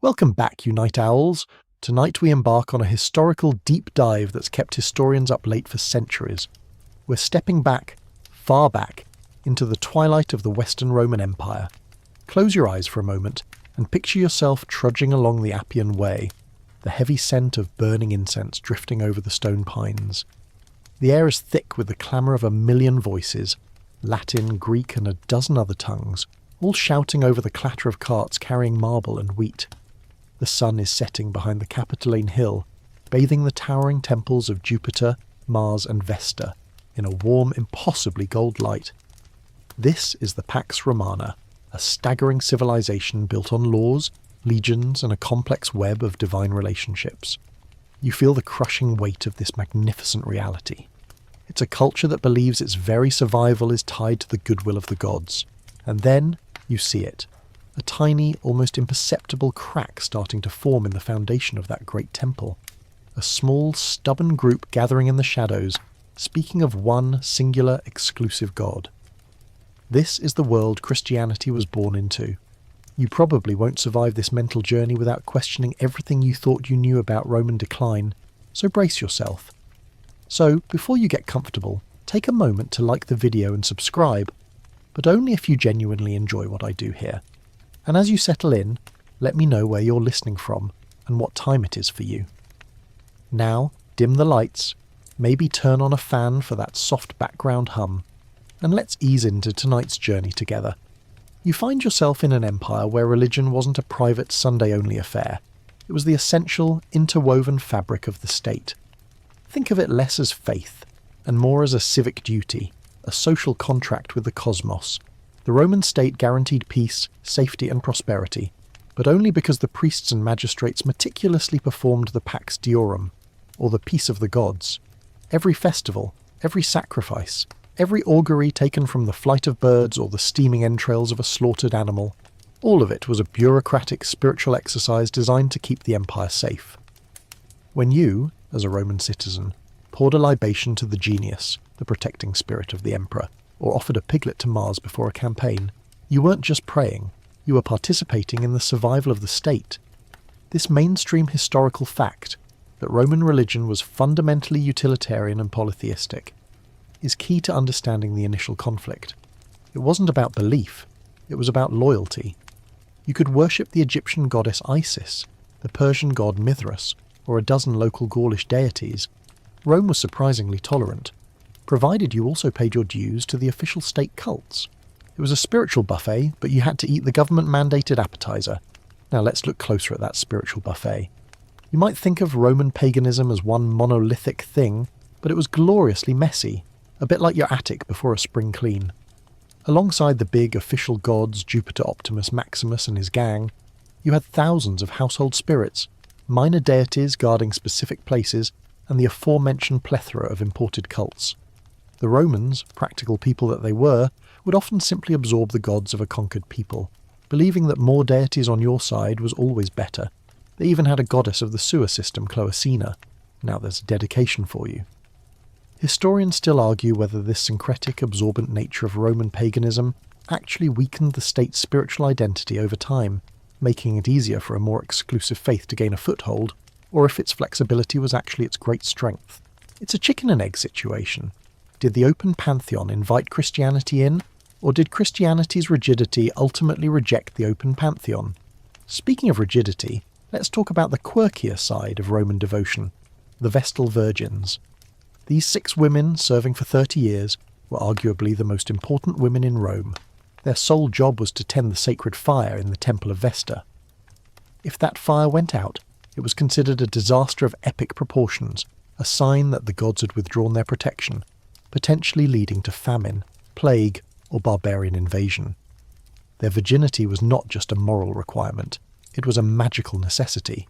Welcome back, you night owls. Tonight we embark on a historical deep dive that's kept historians up late for centuries. We're stepping back, far back, into the twilight of the Western Roman Empire. Close your eyes for a moment and picture yourself trudging along the Appian Way, the heavy scent of burning incense drifting over the stone pines. The air is thick with the clamour of a million voices, Latin, Greek and a dozen other tongues, all shouting over the clatter of carts carrying marble and wheat. The sun is setting behind the Capitoline Hill, bathing the towering temples of Jupiter, Mars and Vesta in a warm, impossibly gold light. This is the Pax Romana, a staggering civilization built on laws, legions and a complex web of divine relationships. You feel the crushing weight of this magnificent reality. It's a culture that believes its very survival is tied to the goodwill of the gods. And then you see it. A tiny, almost imperceptible crack starting to form in the foundation of that great temple. A small, stubborn group gathering in the shadows, speaking of one singular, exclusive God. This is the world Christianity was born into. You probably won't survive this mental journey without questioning everything you thought you knew about Roman decline, so brace yourself. So, before you get comfortable, take a moment to like the video and subscribe, but only if you genuinely enjoy what I do here. And as you settle in, let me know where you're listening from and what time it is for you. Now, dim the lights, maybe turn on a fan for that soft background hum, and let's ease into tonight's journey together. You find yourself in an empire where religion wasn't a private Sunday-only affair. It was the essential, interwoven fabric of the state. Think of it less as faith, and more as a civic duty, a social contract with the cosmos. The Roman state guaranteed peace, safety and prosperity, but only because the priests and magistrates meticulously performed the Pax Diorum, or the peace of the gods. Every festival, every sacrifice, every augury taken from the flight of birds or the steaming entrails of a slaughtered animal, all of it was a bureaucratic spiritual exercise designed to keep the empire safe. When you, as a Roman citizen, poured a libation to the genius, the protecting spirit of the emperor, or offered a piglet to Mars before a campaign, you weren't just praying, you were participating in the survival of the state. This mainstream historical fact, that Roman religion was fundamentally utilitarian and polytheistic, is key to understanding the initial conflict. It wasn't about belief, it was about loyalty. You could worship the Egyptian goddess Isis, the Persian god Mithras, or a dozen local Gaulish deities. Rome was surprisingly tolerant, provided you also paid your dues to the official state cults. It was a spiritual buffet, but you had to eat the government-mandated appetizer. Now let's look closer at that spiritual buffet. You might think of Roman paganism as one monolithic thing, but it was gloriously messy, a bit like your attic before a spring clean. Alongside the big official gods, Jupiter, Optimus, Maximus and his gang, you had thousands of household spirits, minor deities guarding specific places, and the aforementioned plethora of imported cults. The Romans, practical people that they were, would often simply absorb the gods of a conquered people, believing that more deities on your side was always better. They even had a goddess of the sewer system, Cloacina. Now there's a dedication for you. Historians still argue whether this syncretic, absorbent nature of Roman paganism actually weakened the state's spiritual identity over time, making it easier for a more exclusive faith to gain a foothold, or if its flexibility was actually its great strength. It's a chicken and egg situation. Did the open pantheon invite Christianity in, or did Christianity's rigidity ultimately reject the open pantheon? Speaking of rigidity, let's talk about the quirkier side of Roman devotion, the Vestal Virgins. These 6 women, serving for 30 years, were arguably the most important women in Rome. Their sole job was to tend the sacred fire in the Temple of Vesta. If that fire went out, it was considered a disaster of epic proportions, a sign that the gods had withdrawn their protection, potentially leading to famine, plague, or barbarian invasion. Their virginity was not just a moral requirement, it was a magical necessity.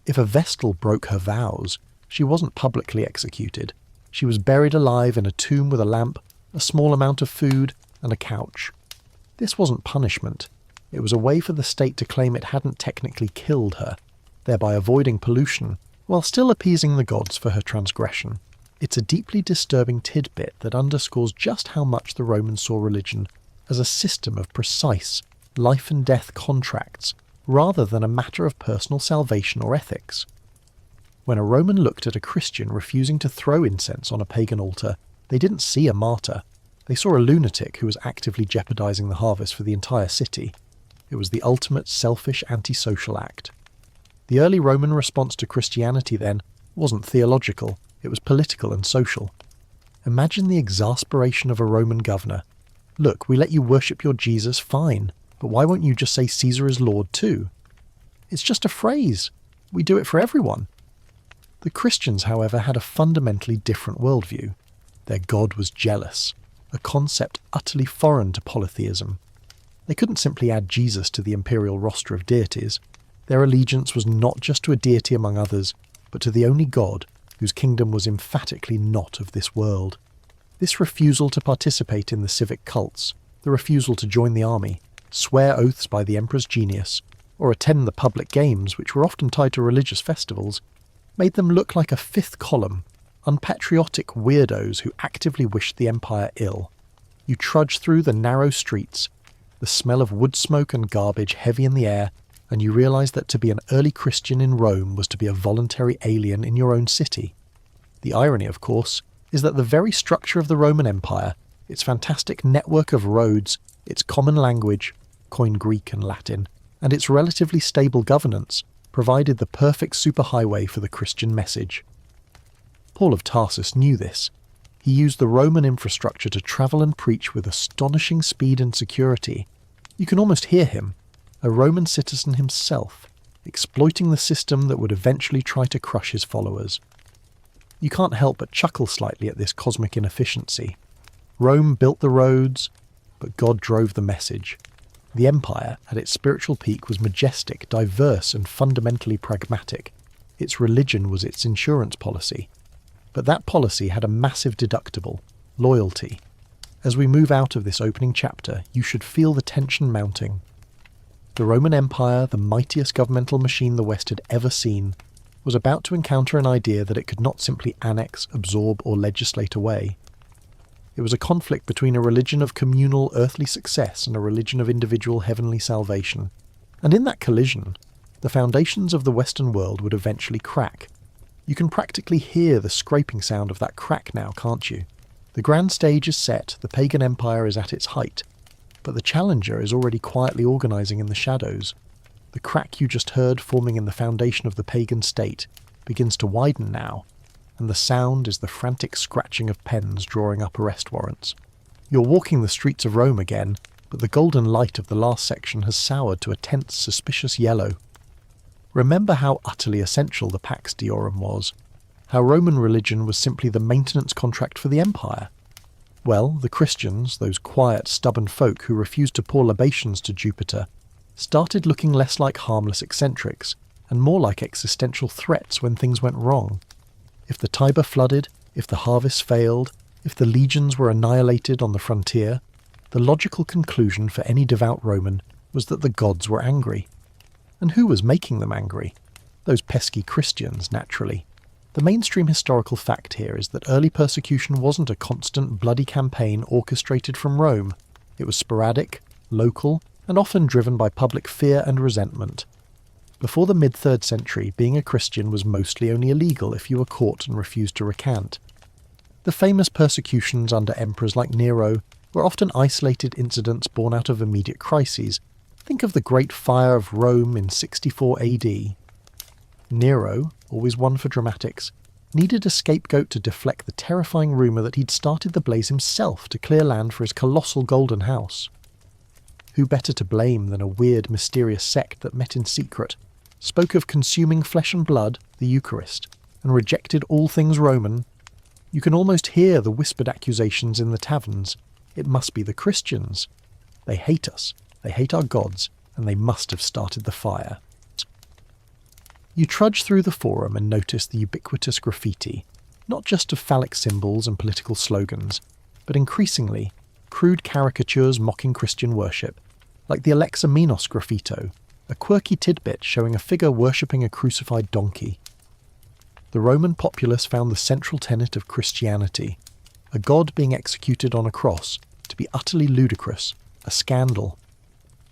If a Vestal broke her vows, she wasn't publicly executed. She was buried alive in a tomb with a lamp, a small amount of food, and a couch. This wasn't punishment. It was a way for the state to claim it hadn't technically killed her, thereby avoiding pollution, while still appeasing the gods for her transgression. It's a deeply disturbing tidbit that underscores just how much the Romans saw religion as a system of precise, life-and-death contracts rather than a matter of personal salvation or ethics. When a Roman looked at a Christian refusing to throw incense on a pagan altar, they didn't see a martyr. They saw a lunatic who was actively jeopardizing the harvest for the entire city. It was the ultimate selfish antisocial act. The early Roman response to Christianity, then, wasn't theological, it was political and social. Imagine the exasperation of a Roman governor. Look, we let you worship your Jesus, fine, but why won't you just say Caesar is Lord too? It's just a phrase. We do it for everyone. The Christians, however, had a fundamentally different worldview. Their God was jealous, a concept utterly foreign to polytheism. They couldn't simply add Jesus to the imperial roster of deities. Their allegiance was not just to a deity among others, but to the only God whose kingdom was emphatically not of this world. This refusal to participate in the civic cults, the refusal to join the army, swear oaths by the emperor's genius, or attend the public games, which were often tied to religious festivals, made them look like a fifth column, unpatriotic weirdos who actively wished the empire ill. You trudge through the narrow streets, the smell of wood smoke and garbage heavy in the air, and you realise that to be an early Christian in Rome was to be a voluntary alien in your own city. The irony, of course, is that the very structure of the Roman Empire, its fantastic network of roads, its common language, coined Greek and Latin, and its relatively stable governance, provided the perfect superhighway for the Christian message. Paul of Tarsus knew this. He used the Roman infrastructure to travel and preach with astonishing speed and security. You can almost hear him, a Roman citizen himself, exploiting the system that would eventually try to crush his followers. You can't help but chuckle slightly at this cosmic inefficiency. Rome built the roads, but God drove the message. The empire, at its spiritual peak, was majestic, diverse, and fundamentally pragmatic. Its religion was its insurance policy. But that policy had a massive deductible: loyalty. As we move out of this opening chapter, you should feel the tension mounting. The Roman Empire, the mightiest governmental machine the West had ever seen, was about to encounter an idea that it could not simply annex, absorb, or legislate away. It was a conflict between a religion of communal earthly success and a religion of individual heavenly salvation. And in that collision, the foundations of the Western world would eventually crack. You can practically hear the scraping sound of that crack now, can't you? The grand stage is set, the pagan empire is at its height, but the challenger is already quietly organising in the shadows. The crack you just heard forming in the foundation of the pagan state begins to widen now, and the sound is the frantic scratching of pens drawing up arrest warrants. You're walking the streets of Rome again, but the golden light of the last section has soured to a tense, suspicious yellow. Remember how utterly essential the Pax Deorum was, how Roman religion was simply the maintenance contract for the empire. Well, the Christians, those quiet, stubborn folk who refused to pour libations to Jupiter, started looking less like harmless eccentrics, and more like existential threats when things went wrong. If the Tiber flooded, if the harvest failed, if the legions were annihilated on the frontier, the logical conclusion for any devout Roman was that the gods were angry. And who was making them angry? Those pesky Christians, naturally. The mainstream historical fact here is that early persecution wasn't a constant, bloody campaign orchestrated from Rome. It was sporadic, local, and often driven by public fear and resentment. Before the mid-3rd century, being a Christian was mostly only illegal if you were caught and refused to recant. The famous persecutions under emperors like Nero were often isolated incidents born out of immediate crises. Think of the Great Fire of Rome in 64 AD. Nero, always one for dramatics, needed a scapegoat to deflect the terrifying rumour that he'd started the blaze himself to clear land for his colossal golden house. Who better to blame than a weird, mysterious sect that met in secret, spoke of consuming flesh and blood, the Eucharist, and rejected all things Roman? You can almost hear the whispered accusations in the taverns. It must be the Christians. They hate us, they hate our gods, and they must have started the fire. You trudge through the forum and notice the ubiquitous graffiti, not just of phallic symbols and political slogans, but increasingly crude caricatures mocking Christian worship, like the Alexamenos graffito, a quirky tidbit showing a figure worshipping a crucified donkey. The Roman populace found the central tenet of Christianity, a god being executed on a cross, to be utterly ludicrous, a scandal.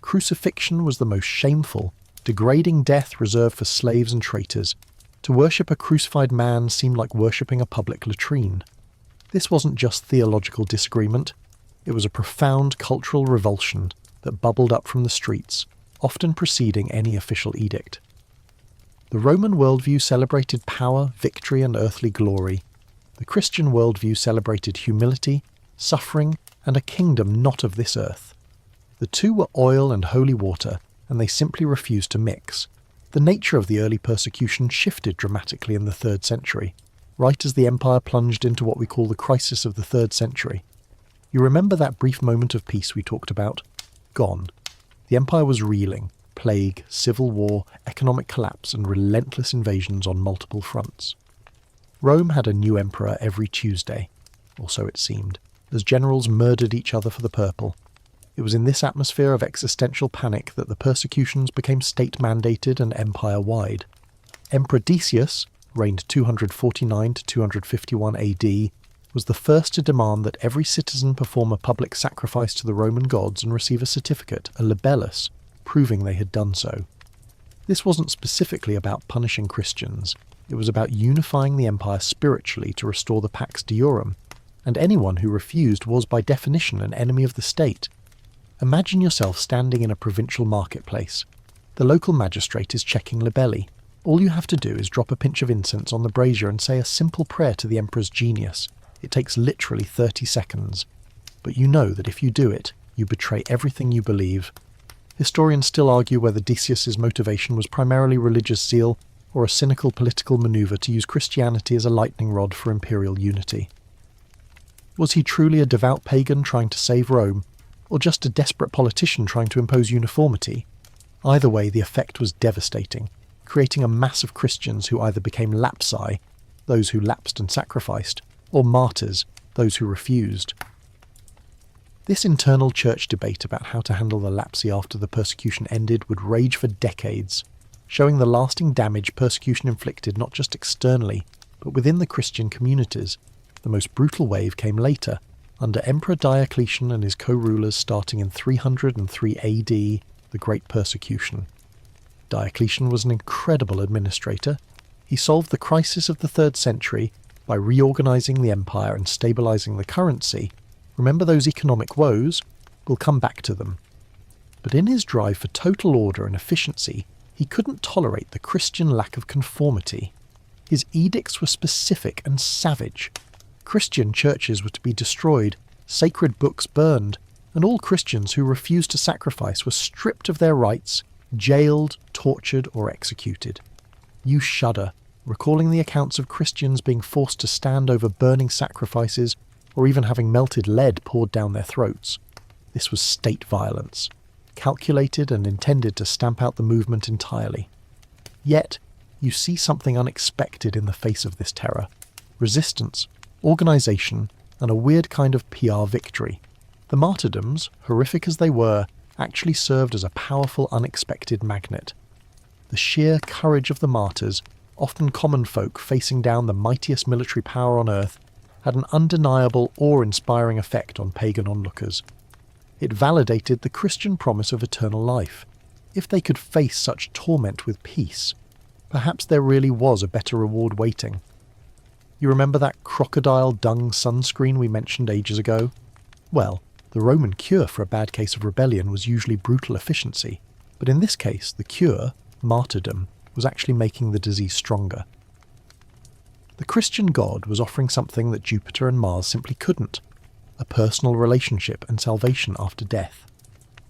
Crucifixion was the most shameful, degrading death reserved for slaves and traitors. To worship a crucified man seemed like worshipping a public latrine. This wasn't just theological disagreement, it was a profound cultural revulsion that bubbled up from the streets, often preceding any official edict. The Roman worldview celebrated power, victory, and earthly glory. The Christian worldview celebrated humility, suffering, and a kingdom not of this earth. The two were oil and holy water, and they simply refused to mix. The nature of the early persecution shifted dramatically in the 3rd century, right as the empire plunged into what we call the crisis of the 3rd century. You remember that brief moment of peace we talked about? Gone. The empire was reeling. Plague, civil war, economic collapse, and relentless invasions on multiple fronts. Rome had a new emperor every Tuesday, or so it seemed, as generals murdered each other for the purple. It was in this atmosphere of existential panic that the persecutions became state-mandated and empire-wide. Emperor Decius, reigned 249 to 251 AD, was the first to demand that every citizen perform a public sacrifice to the Roman gods and receive a certificate, a libellus, proving they had done so. This wasn't specifically about punishing Christians, it was about unifying the empire spiritually to restore the Pax Deorum, and anyone who refused was by definition an enemy of the state. Imagine yourself standing in a provincial marketplace. The local magistrate is checking libelli. All you have to do is drop a pinch of incense on the brazier and say a simple prayer to the emperor's genius. It takes literally 30 seconds. But you know that if you do it, you betray everything you believe. Historians still argue whether Decius's motivation was primarily religious zeal or a cynical political maneuver to use Christianity as a lightning rod for imperial unity. Was he truly a devout pagan trying to save Rome, or just a desperate politician trying to impose uniformity? Either way, the effect was devastating, creating a mass of Christians who either became lapsi, those who lapsed and sacrificed, or martyrs, those who refused. This internal church debate about how to handle the lapsi after the persecution ended would rage for decades, showing the lasting damage persecution inflicted not just externally, but within the Christian communities. The most brutal wave came later, under Emperor Diocletian and his co-rulers starting in 303 AD, the Great Persecution. Diocletian was an incredible administrator. He solved the crisis of the 3rd century by reorganizing the empire and stabilizing the currency. Remember those economic woes? We'll come back to them. But in his drive for total order and efficiency, he couldn't tolerate the Christian lack of conformity. His edicts were specific and savage. Christian churches were to be destroyed, sacred books burned, and all Christians who refused to sacrifice were stripped of their rights, jailed, tortured, or executed. You shudder, recalling the accounts of Christians being forced to stand over burning sacrifices or even having melted lead poured down their throats. This was state violence, calculated and intended to stamp out the movement entirely. Yet, you see something unexpected in the face of this terror: resistance, organisation, and a weird kind of PR victory. The martyrdoms, horrific as they were, actually served as a powerful, unexpected magnet. The sheer courage of the martyrs, often common folk facing down the mightiest military power on earth, had an undeniable, awe-inspiring effect on pagan onlookers. It validated the Christian promise of eternal life. If they could face such torment with peace, perhaps there really was a better reward waiting. You remember that crocodile dung sunscreen we mentioned ages ago? Well, the Roman cure for a bad case of rebellion was usually brutal efficiency, but in this case, the cure, martyrdom, was actually making the disease stronger. The Christian God was offering something that Jupiter and Mars simply couldn't: a personal relationship and salvation after death.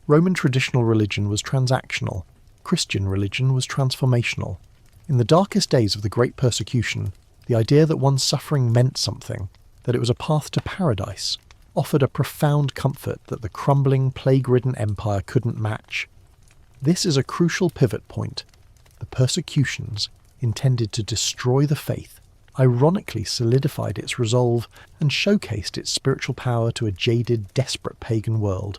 Roman traditional religion was transactional, Christian religion was transformational. In the darkest days of the Great Persecution, the idea that one's suffering meant something, that it was a path to paradise, offered a profound comfort that the crumbling, plague-ridden empire couldn't match. This is a crucial pivot point. The persecutions, intended to destroy the faith, ironically solidified its resolve and showcased its spiritual power to a jaded, desperate pagan world.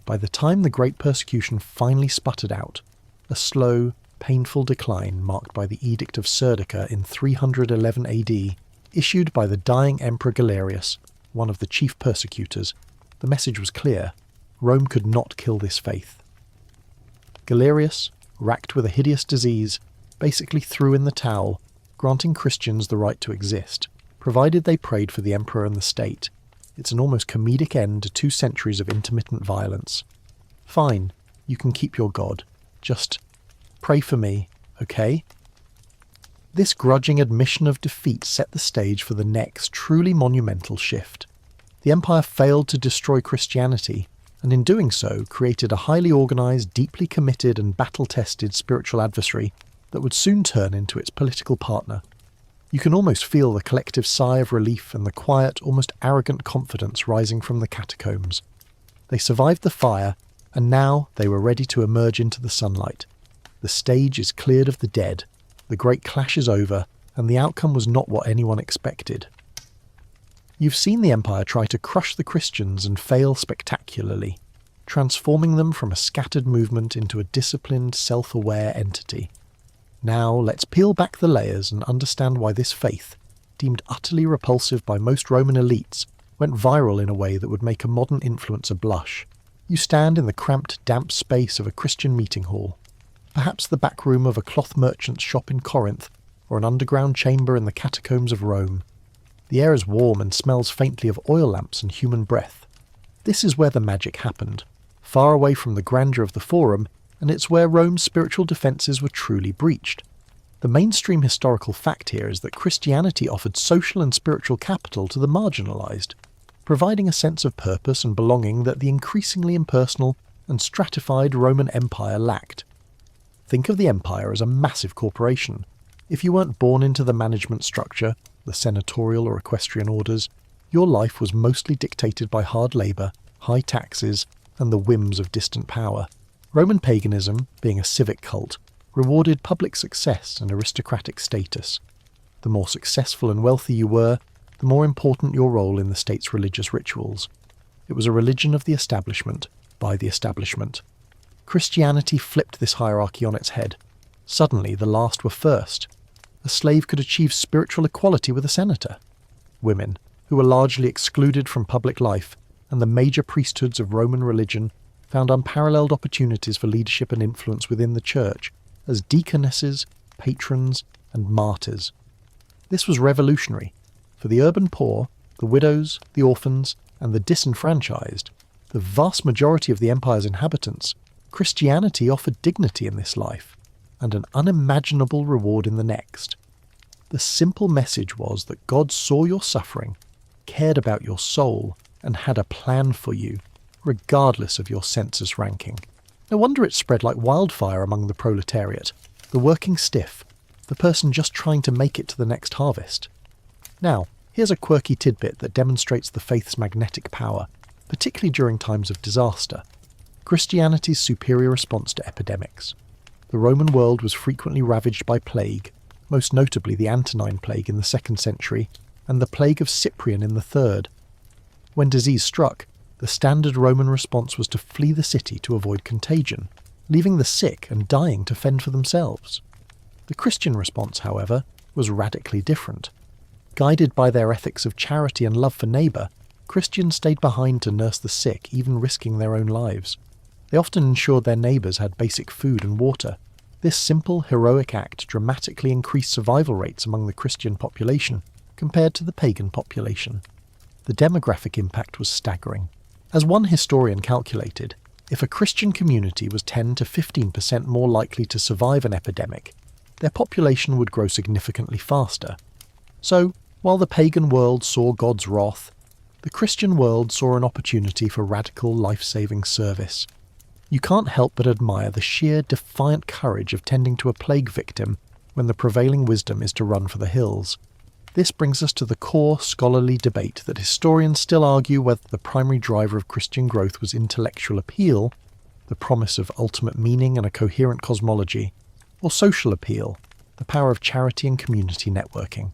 By the time the Great Persecution finally sputtered out, a slow, painful decline marked by the Edict of Serdica in 311 AD, issued by the dying Emperor Galerius, one of the chief persecutors, the message was clear: Rome could not kill this faith. Galerius, racked with a hideous disease, basically threw in the towel, granting Christians the right to exist, provided they prayed for the emperor and the state. It's an almost comedic end to 2 centuries of intermittent violence. Fine, you can keep your God. Just pray for me, okay? This grudging admission of defeat set the stage for the next truly monumental shift. The empire failed to destroy Christianity, and in doing so created a highly organised, deeply committed and battle-tested spiritual adversary that would soon turn into its political partner. You can almost feel the collective sigh of relief and the quiet, almost arrogant confidence rising from the catacombs. They survived the fire, and now they were ready to emerge into the sunlight. The stage is cleared of the dead, the great clash is over, and the outcome was not what anyone expected. You've seen the empire try to crush the Christians and fail spectacularly, transforming them from a scattered movement into a disciplined, self-aware entity. Now let's peel back the layers and understand why this faith, deemed utterly repulsive by most Roman elites, went viral in a way that would make a modern influencer blush. You stand in the cramped, damp space of a Christian meeting hall, perhaps the back room of a cloth merchant's shop in Corinth, or an underground chamber in the catacombs of Rome. The air is warm and smells faintly of oil lamps and human breath. This is where the magic happened, far away from the grandeur of the Forum, and it's where Rome's spiritual defences were truly breached. The mainstream historical fact here is that Christianity offered social and spiritual capital to the marginalised, providing a sense of purpose and belonging that the increasingly impersonal and stratified Roman Empire lacked. Think of the empire as a massive corporation. If you weren't born into the management structure, the senatorial or equestrian orders, your life was mostly dictated by hard labour, high taxes, and the whims of distant power. Roman paganism, being a civic cult, rewarded public success and aristocratic status. The more successful and wealthy you were, the more important your role in the state's religious rituals. It was a religion of the establishment, by the establishment. Christianity flipped this hierarchy on its head. Suddenly the last were first. A slave could achieve spiritual equality with a senator. Women, who were largely excluded from public life, and the major priesthoods of Roman religion, found unparalleled opportunities for leadership and influence within the church, as deaconesses, patrons, and martyrs. This was revolutionary. For the urban poor, the widows, the orphans, and the disenfranchised, the vast majority of the empire's inhabitants, Christianity offered dignity in this life, and an unimaginable reward in the next. The simple message was that God saw your suffering, cared about your soul, and had a plan for you, regardless of your census ranking. No wonder it spread like wildfire among the proletariat, the working stiff, the person just trying to make it to the next harvest. Now, here's a quirky tidbit that demonstrates the faith's magnetic power, particularly during times of disaster. Christianity's superior response to epidemics. The Roman world was frequently ravaged by plague, most notably the Antonine plague in the 2nd century and the plague of Cyprian in the 3rd. When disease struck, the standard Roman response was to flee the city to avoid contagion, leaving the sick and dying to fend for themselves. The Christian response, however, was radically different. Guided by their ethics of charity and love for neighbour, Christians stayed behind to nurse the sick, even risking their own lives. They often ensured their neighbours had basic food and water. This simple, heroic act dramatically increased survival rates among the Christian population compared to the pagan population. The demographic impact was staggering. As one historian calculated, if a Christian community was 10 to 15% more likely to survive an epidemic, their population would grow significantly faster. So, while the pagan world saw God's wrath, the Christian world saw an opportunity for radical life-saving service. You can't help but admire the sheer defiant courage of tending to a plague victim when the prevailing wisdom is to run for the hills. This brings us to the core scholarly debate that historians still argue whether the primary driver of Christian growth was intellectual appeal, the promise of ultimate meaning and a coherent cosmology, or social appeal, the power of charity and community networking.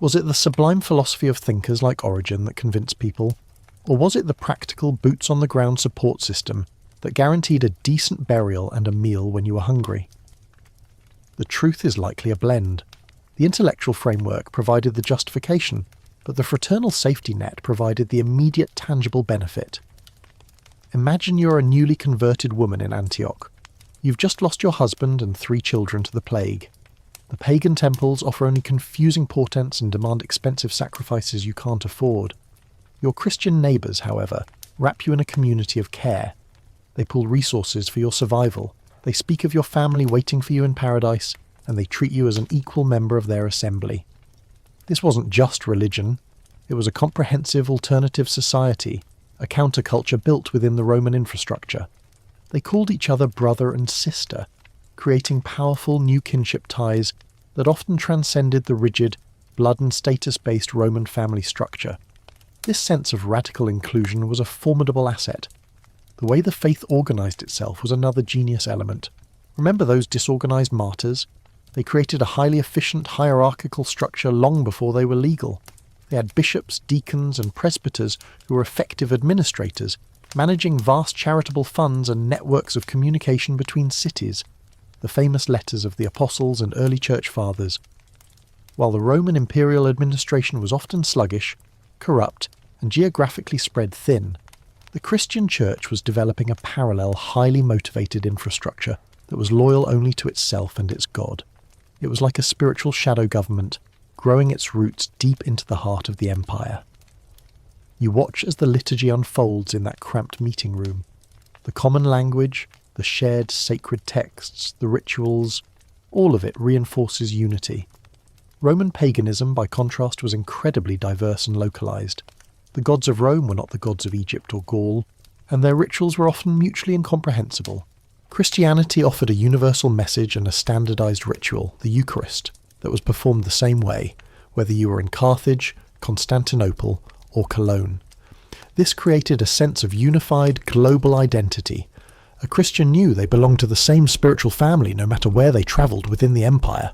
Was it the sublime philosophy of thinkers like Origen that convinced people, or was it the practical boots-on-the-ground support system that guaranteed a decent burial and a meal when you were hungry? The truth is likely a blend. The intellectual framework provided the justification, but the fraternal safety net provided the immediate tangible benefit. Imagine you're a newly converted woman in Antioch. You've just lost your husband and 3 children to the plague. The pagan temples offer only confusing portents and demand expensive sacrifices you can't afford. Your Christian neighbours, however, wrap you in a community of care. They pool resources for your survival. They speak of your family waiting for you in paradise, and they treat you as an equal member of their assembly. This wasn't just religion. It was a comprehensive alternative society, a counterculture built within the Roman infrastructure. They called each other brother and sister, creating powerful new kinship ties that often transcended the rigid, blood and status-based Roman family structure. This sense of radical inclusion was a formidable asset. The way the faith organised itself was another genius element. Remember those disorganised martyrs? They created a highly efficient hierarchical structure long before they were legal. They had bishops, deacons and presbyters who were effective administrators, managing vast charitable funds and networks of communication between cities, the famous letters of the apostles and early church fathers. While the Roman imperial administration was often sluggish, corrupt, and geographically spread thin, the Christian church was developing a parallel, highly motivated infrastructure that was loyal only to itself and its God. It was like a spiritual shadow government, growing its roots deep into the heart of the empire. You watch as the liturgy unfolds in that cramped meeting room. The common language, the shared sacred texts, the rituals, all of it reinforces unity. Roman paganism, by contrast, was incredibly diverse and localized. The gods of Rome were not the gods of Egypt or Gaul, and their rituals were often mutually incomprehensible. Christianity offered a universal message and a standardized ritual, the Eucharist, that was performed the same way, whether you were in Carthage, Constantinople, or Cologne. This created a sense of unified global identity. A Christian knew they belonged to the same spiritual family no matter where they travelled within the empire.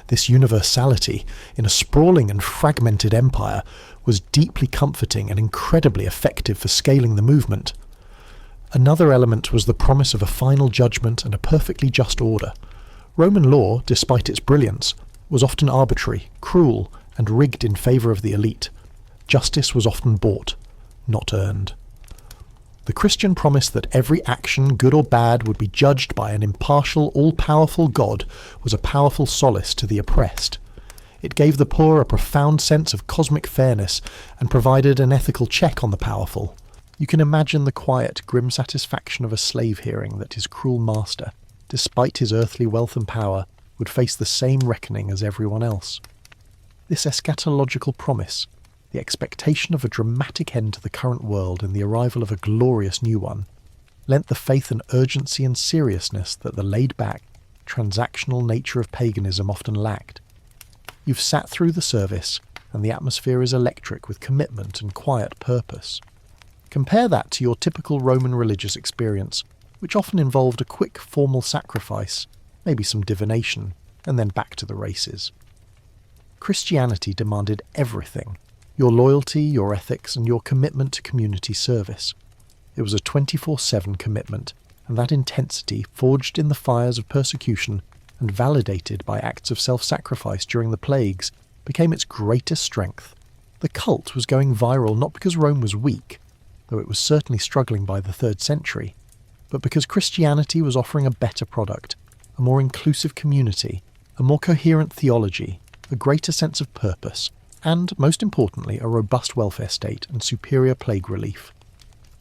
This universality, in a sprawling and fragmented empire, was deeply comforting and incredibly effective for scaling the movement. Another element was the promise of a final judgment and a perfectly just order. Roman law, despite its brilliance, was often arbitrary, cruel, and rigged in favour of the elite. Justice was often bought, not earned. The Christian promise that every action, good or bad, would be judged by an impartial, all-powerful God was a powerful solace to the oppressed. It gave the poor a profound sense of cosmic fairness and provided an ethical check on the powerful. You can imagine the quiet, grim satisfaction of a slave hearing that his cruel master, despite his earthly wealth and power, would face the same reckoning as everyone else. This eschatological promise, the expectation of a dramatic end to the current world and the arrival of a glorious new one, lent the faith an urgency and seriousness that the laid-back, transactional nature of paganism often lacked. You've sat through the service, and the atmosphere is electric with commitment and quiet purpose. Compare that to your typical Roman religious experience, which often involved a quick formal sacrifice, maybe some divination, and then back to the races. Christianity demanded everything: your loyalty, your ethics, and your commitment to community service. It was a 24/7 commitment, and that intensity, forged in the fires of persecution and validated by acts of self-sacrifice during the plagues, became its greatest strength. The cult was going viral not because Rome was weak, though it was certainly struggling by the 3rd century, but because Christianity was offering a better product, a more inclusive community, a more coherent theology, a greater sense of purpose, and, most importantly, a robust welfare state and superior plague relief.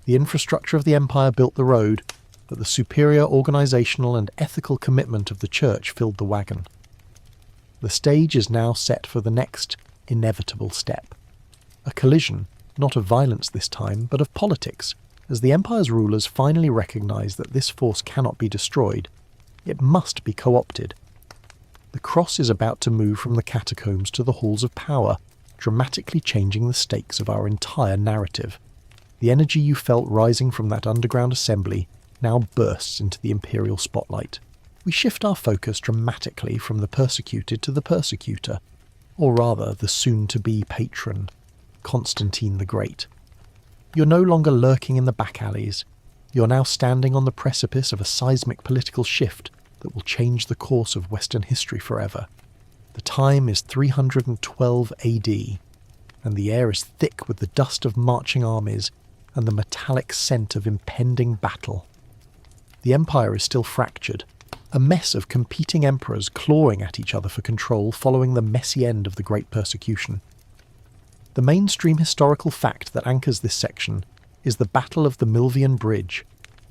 The infrastructure of the empire built the road, but the superior organisational and ethical commitment of the church filled the wagon. The stage is now set for the next inevitable step. A collision, not of violence this time, but of politics, as the empire's rulers finally recognise that this force cannot be destroyed. It must be co-opted. The cross is about to move from the catacombs to the halls of power, dramatically changing the stakes of our entire narrative. The energy you felt rising from that underground assembly now bursts into the imperial spotlight. We shift our focus dramatically from the persecuted to the persecutor, or rather the soon-to-be patron, Constantine the Great. You're no longer lurking in the back alleys. You're now standing on the precipice of a seismic political shift that will change the course of Western history forever. The time is 312 AD, and the air is thick with the dust of marching armies and the metallic scent of impending battle. The empire is still fractured, a mess of competing emperors clawing at each other for control following the messy end of the Great Persecution. The mainstream historical fact that anchors this section is the Battle of the Milvian Bridge,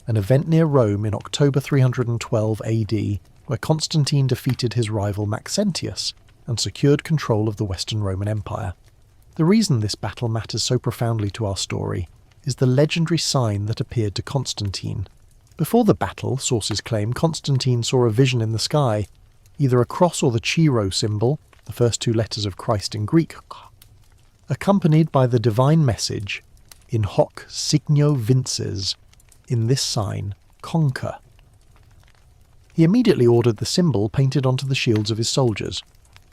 an event near Rome in October 312 AD where Constantine defeated his rival Maxentius and secured control of the Western Roman Empire. The reason this battle matters so profoundly to our story is the legendary sign that appeared to Constantine. Before the battle, sources claim Constantine saw a vision in the sky, either a cross or the Chi symbol, the first two letters of Christ in Greek, accompanied by the divine message, in hoc signo vinces, in this sign, conquer. He immediately ordered the symbol painted onto the shields of his soldiers.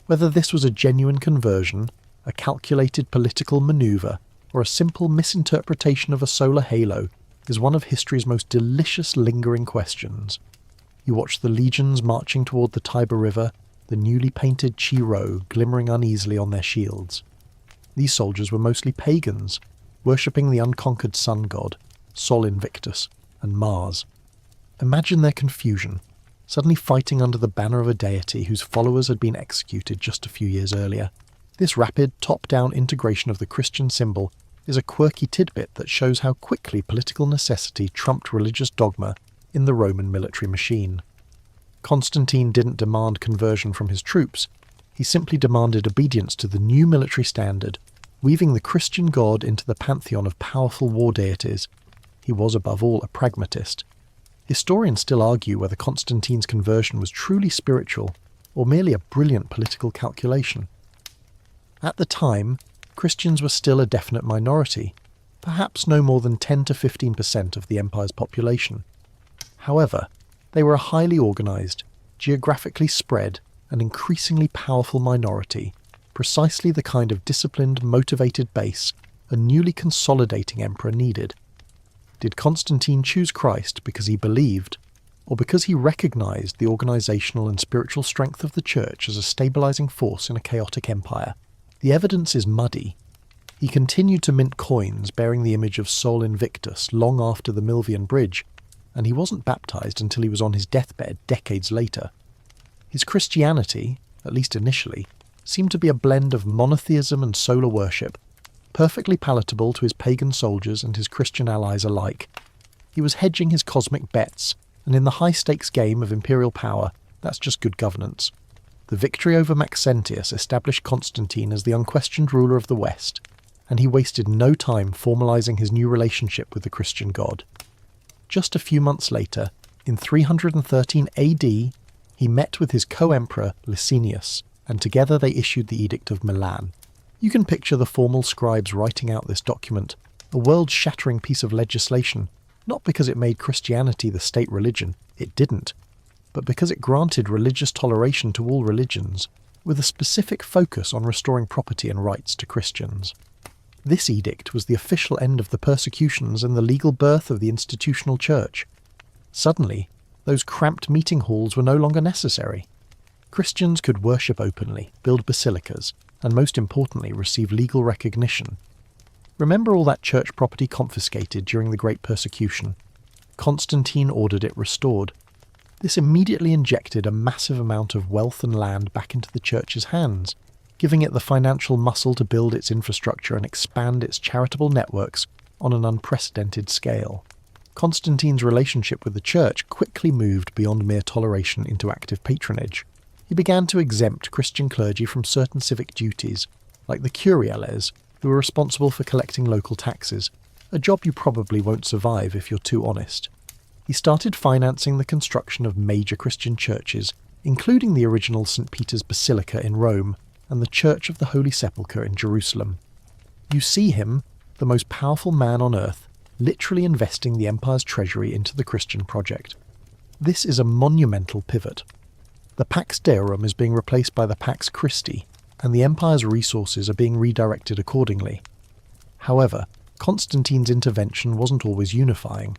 Whether this was a genuine conversion, a calculated political manoeuvre, or a simple misinterpretation of a solar halo is one of history's most delicious lingering questions. You watch the legions marching toward the Tiber River, the newly painted Chi glimmering uneasily on their shields. These soldiers were mostly pagans, worshipping the unconquered sun god, Sol Invictus, and Mars. Imagine their confusion, suddenly fighting under the banner of a deity whose followers had been executed just a few years earlier. This rapid, top-down integration of the Christian symbol is a quirky tidbit that shows how quickly political necessity trumped religious dogma in the Roman military machine. Constantine didn't demand conversion from his troops, he simply demanded obedience to the new military standard, weaving the Christian god into the pantheon of powerful war deities. He was above all a pragmatist. Historians still argue whether Constantine's conversion was truly spiritual or merely a brilliant political calculation. At the time, Christians were still a definite minority, perhaps no more than 10 to 15% of the empire's population. However, they were a highly organised, geographically spread, and increasingly powerful minority, precisely the kind of disciplined, motivated base a newly consolidating emperor needed. Did Constantine choose Christ because he believed, or because he recognised the organisational and spiritual strength of the Church as a stabilising force in a chaotic empire? The evidence is muddy. He continued to mint coins bearing the image of Sol Invictus long after the Milvian Bridge, and he wasn't baptised until he was on his deathbed decades later. His Christianity, at least initially, seemed to be a blend of monotheism and solar worship, perfectly palatable to his pagan soldiers and his Christian allies alike. He was hedging his cosmic bets, and in the high-stakes game of imperial power, that's just good governance. The victory over Maxentius established Constantine as the unquestioned ruler of the West, and he wasted no time formalising his new relationship with the Christian god. Just a few months later, in 313 AD, he met with his co-emperor Licinius, and together they issued the Edict of Milan. You can picture the formal scribes writing out this document, a world-shattering piece of legislation, not because it made Christianity the state religion, it didn't, but because it granted religious toleration to all religions, with a specific focus on restoring property and rights to Christians. This edict was the official end of the persecutions and the legal birth of the institutional church. Suddenly, those cramped meeting halls were no longer necessary. Christians could worship openly, build basilicas, and most importantly receive legal recognition. Remember all that church property confiscated during the Great Persecution? Constantine ordered it restored. This immediately injected a massive amount of wealth and land back into the church's hands, giving it the financial muscle to build its infrastructure and expand its charitable networks on an unprecedented scale. Constantine's relationship with the church quickly moved beyond mere toleration into active patronage. He began to exempt Christian clergy from certain civic duties, like the curiales, who were responsible for collecting local taxes, a job you probably won't survive if you're too honest. He started financing the construction of major Christian churches, including the original St. Peter's Basilica in Rome and the Church of the Holy Sepulchre in Jerusalem. You see him, the most powerful man on earth, literally investing the empire's treasury into the Christian project. This is a monumental pivot. The Pax Deorum is being replaced by the Pax Christi, and the empire's resources are being redirected accordingly. However, Constantine's intervention wasn't always unifying.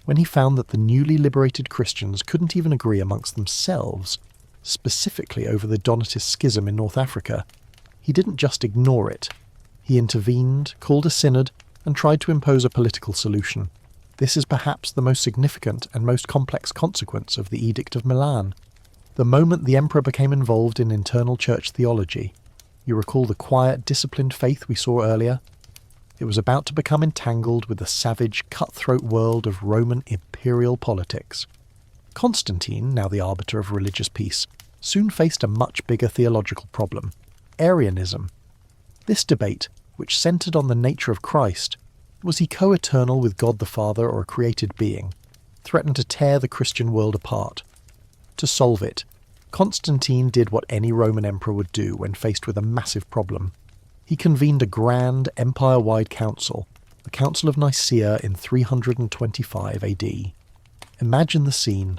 When he found that the newly liberated Christians couldn't even agree amongst themselves, specifically over the Donatist schism in North Africa, he didn't just ignore it. He intervened, called a synod, and tried to impose a political solution. This is perhaps the most significant and most complex consequence of the Edict of Milan. The moment the emperor became involved in internal church theology, you recall the quiet, disciplined faith we saw earlier? It was about to become entangled with the savage, cutthroat world of Roman imperial politics. Constantine, now the arbiter of religious peace, soon faced a much bigger theological problem: Arianism. This debate, which centred on the nature of Christ, was he co-eternal with God the Father or a created being, threatened to tear the Christian world apart. To solve it, Constantine did what any Roman emperor would do when faced with a massive problem. He convened a grand, empire-wide council, the Council of Nicaea in 325 AD. Imagine the scene.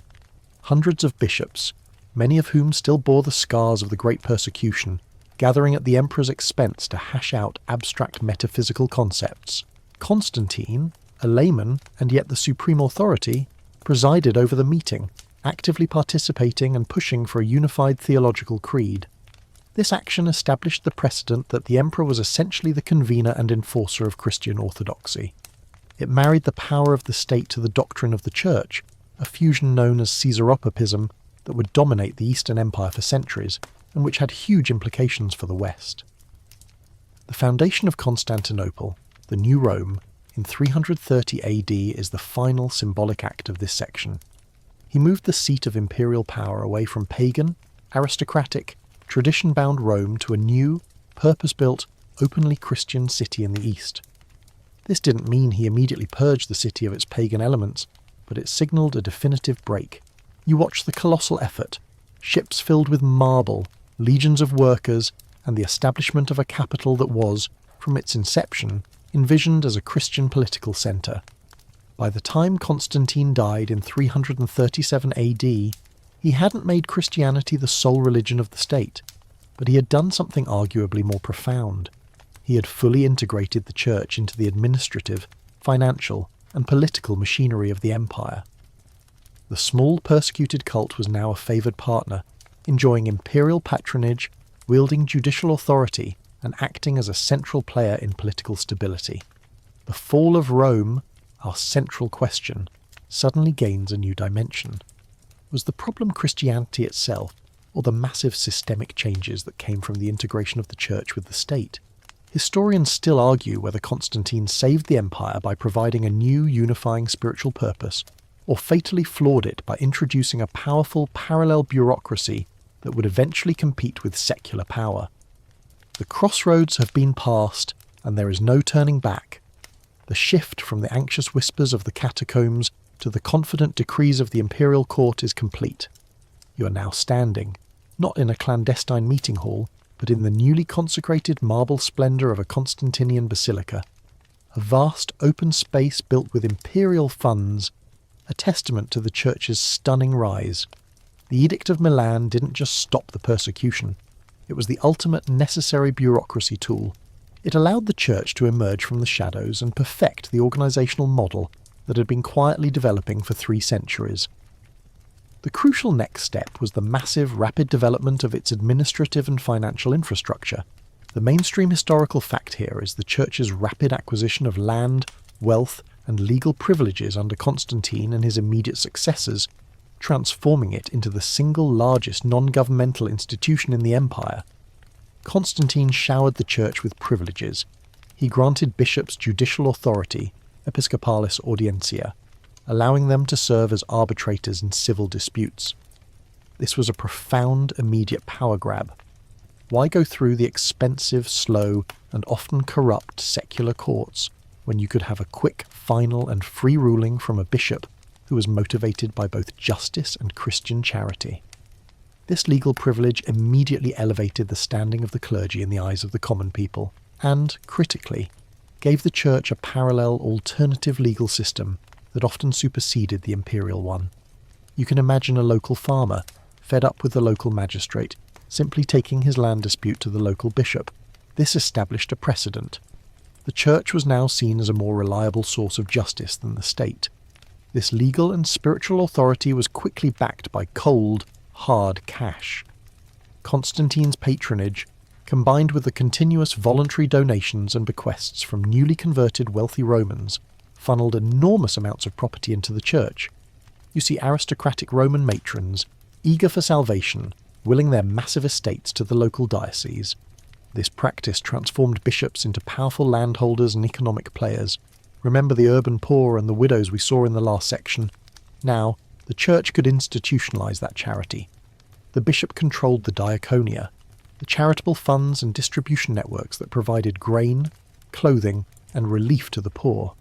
Hundreds of bishops, many of whom still bore the scars of the Great Persecution, gathering at the emperor's expense to hash out abstract metaphysical concepts. Constantine, a layman and yet the supreme authority, presided over the meeting, actively participating and pushing for a unified theological creed. This action established the precedent that the emperor was essentially the convener and enforcer of Christian orthodoxy. It married the power of the state to the doctrine of the church, a fusion known as Caesaropapism that would dominate the Eastern Empire for centuries, and which had huge implications for the West. The foundation of Constantinople, the New Rome, in 330 AD is the final symbolic act of this section. He moved the seat of imperial power away from pagan, aristocratic, tradition-bound Rome to a new, purpose-built, openly Christian city in the east. This didn't mean he immediately purged the city of its pagan elements, but it signalled a definitive break. You watch the colossal effort, ships filled with marble, legions of workers, and the establishment of a capital that was, from its inception, envisioned as a Christian political centre. By the time Constantine died in 337 AD, he hadn't made Christianity the sole religion of the state, but he had done something arguably more profound. He had fully integrated the church into the administrative, financial, and political machinery of the empire. The small persecuted cult was now a favoured partner, enjoying imperial patronage, wielding judicial authority, and acting as a central player in political stability. The fall of Rome, our central question, suddenly gains a new dimension. Was the problem Christianity itself, or the massive systemic changes that came from the integration of the church with the state? Historians still argue whether Constantine saved the empire by providing a new unifying spiritual purpose, or fatally flawed it by introducing a powerful parallel bureaucracy that would eventually compete with secular power. The crossroads have been passed, and there is no turning back. The shift from the anxious whispers of the catacombs to the confident decrees of the imperial court is complete. You are now standing, not in a clandestine meeting hall, but in the newly consecrated marble splendour of a Constantinian basilica, a vast open space built with imperial funds, a testament to the church's stunning rise. The Edict of Milan didn't just stop the persecution. It was the ultimate necessary bureaucracy tool. It allowed the church to emerge from the shadows and perfect the organisational model that had been quietly developing for 3 centuries. The crucial next step was the massive, rapid development of its administrative and financial infrastructure. The mainstream historical fact here is the church's rapid acquisition of land, wealth, and legal privileges under Constantine and his immediate successors, transforming it into the single largest non-governmental institution in the empire. Constantine showered the church with privileges. He granted bishops judicial authority, episcopalis audientia, allowing them to serve as arbitrators in civil disputes. This was a profound, immediate power grab. Why go through the expensive, slow, and often corrupt secular courts when you could have a quick, final, and free ruling from a bishop who was motivated by both justice and Christian charity? This legal privilege immediately elevated the standing of the clergy in the eyes of the common people, and, critically, gave the church a parallel alternative legal system that often superseded the imperial one. You can imagine a local farmer, fed up with the local magistrate, simply taking his land dispute to the local bishop. This established a precedent. The church was now seen as a more reliable source of justice than the state. This legal and spiritual authority was quickly backed by cold, hard cash. Constantine's patronage, combined with the continuous voluntary donations and bequests from newly converted wealthy Romans, funneled enormous amounts of property into the church. You see aristocratic Roman matrons, eager for salvation, willing their massive estates to the local diocese. This practice transformed bishops into powerful landholders and economic players. Remember the urban poor and the widows we saw in the last section? Now, the church could institutionalise that charity. The bishop controlled the diaconia, the charitable funds and distribution networks that provided grain, clothing, and relief to the poor.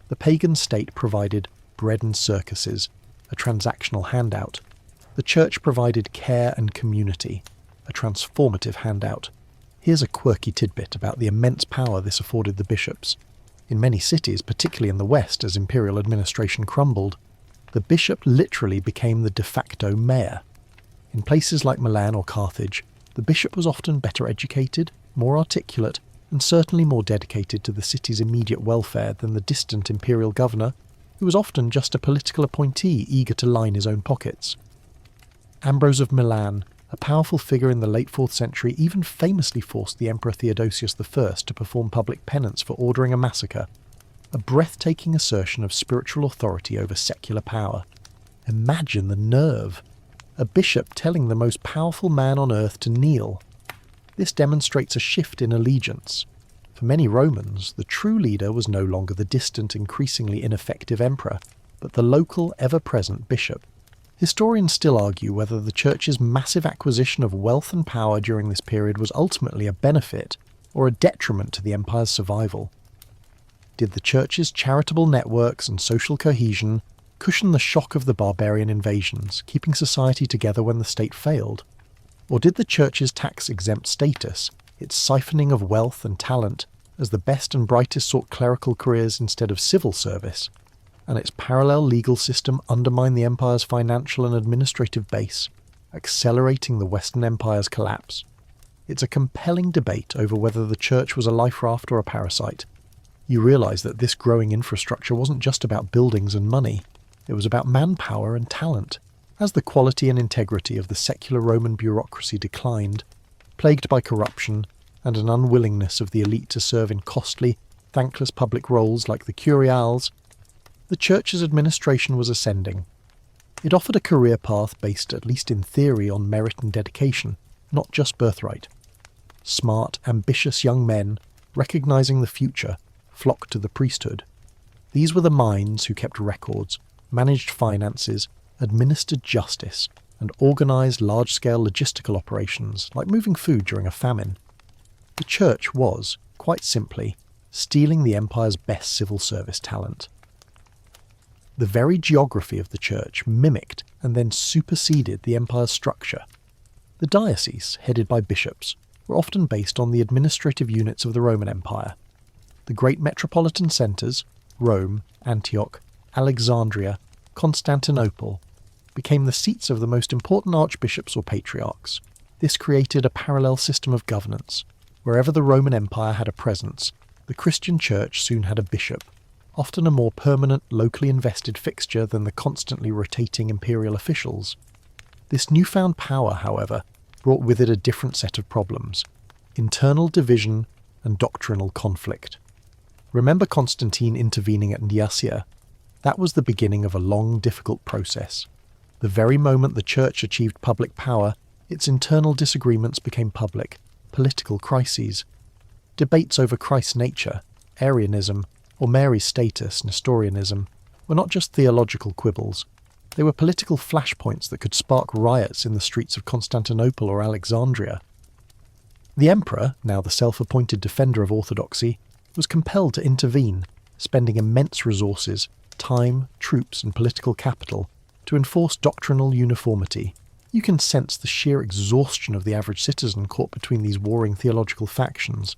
The pagan state provided bread and circuses, a transactional handout. The church provided care and community, a transformative handout. Here's a quirky tidbit about the immense power this afforded the bishops. In many cities, particularly in the West as imperial administration crumbled, the bishop literally became the de facto mayor. In places like Milan or Carthage, the bishop was often better educated, more articulate, and certainly more dedicated to the city's immediate welfare than the distant imperial governor, who was often just a political appointee eager to line his own pockets. Ambrose of Milan, a powerful figure in the late 4th century, even famously forced the Emperor Theodosius I to perform public penance for ordering a massacre, a breathtaking assertion of spiritual authority over secular power. Imagine the nerve! A bishop telling the most powerful man on earth to kneel. This demonstrates a shift in allegiance. For many Romans, the true leader was no longer the distant, increasingly ineffective emperor, but the local, ever-present bishop. Historians still argue whether the church's massive acquisition of wealth and power during this period was ultimately a benefit or a detriment to the empire's survival. Did the church's charitable networks and social cohesion cushion the shock of the barbarian invasions, keeping society together when the state failed? Or did the church's tax-exempt status, its siphoning of wealth and talent as the best and brightest sought clerical careers instead of civil service, and its parallel legal system undermine the empire's financial and administrative base, accelerating the Western Empire's collapse? It's a compelling debate over whether the church was a life raft or a parasite. You realise that this growing infrastructure wasn't just about buildings and money, it was about manpower and talent. As the quality and integrity of the secular Roman bureaucracy declined, plagued by corruption and an unwillingness of the elite to serve in costly, thankless public roles like the curiales, the church's administration was ascending. It offered a career path based, at least in theory, on merit and dedication, not just birthright. Smart, ambitious young men, recognising the future, flocked to the priesthood. These were the minds who kept records, managed finances, administered justice, and organised large-scale logistical operations like moving food during a famine. The church was, quite simply, stealing the empire's best civil service talent. The very geography of the church mimicked and then superseded the empire's structure. The dioceses, headed by bishops, were often based on the administrative units of the Roman Empire. The great metropolitan centres, Rome, Antioch, Alexandria, Constantinople, became the seats of the most important archbishops or patriarchs. This created a parallel system of governance. Wherever the Roman Empire had a presence, the Christian church soon had a bishop, often a more permanent, locally invested fixture than the constantly rotating imperial officials. This newfound power, however, brought with it a different set of problems: internal division and doctrinal conflict. Remember Constantine intervening at Nicaea? That was the beginning of a long, difficult process. The very moment the church achieved public power, its internal disagreements became public, political crises. Debates over Christ's nature, Arianism, or Mary's status, Nestorianism, were not just theological quibbles. They were political flashpoints that could spark riots in the streets of Constantinople or Alexandria. The emperor, now the self-appointed defender of orthodoxy, was compelled to intervene, spending immense resources, time, troops, and political capital to enforce doctrinal uniformity. You can sense the sheer exhaustion of the average citizen caught between these warring theological factions.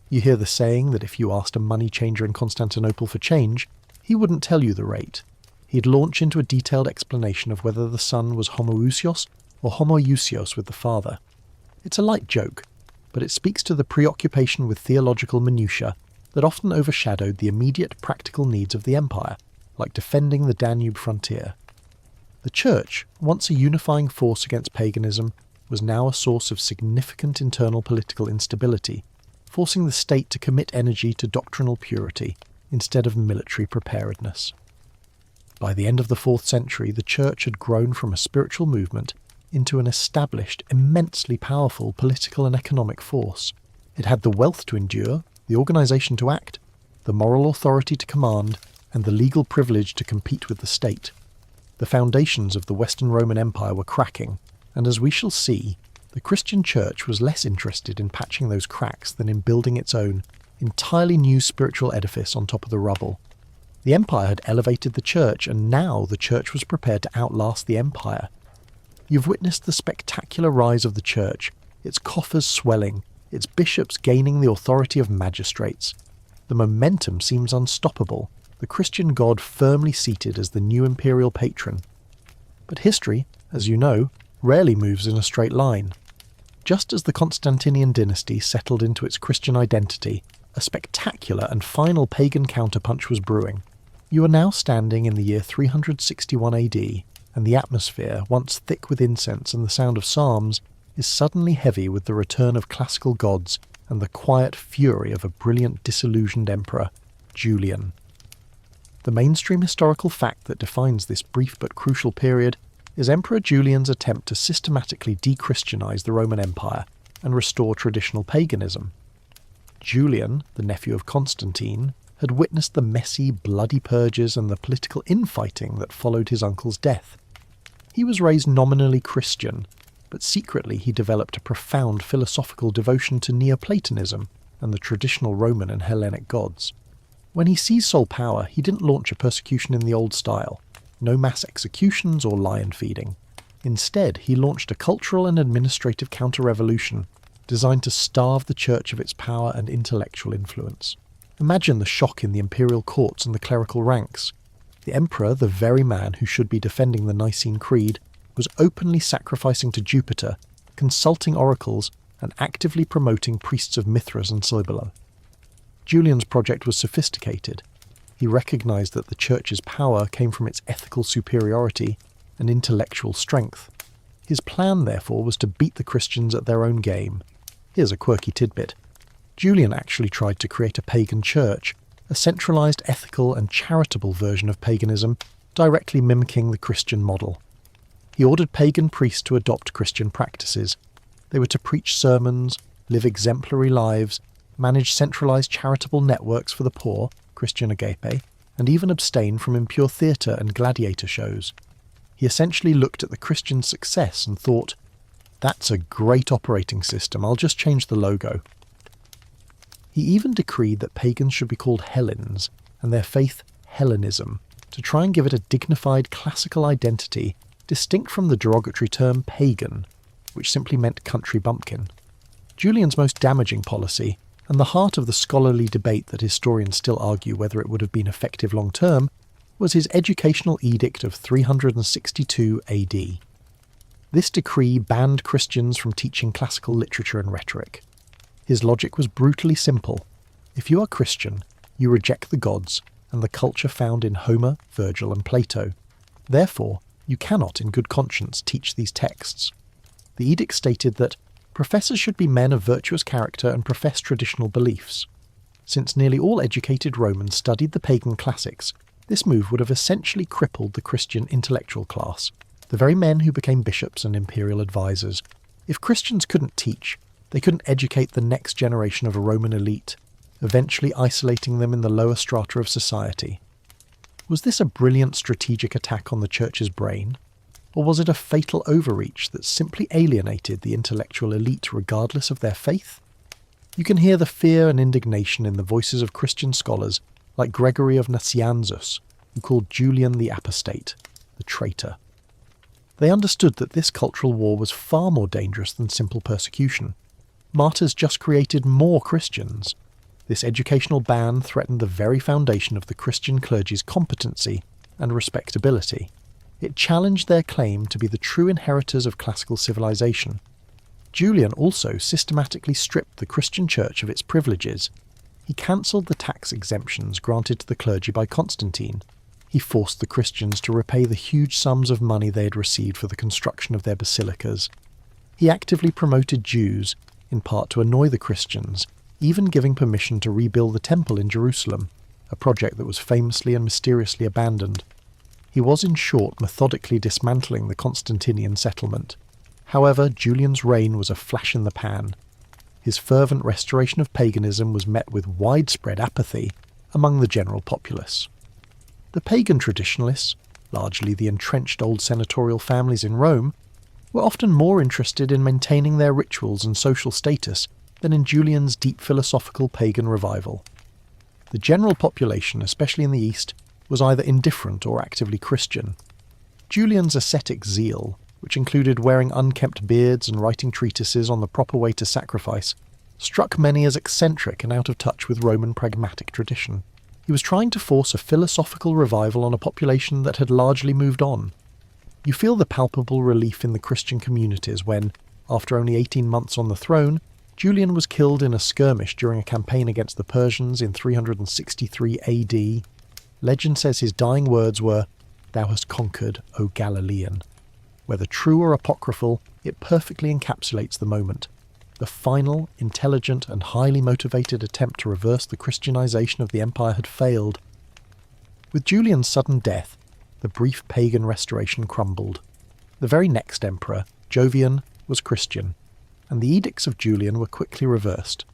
You hear the saying that if you asked a money changer in Constantinople for change, he wouldn't tell you the rate. He'd launch into a detailed explanation of whether the son was homoousios or homoiousios with the father. It's a light joke, but it speaks to the preoccupation with theological minutiae that often overshadowed the immediate practical needs of the empire, like defending the Danube frontier. The church, once a unifying force against paganism, was now a source of significant internal political instability, forcing the state to commit energy to doctrinal purity, instead of military preparedness. By the end of the 4th century, the Church had grown from a spiritual movement into an established, immensely powerful political and economic force. It had the wealth to endure, the organisation to act, the moral authority to command, and the legal privilege to compete with the state. The foundations of the Western Roman Empire were cracking, and as we shall see, the Christian Church was less interested in patching those cracks than in building its own, entirely new spiritual edifice on top of the rubble. The Empire had elevated the Church, and now the Church was prepared to outlast the Empire. You've witnessed the spectacular rise of the Church, its coffers swelling, its bishops gaining the authority of magistrates. The momentum seems unstoppable, the Christian God firmly seated as the new imperial patron. But history, as you know, rarely moves in a straight line. Just as the Constantinian dynasty settled into its Christian identity, a spectacular and final pagan counterpunch was brewing. You are now standing in the year 361 AD, and the atmosphere, once thick with incense and the sound of psalms, is suddenly heavy with the return of classical gods and the quiet fury of a brilliant disillusioned emperor, Julian. The mainstream historical fact that defines this brief but crucial period is Emperor Julian's attempt to systematically de-Christianize the Roman Empire and restore traditional paganism. Julian, the nephew of Constantine, had witnessed the messy, bloody purges and the political infighting that followed his uncle's death. He was raised nominally Christian, but secretly he developed a profound philosophical devotion to Neoplatonism and the traditional Roman and Hellenic gods. When he seized sole power, he didn't launch a persecution in the old style, no mass executions or lion feeding. Instead, he launched a cultural and administrative counter-revolution designed to starve the Church of its power and intellectual influence. Imagine the shock in the imperial courts and the clerical ranks. The emperor, the very man who should be defending the Nicene Creed, was openly sacrificing to Jupiter, consulting oracles, and actively promoting priests of Mithras and Cybele. Julian's project was sophisticated. He recognized that the Church's power came from its ethical superiority and intellectual strength. His plan, therefore, was to beat the Christians at their own game. Here's a quirky tidbit. Julian actually tried to create a pagan church, a centralized ethical and charitable version of paganism, directly mimicking the Christian model. He ordered pagan priests to adopt Christian practices. They were to preach sermons, live exemplary lives, manage centralized charitable networks for the poor, Christian agape, and even abstain from impure theatre and gladiator shows. He essentially looked at the Christian success and thought, "That's a great operating system, I'll just change the logo." He even decreed that pagans should be called Hellenes, and their faith Hellenism, to try and give it a dignified classical identity distinct from the derogatory term pagan, which simply meant country bumpkin. Julian's most damaging policy, and the heart of the scholarly debate that historians still argue whether it would have been effective long-term, was his educational edict of 362 AD. This decree banned Christians from teaching classical literature and rhetoric. His logic was brutally simple. If you are Christian, you reject the gods and the culture found in Homer, Virgil, and Plato. Therefore, you cannot in good conscience teach these texts. The edict stated that professors should be men of virtuous character and profess traditional beliefs. Since nearly all educated Romans studied the pagan classics, this move would have essentially crippled the Christian intellectual class, the very men who became bishops and imperial advisors. If Christians couldn't teach, they couldn't educate the next generation of a Roman elite, eventually isolating them in the lower strata of society. Was this a brilliant strategic attack on the Church's brain? Or was it a fatal overreach that simply alienated the intellectual elite regardless of their faith? You can hear the fear and indignation in the voices of Christian scholars like Gregory of Nazianzus, who called Julian the apostate, the traitor. They understood that this cultural war was far more dangerous than simple persecution. Martyrs just created more Christians. This educational ban threatened the very foundation of the Christian clergy's competency and respectability. It challenged their claim to be the true inheritors of classical civilization. Julian also systematically stripped the Christian church of its privileges. He cancelled the tax exemptions granted to the clergy by Constantine. He forced the Christians to repay the huge sums of money they had received for the construction of their basilicas. He actively promoted Jews, in part to annoy the Christians, even giving permission to rebuild the temple in Jerusalem, a project that was famously and mysteriously abandoned. He was, in short, methodically dismantling the Constantinian settlement. However, Julian's reign was a flash in the pan. His fervent restoration of paganism was met with widespread apathy among the general populace. The pagan traditionalists, largely the entrenched old senatorial families in Rome, were often more interested in maintaining their rituals and social status than in Julian's deep philosophical pagan revival. The general population, especially in the East, was either indifferent or actively Christian. Julian's ascetic zeal, which included wearing unkempt beards and writing treatises on the proper way to sacrifice, struck many as eccentric and out of touch with Roman pragmatic tradition. He was trying to force a philosophical revival on a population that had largely moved on. You feel the palpable relief in the Christian communities when, after only 18 months on the throne, Julian was killed in a skirmish during a campaign against the Persians in 363 AD. Legend says his dying words were, "Thou hast conquered, O Galilean." Whether true or apocryphal, it perfectly encapsulates the moment. The final, intelligent and highly motivated attempt to reverse the Christianization of the empire had failed. With Julian's sudden death, the brief pagan restoration crumbled. The very next emperor, Jovian, was Christian, and the edicts of Julian were quickly reversed.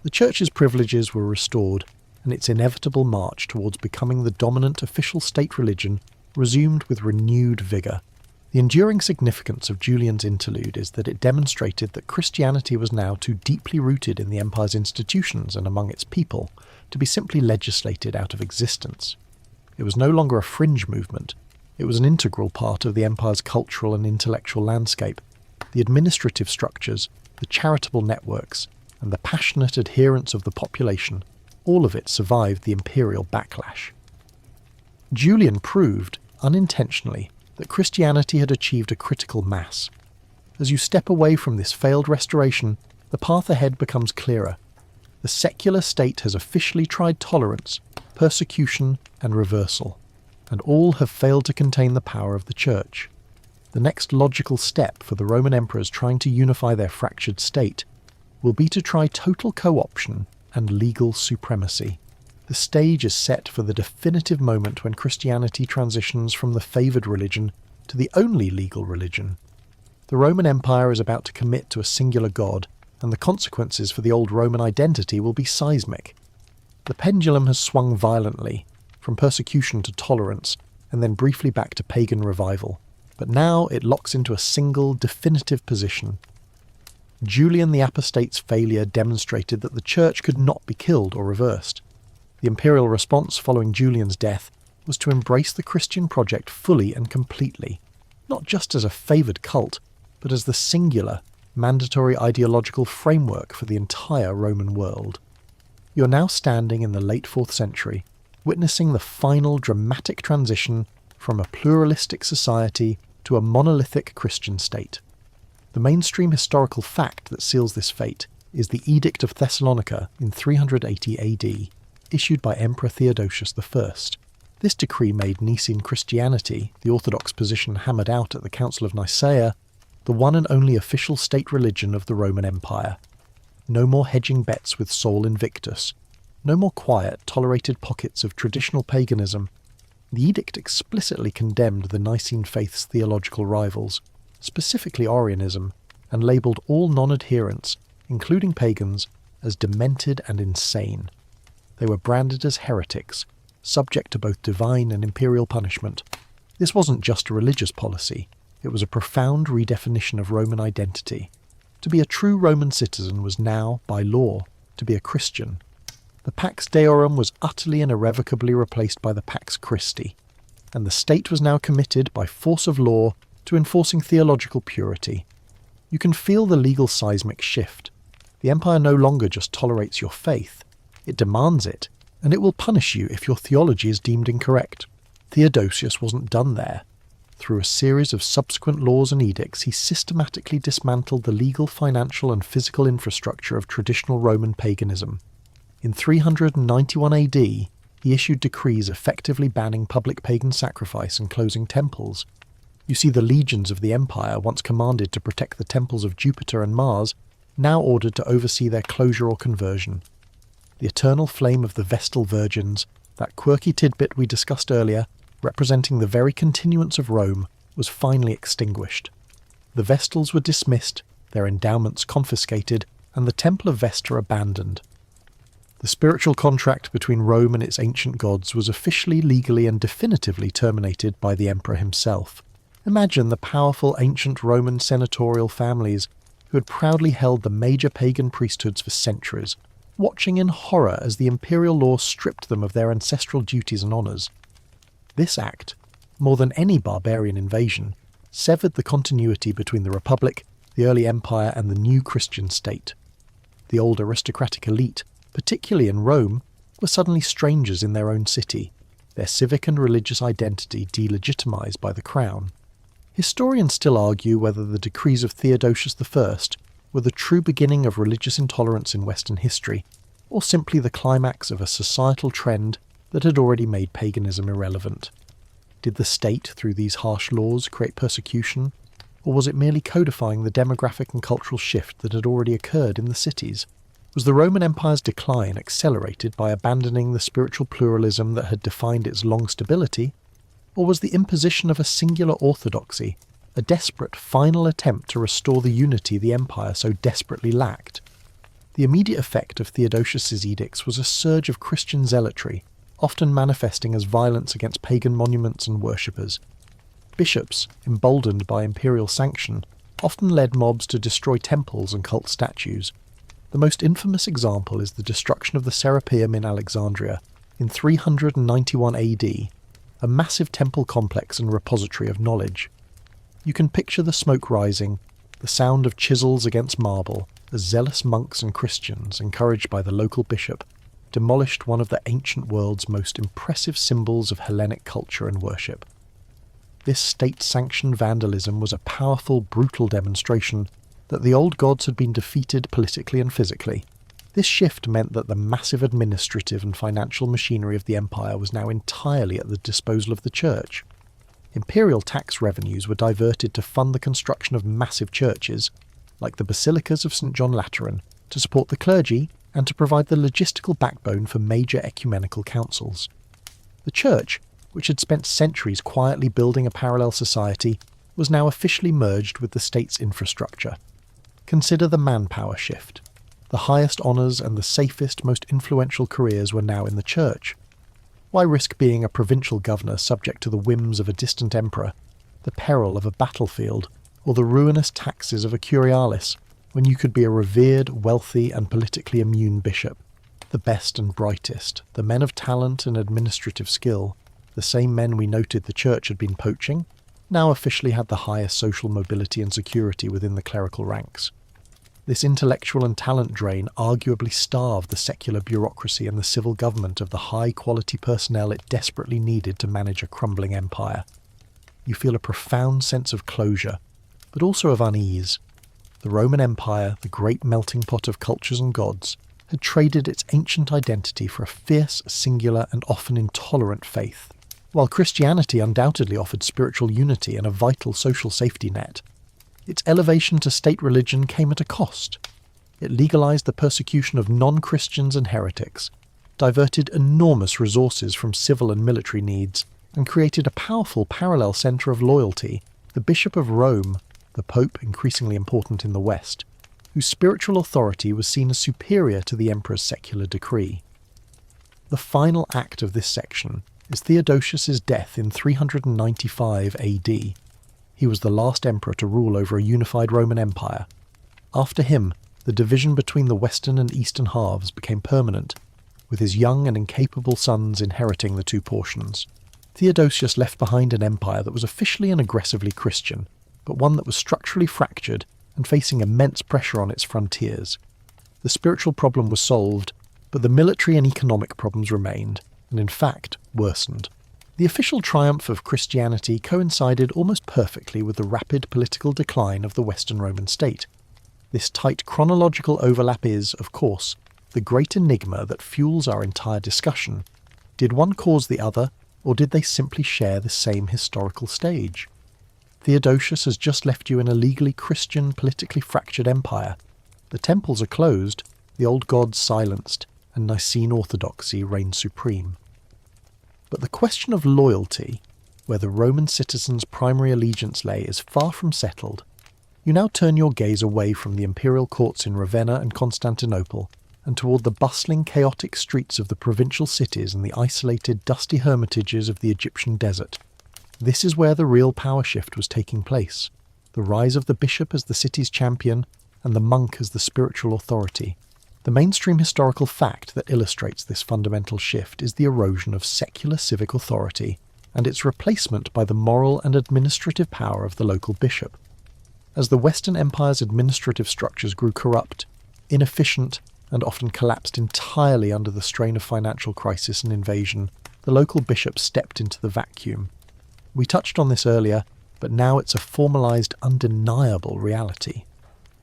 The church's privileges were restored, and its inevitable march towards becoming the dominant official state religion resumed with renewed vigour. The enduring significance of Julian's interlude is that it demonstrated that Christianity was now too deeply rooted in the empire's institutions and among its people to be simply legislated out of existence. It was no longer a fringe movement. It was an integral part of the empire's cultural and intellectual landscape. The administrative structures, the charitable networks, and the passionate adherence of the population, all of it survived the imperial backlash. Julian proved, unintentionally, that Christianity had achieved a critical mass. As you step away from this failed restoration, the path ahead becomes clearer. The secular state has officially tried tolerance, persecution, and reversal, and all have failed to contain the power of the Church. The next logical step for the Roman emperors trying to unify their fractured state will be to try total co-option and legal supremacy. The stage is set for the definitive moment when Christianity transitions from the favoured religion to the only legal religion. The Roman Empire is about to commit to a singular god, and the consequences for the old Roman identity will be seismic. The pendulum has swung violently, from persecution to tolerance, and then briefly back to pagan revival. But now it locks into a single, definitive position. Julian the Apostate's failure demonstrated that the Church could not be killed or reversed. The imperial response following Julian's death was to embrace the Christian project fully and completely, not just as a favoured cult, but as the singular, mandatory ideological framework for the entire Roman world. You're now standing in the late 4th century, witnessing the final dramatic transition from a pluralistic society to a monolithic Christian state. The mainstream historical fact that seals this fate is the Edict of Thessalonica in 380 AD, issued by Emperor Theodosius I. This decree made Nicene Christianity, the orthodox position hammered out at the Council of Nicaea, the one and only official state religion of the Roman Empire. No more hedging bets with Sol Invictus. No more quiet, tolerated pockets of traditional paganism. The edict explicitly condemned the Nicene faith's theological rivals, specifically Arianism, and labelled all non-adherents, including pagans, as demented and insane. They were branded as heretics, subject to both divine and imperial punishment. This wasn't just a religious policy, it was a profound redefinition of Roman identity. To be a true Roman citizen was now, by law, to be a Christian. The Pax Deorum was utterly and irrevocably replaced by the Pax Christi, and the state was now committed, by force of law, to enforcing theological purity. You can feel the legal seismic shift. The empire no longer just tolerates your faith, it demands it, and it will punish you if your theology is deemed incorrect. Theodosius wasn't done there. Through a series of subsequent laws and edicts, he systematically dismantled the legal, financial and physical infrastructure of traditional Roman paganism. In 391 AD, he issued decrees effectively banning public pagan sacrifice and closing temples. You see the legions of the empire, once commanded to protect the temples of Jupiter and Mars, now ordered to oversee their closure or conversion. The eternal flame of the Vestal Virgins, That quirky tidbit we discussed earlier, representing the very continuance of Rome, was finally extinguished. The Vestals were dismissed, their endowments confiscated, and the Temple of Vesta abandoned. The spiritual contract between Rome and its ancient gods was officially, legally, and definitively terminated by the emperor himself. Imagine the powerful ancient Roman senatorial families who had proudly held the major pagan priesthoods for centuries, watching in horror as the imperial law stripped them of their ancestral duties and honours. This act, more than any barbarian invasion, severed the continuity between the Republic, the early empire, and the new Christian state. The old aristocratic elite, particularly in Rome, were suddenly strangers in their own city, their civic and religious identity delegitimized by the crown. Historians still argue whether the decrees of Theodosius I were the true beginning of religious intolerance in Western history, or simply the climax of a societal trend that had already made paganism irrelevant. Did the state, through these harsh laws, create persecution, or was it merely codifying the demographic and cultural shift that had already occurred in the cities? Was the Roman Empire's decline accelerated by abandoning the spiritual pluralism that had defined its long stability, or was the imposition of a singular orthodoxy a desperate final attempt to restore the unity the empire so desperately lacked? The immediate effect of Theodosius's edicts was a surge of Christian zealotry, often manifesting as violence against pagan monuments and worshippers. Bishops, emboldened by imperial sanction, often led mobs to destroy temples and cult statues. The most infamous example is the destruction of the Serapeum in Alexandria in 391 AD, a massive temple complex and repository of knowledge. You can picture the smoke rising, the sound of chisels against marble, as zealous monks and Christians, encouraged by the local bishop, demolished one of the ancient world's most impressive symbols of Hellenic culture and worship. This state-sanctioned vandalism was a powerful, brutal demonstration that the old gods had been defeated politically and physically. This shift meant that the massive administrative and financial machinery of the empire was now entirely at the disposal of the church. Imperial tax revenues were diverted to fund the construction of massive churches, like the basilicas of St. John Lateran, to support the clergy and to provide the logistical backbone for major ecumenical councils. The church, which had spent centuries quietly building a parallel society, was now officially merged with the state's infrastructure. Consider the manpower shift. The highest honours and the safest, most influential careers were now in the church. Why risk being a provincial governor subject to the whims of a distant emperor, the peril of a battlefield, or the ruinous taxes of a curialis, when you could be a revered, wealthy, and politically immune bishop? The best and brightest, the men of talent and administrative skill, the same men we noted the church had been poaching, now officially had the highest social mobility and security within the clerical ranks. This intellectual and talent drain arguably starved the secular bureaucracy and the civil government of the high-quality personnel it desperately needed to manage a crumbling empire. You feel a profound sense of closure, but also of unease. The Roman Empire, the great melting pot of cultures and gods, had traded its ancient identity for a fierce, singular, and often intolerant faith. While Christianity undoubtedly offered spiritual unity and a vital social safety net, its elevation to state religion came at a cost. It legalized the persecution of non-Christians and heretics, diverted enormous resources from civil and military needs, and created a powerful parallel center of loyalty, the Bishop of Rome, the Pope increasingly important in the West, whose spiritual authority was seen as superior to the emperor's secular decree. The final act of this section is Theodosius's death in 395 AD. He was the last emperor to rule over a unified Roman Empire. After him, the division between the western and eastern halves became permanent, with his young and incapable sons inheriting the two portions. Theodosius left behind an empire that was officially and aggressively Christian, but one that was structurally fractured and facing immense pressure on its frontiers. The spiritual problem was solved, but the military and economic problems remained, and in fact worsened. The official triumph of Christianity coincided almost perfectly with the rapid political decline of the Western Roman state. This tight chronological overlap is, of course, the great enigma that fuels our entire discussion. Did one cause the other, or did they simply share the same historical stage? Theodosius has just left you in a legally Christian, politically fractured empire. The temples are closed, the old gods silenced, and Nicene orthodoxy reigns supreme. But the question of loyalty, where the Roman citizen's primary allegiance lay, is far from settled. You now turn your gaze away from the imperial courts in Ravenna and Constantinople and toward the bustling, chaotic streets of the provincial cities and the isolated, dusty hermitages of the Egyptian desert. This is where the real power shift was taking place, the rise of the bishop as the city's champion and the monk as the spiritual authority. The mainstream historical fact that illustrates this fundamental shift is the erosion of secular civic authority and its replacement by the moral and administrative power of the local bishop. As the Western Empire's administrative structures grew corrupt, inefficient, and often collapsed entirely under the strain of financial crisis and invasion, the local bishop stepped into the vacuum. We touched on this earlier, but now it's a formalised, undeniable reality.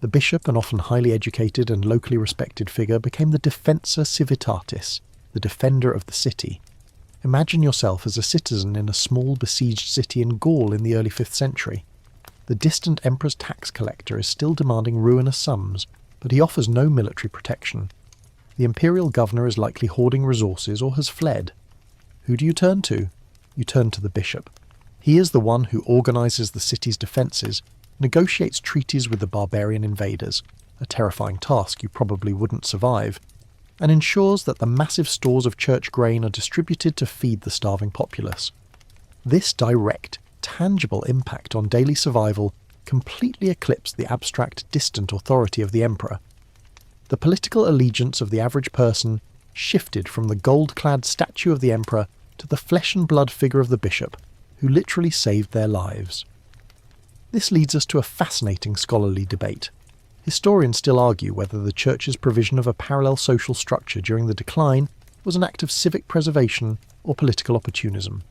The bishop, an often highly educated and locally respected figure, became the defensor civitatis, the defender of the city. Imagine yourself as a citizen in a small besieged city in Gaul in the early 5th century. The distant emperor's tax collector is still demanding ruinous sums, but he offers no military protection. The imperial governor is likely hoarding resources or has fled. Who do you turn to? You turn to the bishop. He is the one who organises the city's defences, negotiates treaties with the barbarian invaders, a terrifying task you probably wouldn't survive, and ensures that the massive stores of church grain are distributed to feed the starving populace. This direct, tangible impact on daily survival completely eclipsed the abstract, distant authority of the emperor. The political allegiance of the average person shifted from the gold-clad statue of the emperor to the flesh and blood figure of the bishop, who literally saved their lives. This leads us to a fascinating scholarly debate. Historians still argue whether the Church's provision of a parallel social structure during the decline was an act of civic preservation or political opportunism.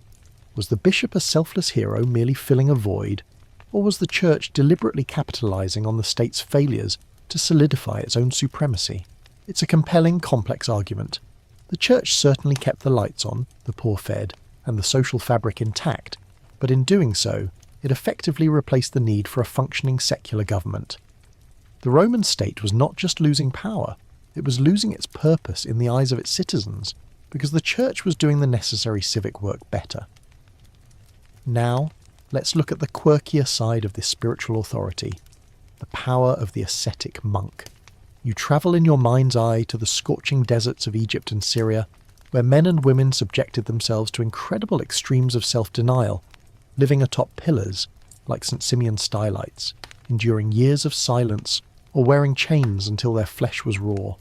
Was the bishop a selfless hero merely filling a void, or was the Church deliberately capitalising on the state's failures to solidify its own supremacy? It's a compelling, complex argument. The Church certainly kept the lights on, the poor fed, and the social fabric intact, but in doing so, it effectively replaced the need for a functioning secular government. The Roman state was not just losing power, it was losing its purpose in the eyes of its citizens, because the Church was doing the necessary civic work better. Now, let's look at the quirkier side of this spiritual authority, the power of the ascetic monk. You travel in your mind's eye to the scorching deserts of Egypt and Syria, where men and women subjected themselves to incredible extremes of self-denial, living atop pillars, like St. Simeon's stylites, enduring years of silence, or wearing chains until their flesh was raw.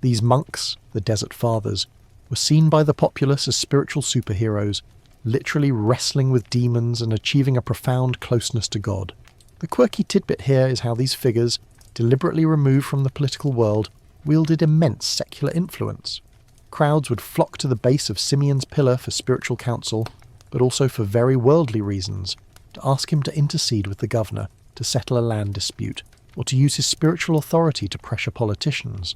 These monks, the Desert Fathers, were seen by the populace as spiritual superheroes, literally wrestling with demons and achieving a profound closeness to God. The quirky tidbit here is how these figures, deliberately removed from the political world, wielded immense secular influence. Crowds would flock to the base of Simeon's pillar for spiritual counsel, but also for very worldly reasons, to ask him to intercede with the governor, to settle a land dispute, or to use his spiritual authority to pressure politicians.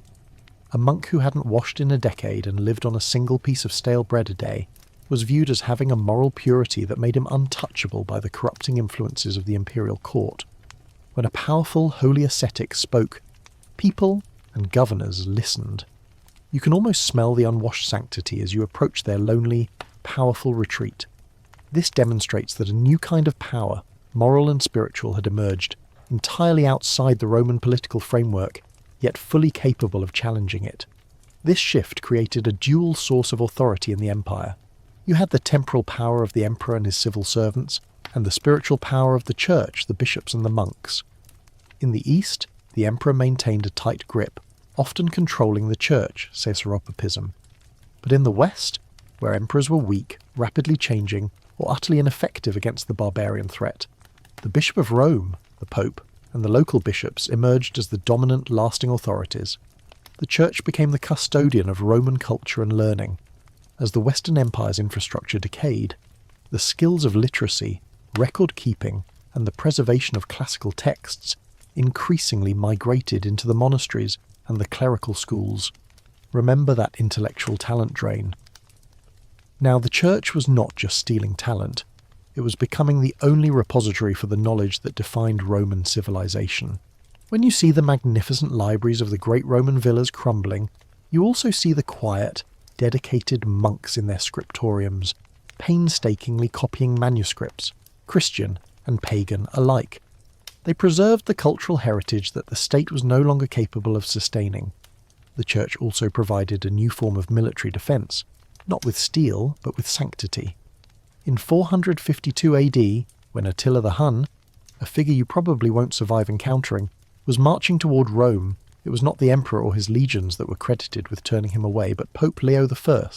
A monk who hadn't washed in a decade and lived on a single piece of stale bread a day was viewed as having a moral purity that made him untouchable by the corrupting influences of the imperial court. When a powerful, holy ascetic spoke, people and governors listened. You can almost smell the unwashed sanctity as you approach their lonely, powerful retreat. This demonstrates that a new kind of power, moral and spiritual, had emerged, entirely outside the Roman political framework, yet fully capable of challenging it. This shift created a dual source of authority in the empire. You had the temporal power of the emperor and his civil servants, and the spiritual power of the church, the bishops and the monks. In the east, the emperor maintained a tight grip, often controlling the church, Caesaropapism. But in the west, where emperors were weak, rapidly changing, or utterly ineffective against the barbarian threat, the Bishop of Rome, the Pope, and the local bishops emerged as the dominant, lasting authorities. The church became the custodian of Roman culture and learning. As the Western Empire's infrastructure decayed, the skills of literacy, record-keeping, and the preservation of classical texts increasingly migrated into the monasteries and the clerical schools. Remember that intellectual talent drain. Now, the church was not just stealing talent. It was becoming the only repository for the knowledge that defined Roman civilization. When you see the magnificent libraries of the great Roman villas crumbling, you also see the quiet, dedicated monks in their scriptoriums, painstakingly copying manuscripts, Christian and pagan alike. They preserved the cultural heritage that the state was no longer capable of sustaining. The church also provided a new form of military defence, not with steel, but with sanctity. In 452 AD, when Attila the Hun, a figure you probably won't survive encountering, was marching toward Rome, it was not the emperor or his legions that were credited with turning him away, but Pope Leo I.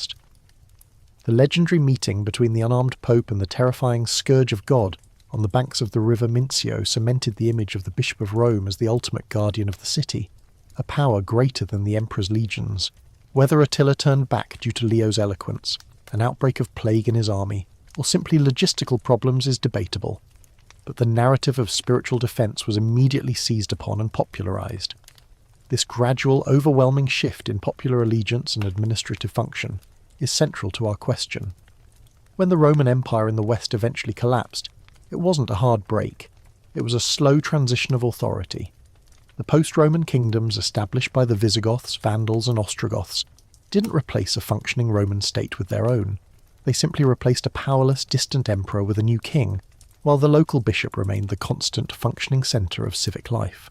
The legendary meeting between the unarmed pope and the terrifying Scourge of God on the banks of the river Mincio cemented the image of the Bishop of Rome as the ultimate guardian of the city, a power greater than the emperor's legions. Whether Attila turned back due to Leo's eloquence, an outbreak of plague in his army, or simply logistical problems is debatable. But the narrative of spiritual defence was immediately seized upon and popularised. This gradual, overwhelming shift in popular allegiance and administrative function is central to our question. When the Roman Empire in the West eventually collapsed, it wasn't a hard break. It was a slow transition of authority. The post-Roman kingdoms established by the Visigoths, Vandals and Ostrogoths didn't replace a functioning Roman state with their own. They simply replaced a powerless, distant emperor with a new king, while the local bishop remained the constant, functioning centre of civic life.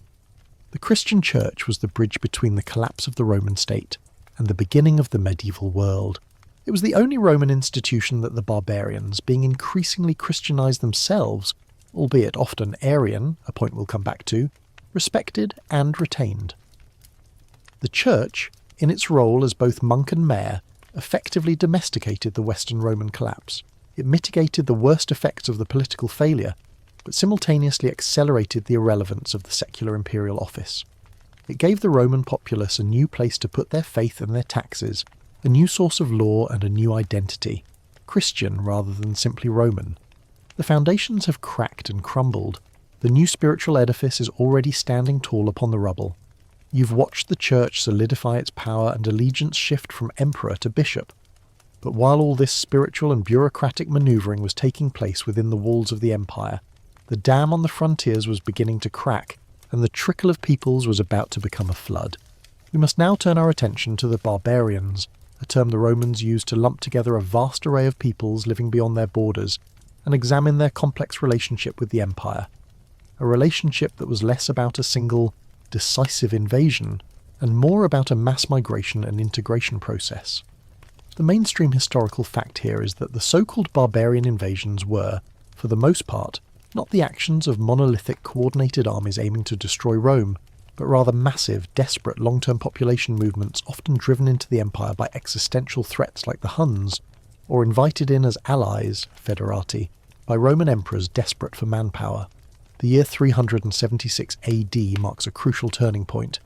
The Christian Church was the bridge between the collapse of the Roman state and the beginning of the medieval world. It was the only Roman institution that the barbarians, being increasingly Christianized themselves, albeit often Arian, a point we'll come back to, respected and retained. The Church, in its role as both monk and mayor, effectively domesticated the Western Roman collapse. It mitigated the worst effects of the political failure, but simultaneously accelerated the irrelevance of the secular imperial office. It gave the Roman populace a new place to put their faith and their taxes, a new source of law and a new identity, Christian rather than simply Roman. The foundations have cracked and crumbled. The new spiritual edifice is already standing tall upon the rubble. You've watched the church solidify its power and allegiance shift from emperor to bishop. But while all this spiritual and bureaucratic manoeuvring was taking place within the walls of the empire, the dam on the frontiers was beginning to crack, and the trickle of peoples was about to become a flood. We must now turn our attention to the barbarians, a term the Romans used to lump together a vast array of peoples living beyond their borders, and examine their complex relationship with the empire. A relationship that was less about a single, decisive invasion, and more about a mass migration and integration process. The mainstream historical fact here is that the so-called barbarian invasions were, for the most part, not the actions of monolithic coordinated armies aiming to destroy Rome, but rather massive, desperate long-term population movements often driven into the empire by existential threats like the Huns, or invited in as allies, federati, by Roman emperors desperate for manpower. The year 376 AD marks a crucial turning point.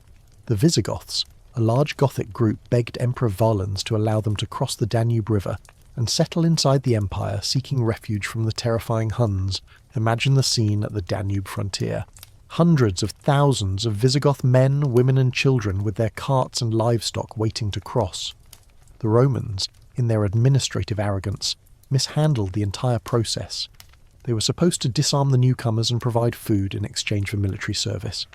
The Visigoths, a large Gothic group, begged Emperor Valens to allow them to cross the Danube River and settle inside the empire, seeking refuge from the terrifying Huns. Imagine the scene at the Danube frontier. Hundreds of thousands of Visigoth men, women and children with their carts and livestock waiting to cross. The Romans, in their administrative arrogance, mishandled the entire process. They were supposed to disarm the newcomers and provide food in exchange for military service.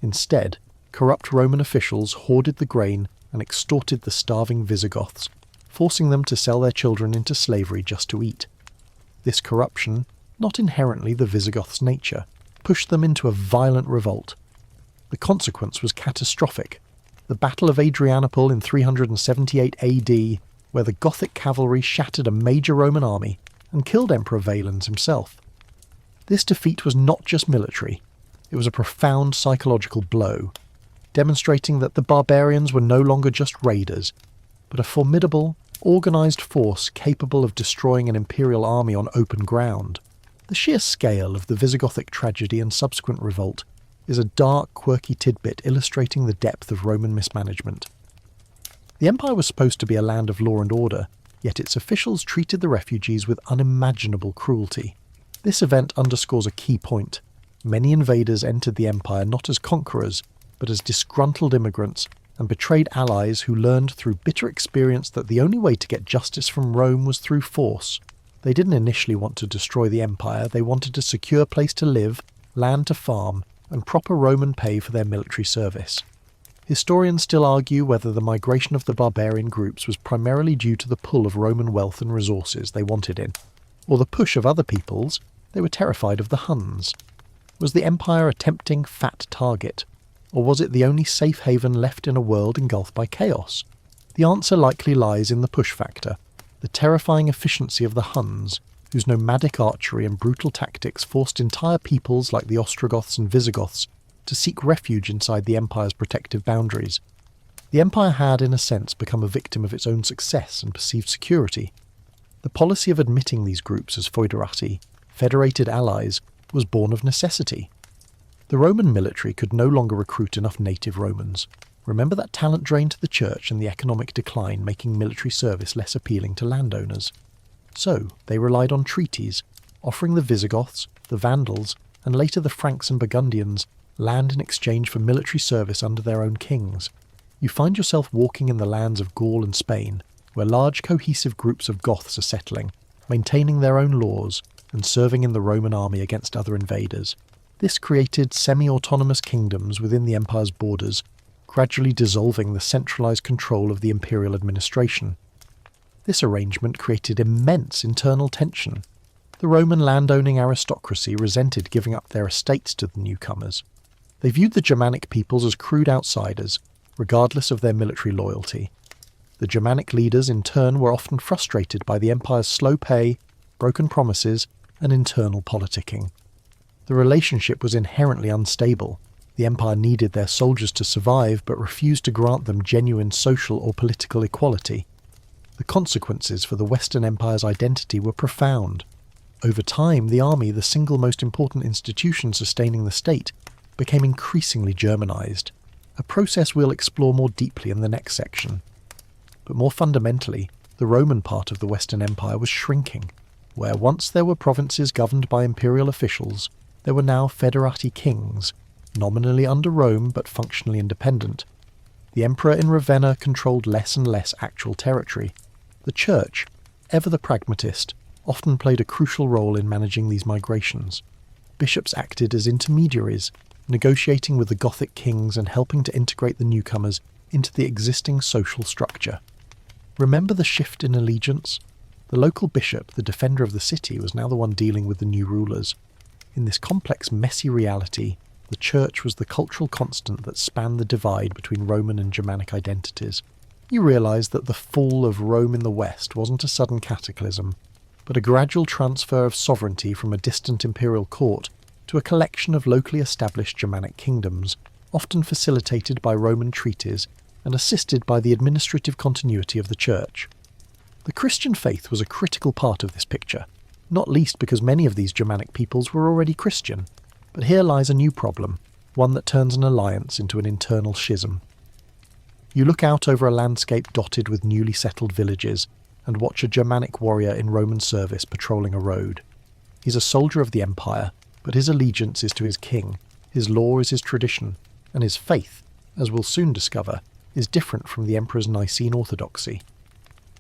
Instead, corrupt Roman officials hoarded the grain and extorted the starving Visigoths, forcing them to sell their children into slavery just to eat. This corruption, not inherently the Visigoths' nature, pushed them into a violent revolt. The consequence was catastrophic. The Battle of Adrianople in 378 AD, where the Gothic cavalry shattered a major Roman army and killed Emperor Valens himself. This defeat was not just military, it was a profound psychological blow, demonstrating that the barbarians were no longer just raiders, but a formidable, organised force capable of destroying an imperial army on open ground. The sheer scale of the Visigothic tragedy and subsequent revolt is a dark, quirky tidbit illustrating the depth of Roman mismanagement. The empire was supposed to be a land of law and order, yet its officials treated the refugees with unimaginable cruelty. This event underscores a key point. Many invaders entered the empire not as conquerors, but as disgruntled immigrants, and betrayed allies who learned through bitter experience that the only way to get justice from Rome was through force. They didn't initially want to destroy the empire, they wanted a secure place to live, land to farm, and proper Roman pay for their military service. Historians still argue whether the migration of the barbarian groups was primarily due to the pull of Roman wealth and resources they wanted in, or the push of other peoples. They were terrified of the Huns. Was the empire a tempting, fat target? Or was it the only safe haven left in a world engulfed by chaos? The answer likely lies in the push factor, the terrifying efficiency of the Huns, whose nomadic archery and brutal tactics forced entire peoples like the Ostrogoths and Visigoths to seek refuge inside the empire's protective boundaries. The empire had, in a sense, become a victim of its own success and perceived security. The policy of admitting these groups as foederati, federated allies, was born of necessity. The Roman military could no longer recruit enough native Romans. Remember that talent drain to the church and the economic decline making military service less appealing to landowners. So they relied on treaties, offering the Visigoths, the Vandals, and later the Franks and Burgundians land in exchange for military service under their own kings. You find yourself walking in the lands of Gaul and Spain, where large cohesive groups of Goths are settling, maintaining their own laws, and serving in the Roman army against other invaders. This created semi-autonomous kingdoms within the empire's borders, gradually dissolving the centralised control of the imperial administration. This arrangement created immense internal tension. The Roman landowning aristocracy resented giving up their estates to the newcomers. They viewed the Germanic peoples as crude outsiders, regardless of their military loyalty. The Germanic leaders, in turn, were often frustrated by the empire's slow pay, broken promises, and internal politicking. The relationship was inherently unstable. The empire needed their soldiers to survive, but refused to grant them genuine social or political equality. The consequences for the Western Empire's identity were profound. Over time, the army, the single most important institution sustaining the state, became increasingly Germanized, a process we'll explore more deeply in the next section. But more fundamentally, the Roman part of the Western Empire was shrinking. Where once there were provinces governed by imperial officials, there were now federati kings, nominally under Rome but functionally independent. The emperor in Ravenna controlled less and less actual territory. The church, ever the pragmatist, often played a crucial role in managing these migrations. Bishops acted as intermediaries, negotiating with the Gothic kings and helping to integrate the newcomers into the existing social structure. Remember the shift in allegiance? The local bishop, the defender of the city, was now the one dealing with the new rulers. In this complex, messy reality, the church was the cultural constant that spanned the divide between Roman and Germanic identities. You realise that the fall of Rome in the west wasn't a sudden cataclysm, but a gradual transfer of sovereignty from a distant imperial court to a collection of locally established Germanic kingdoms, often facilitated by Roman treaties and assisted by the administrative continuity of the church. The Christian faith was a critical part of this picture, not least because many of these Germanic peoples were already Christian. But here lies a new problem, one that turns an alliance into an internal schism. You look out over a landscape dotted with newly settled villages and watch a Germanic warrior in Roman service patrolling a road. He's a soldier of the empire, but his allegiance is to his king, his law is his tradition, and his faith, as we'll soon discover, is different from the emperor's Nicene orthodoxy.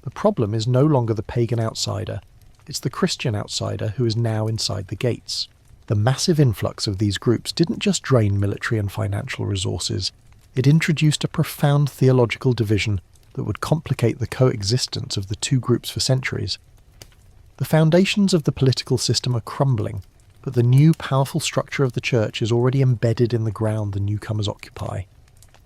The problem is no longer the pagan outsider, it's the Christian outsider who is now inside the gates. The massive influx of these groups didn't just drain military and financial resources, it introduced a profound theological division that would complicate the coexistence of the two groups for centuries. The foundations of the political system are crumbling, but the new powerful structure of the church is already embedded in the ground the newcomers occupy.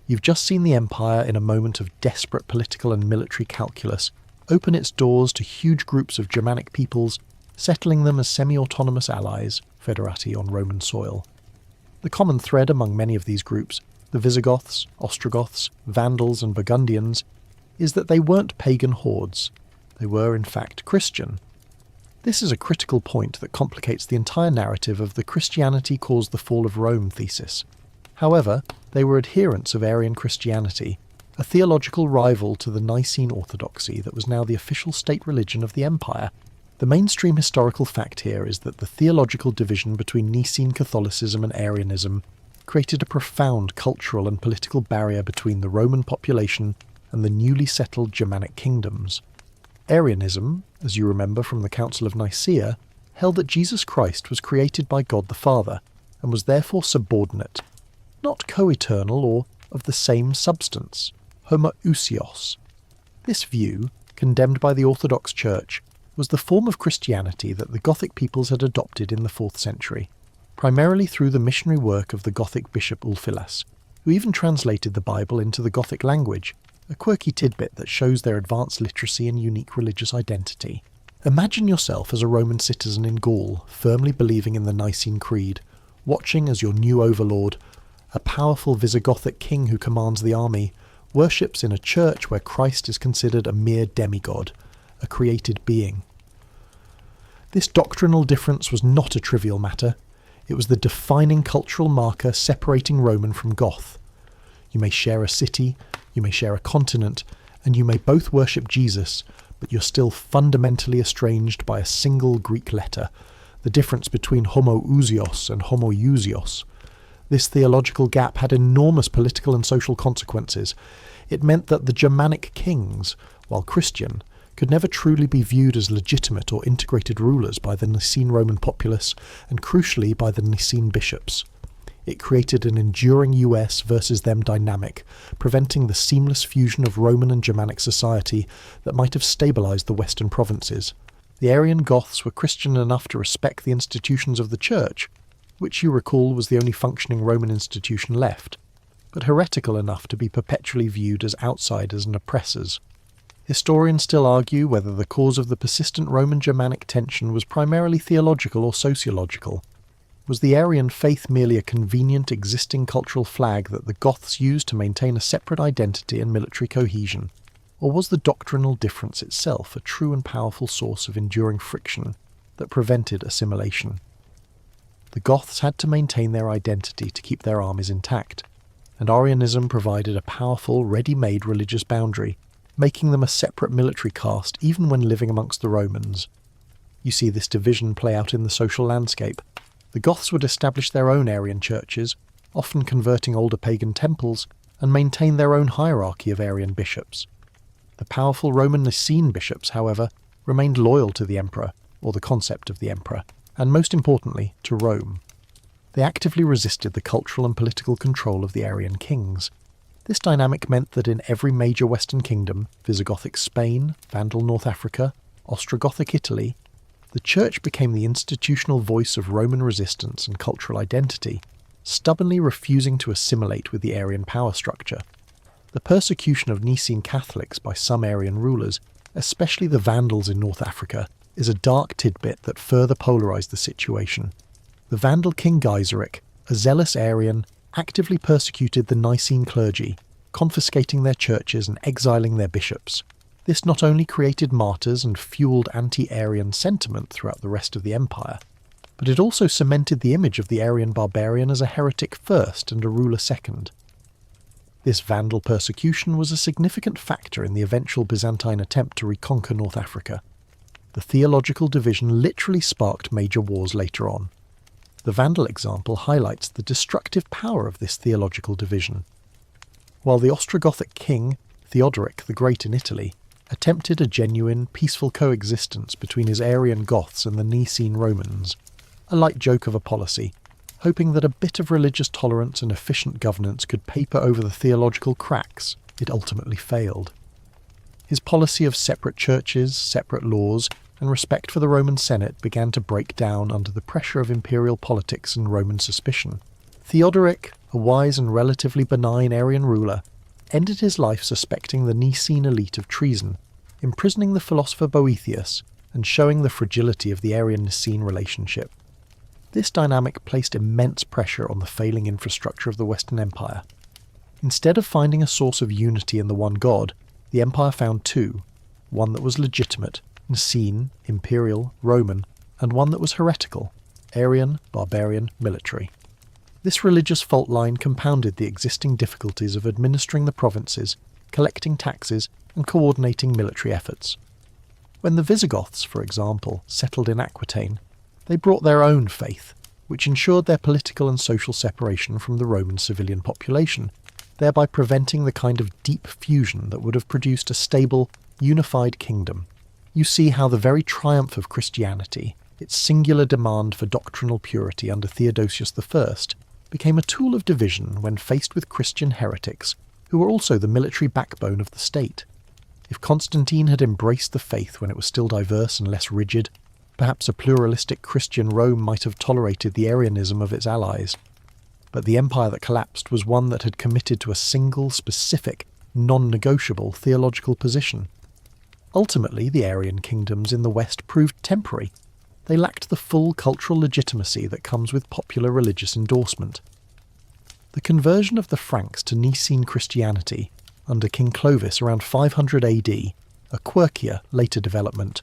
You've just seen the empire, in a moment of desperate political and military calculus, open its doors to huge groups of Germanic peoples, settling them as semi-autonomous allies, federati on Roman soil. The common thread among many of these groups, the Visigoths, Ostrogoths, Vandals and Burgundians, is that they weren't pagan hordes. They were, in fact, Christian. This is a critical point that complicates the entire narrative of the Christianity caused the fall of Rome thesis. However, they were adherents of Arian Christianity, a theological rival to the Nicene orthodoxy that was now the official state religion of the empire. The mainstream historical fact here is that the theological division between Nicene Catholicism and Arianism created a profound cultural and political barrier between the Roman population and the newly settled Germanic kingdoms. Arianism, as you remember from the Council of Nicaea, held that Jesus Christ was created by God the Father and was therefore subordinate, not co-eternal or of the same substance, homoousios. This view, condemned by the Orthodox Church, was the form of Christianity that the Gothic peoples had adopted in the 4th century, primarily through the missionary work of the Gothic bishop Ulfilas, who even translated the Bible into the Gothic language, a quirky tidbit that shows their advanced literacy and unique religious identity. Imagine yourself as a Roman citizen in Gaul, firmly believing in the Nicene Creed, watching as your new overlord, a powerful Visigothic king who commands the army, worships in a church where Christ is considered a mere demigod, a created being. This doctrinal difference was not a trivial matter. It was the defining cultural marker separating Roman from Goth. You may share a city, you may share a continent, and you may both worship Jesus, but you're still fundamentally estranged by a single Greek letter, the difference between homoousios and homoiousios. This theological gap had enormous political and social consequences. It meant that the Germanic kings, while Christian, could never truly be viewed as legitimate or integrated rulers by the Nicene Roman populace, and crucially by the Nicene bishops. It created an enduring US versus them dynamic, preventing the seamless fusion of Roman and Germanic society that might have stabilised the Western provinces. The Arian Goths were Christian enough to respect the institutions of the Church, which you recall was the only functioning Roman institution left, but heretical enough to be perpetually viewed as outsiders and oppressors. Historians still argue whether the cause of the persistent Roman-Germanic tension was primarily theological or sociological. Was the Arian faith merely a convenient existing cultural flag that the Goths used to maintain a separate identity and military cohesion? Or was the doctrinal difference itself a true and powerful source of enduring friction that prevented assimilation? The Goths had to maintain their identity to keep their armies intact, and Arianism provided a powerful, ready-made religious boundary, making them a separate military caste even when living amongst the Romans. You see this division play out in the social landscape. The Goths would establish their own Arian churches, often converting older pagan temples, and maintain their own hierarchy of Arian bishops. The powerful Roman Nicene bishops, however, remained loyal to the emperor, or the concept of the emperor, and most importantly, to Rome. They actively resisted the cultural and political control of the Arian kings. This dynamic meant that in every major Western kingdom, Visigothic Spain, Vandal North Africa, Ostrogothic Italy, the Church became the institutional voice of Roman resistance and cultural identity, stubbornly refusing to assimilate with the Arian power structure. The persecution of Nicene Catholics by some Arian rulers, especially the Vandals in North Africa, is a dark tidbit that further polarised the situation. The Vandal king Gaiseric, a zealous Arian, actively persecuted the Nicene clergy, confiscating their churches and exiling their bishops. This not only created martyrs and fueled anti-Arian sentiment throughout the rest of the empire, but it also cemented the image of the Arian barbarian as a heretic first and a ruler second. This Vandal persecution was a significant factor in the eventual Byzantine attempt to reconquer North Africa. The theological division literally sparked major wars later on. The Vandal example highlights the destructive power of this theological division. While the Ostrogothic king, Theodoric the Great in Italy, attempted a genuine, peaceful coexistence between his Arian Goths and the Nicene Romans, a light joke of a policy, hoping that a bit of religious tolerance and efficient governance could paper over the theological cracks, it ultimately failed. His policy of separate churches, separate laws, and respect for the Roman Senate began to break down under the pressure of imperial politics and Roman suspicion. Theodoric, a wise and relatively benign Arian ruler, ended his life suspecting the Nicene elite of treason, imprisoning the philosopher Boethius, and showing the fragility of the Arian-Nicene relationship. This dynamic placed immense pressure on the failing infrastructure of the Western Empire. Instead of finding a source of unity in the one god, the empire found two, one that was legitimate, Nicene, imperial, Roman, and one that was heretical, Arian, barbarian, military. This religious fault line compounded the existing difficulties of administering the provinces, collecting taxes, and coordinating military efforts. When the Visigoths, for example, settled in Aquitaine, they brought their own faith, which ensured their political and social separation from the Roman civilian population, thereby preventing the kind of deep fusion that would have produced a stable, unified kingdom. You see how the very triumph of Christianity, its singular demand for doctrinal purity under Theodosius I, became a tool of division when faced with Christian heretics, who were also the military backbone of the state. If Constantine had embraced the faith when it was still diverse and less rigid, perhaps a pluralistic Christian Rome might have tolerated the Arianism of its allies. But the empire that collapsed was one that had committed to a single, specific, non-negotiable theological position. Ultimately, the Arian kingdoms in the West proved temporary. They lacked the full cultural legitimacy that comes with popular religious endorsement. The conversion of the Franks to Nicene Christianity under King Clovis around 500 AD, a quirkier later development,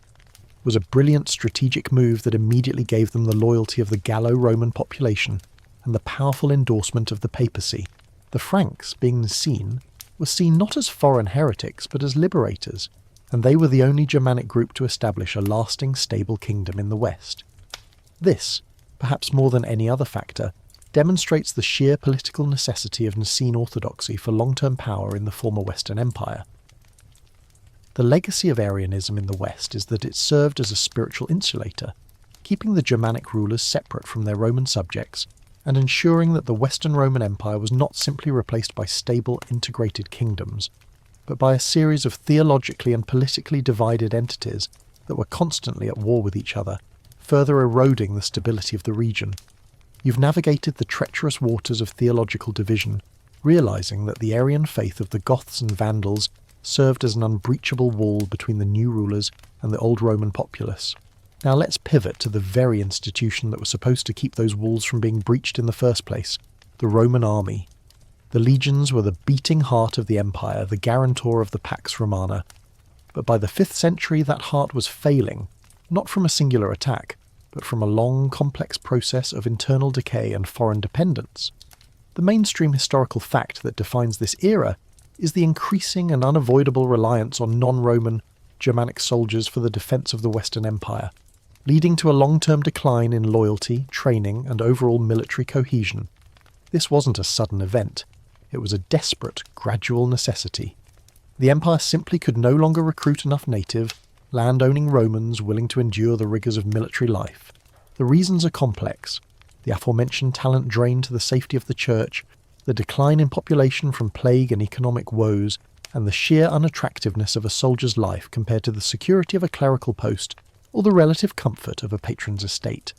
was a brilliant strategic move that immediately gave them the loyalty of the Gallo-Roman population and the powerful endorsement of the papacy. The Franks, being Nicene, were seen not as foreign heretics but as liberators, and they were the only Germanic group to establish a lasting, stable kingdom in the West. This, perhaps more than any other factor, demonstrates the sheer political necessity of Nicene orthodoxy for long-term power in the former Western Empire. The legacy of Arianism in the West is that it served as a spiritual insulator, keeping the Germanic rulers separate from their Roman subjects and ensuring that the Western Roman Empire was not simply replaced by stable, integrated kingdoms, but by a series of theologically and politically divided entities that were constantly at war with each other, further eroding the stability of the region. You've navigated the treacherous waters of theological division, realizing that the Arian faith of the Goths and Vandals served as an unbreachable wall between the new rulers and the old Roman populace. Now let's pivot to the very institution that was supposed to keep those walls from being breached in the first place, the Roman army. The legions were the beating heart of the empire, the guarantor of the Pax Romana. But by the 5th century that heart was failing, not from a singular attack, but from a long, complex process of internal decay and foreign dependence. The mainstream historical fact that defines this era is the increasing and unavoidable reliance on non-Roman Germanic soldiers for the defence of the Western Empire, leading to a long-term decline in loyalty, training, and overall military cohesion. This wasn't a sudden event. It was a desperate, gradual necessity. The empire simply could no longer recruit enough native, land-owning Romans willing to endure the rigours of military life. The reasons are complex. The aforementioned talent drain to the safety of the church, the decline in population from plague and economic woes, and the sheer unattractiveness of a soldier's life compared to the security of a clerical post or the relative comfort of a patron's estate.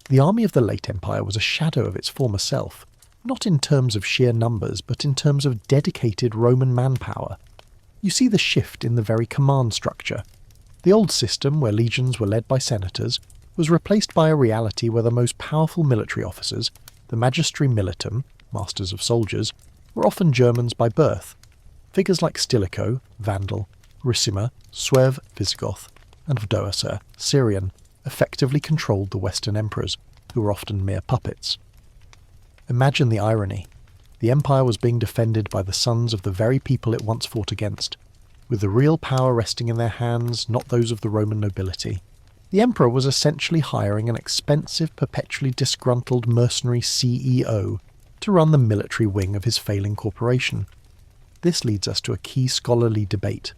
The army of the late empire was a shadow of its former self, not in terms of sheer numbers, but in terms of dedicated Roman manpower. You see the shift in the very command structure. The old system, where legions were led by senators, was replaced by a reality where the most powerful military officers, the magistri militum, masters of soldiers, were often Germans by birth. Figures like Stilicho, Vandal, Ricimer, Suev, Visigoth, and Vdoacer, Syrian, effectively controlled the Western emperors, who were often mere puppets. Imagine the irony. The empire was being defended by the sons of the very people it once fought against, with the real power resting in their hands, not those of the Roman nobility. The emperor was essentially hiring an expensive, perpetually disgruntled mercenary CEO to run the military wing of his failing corporation. This leads us to a key scholarly debate.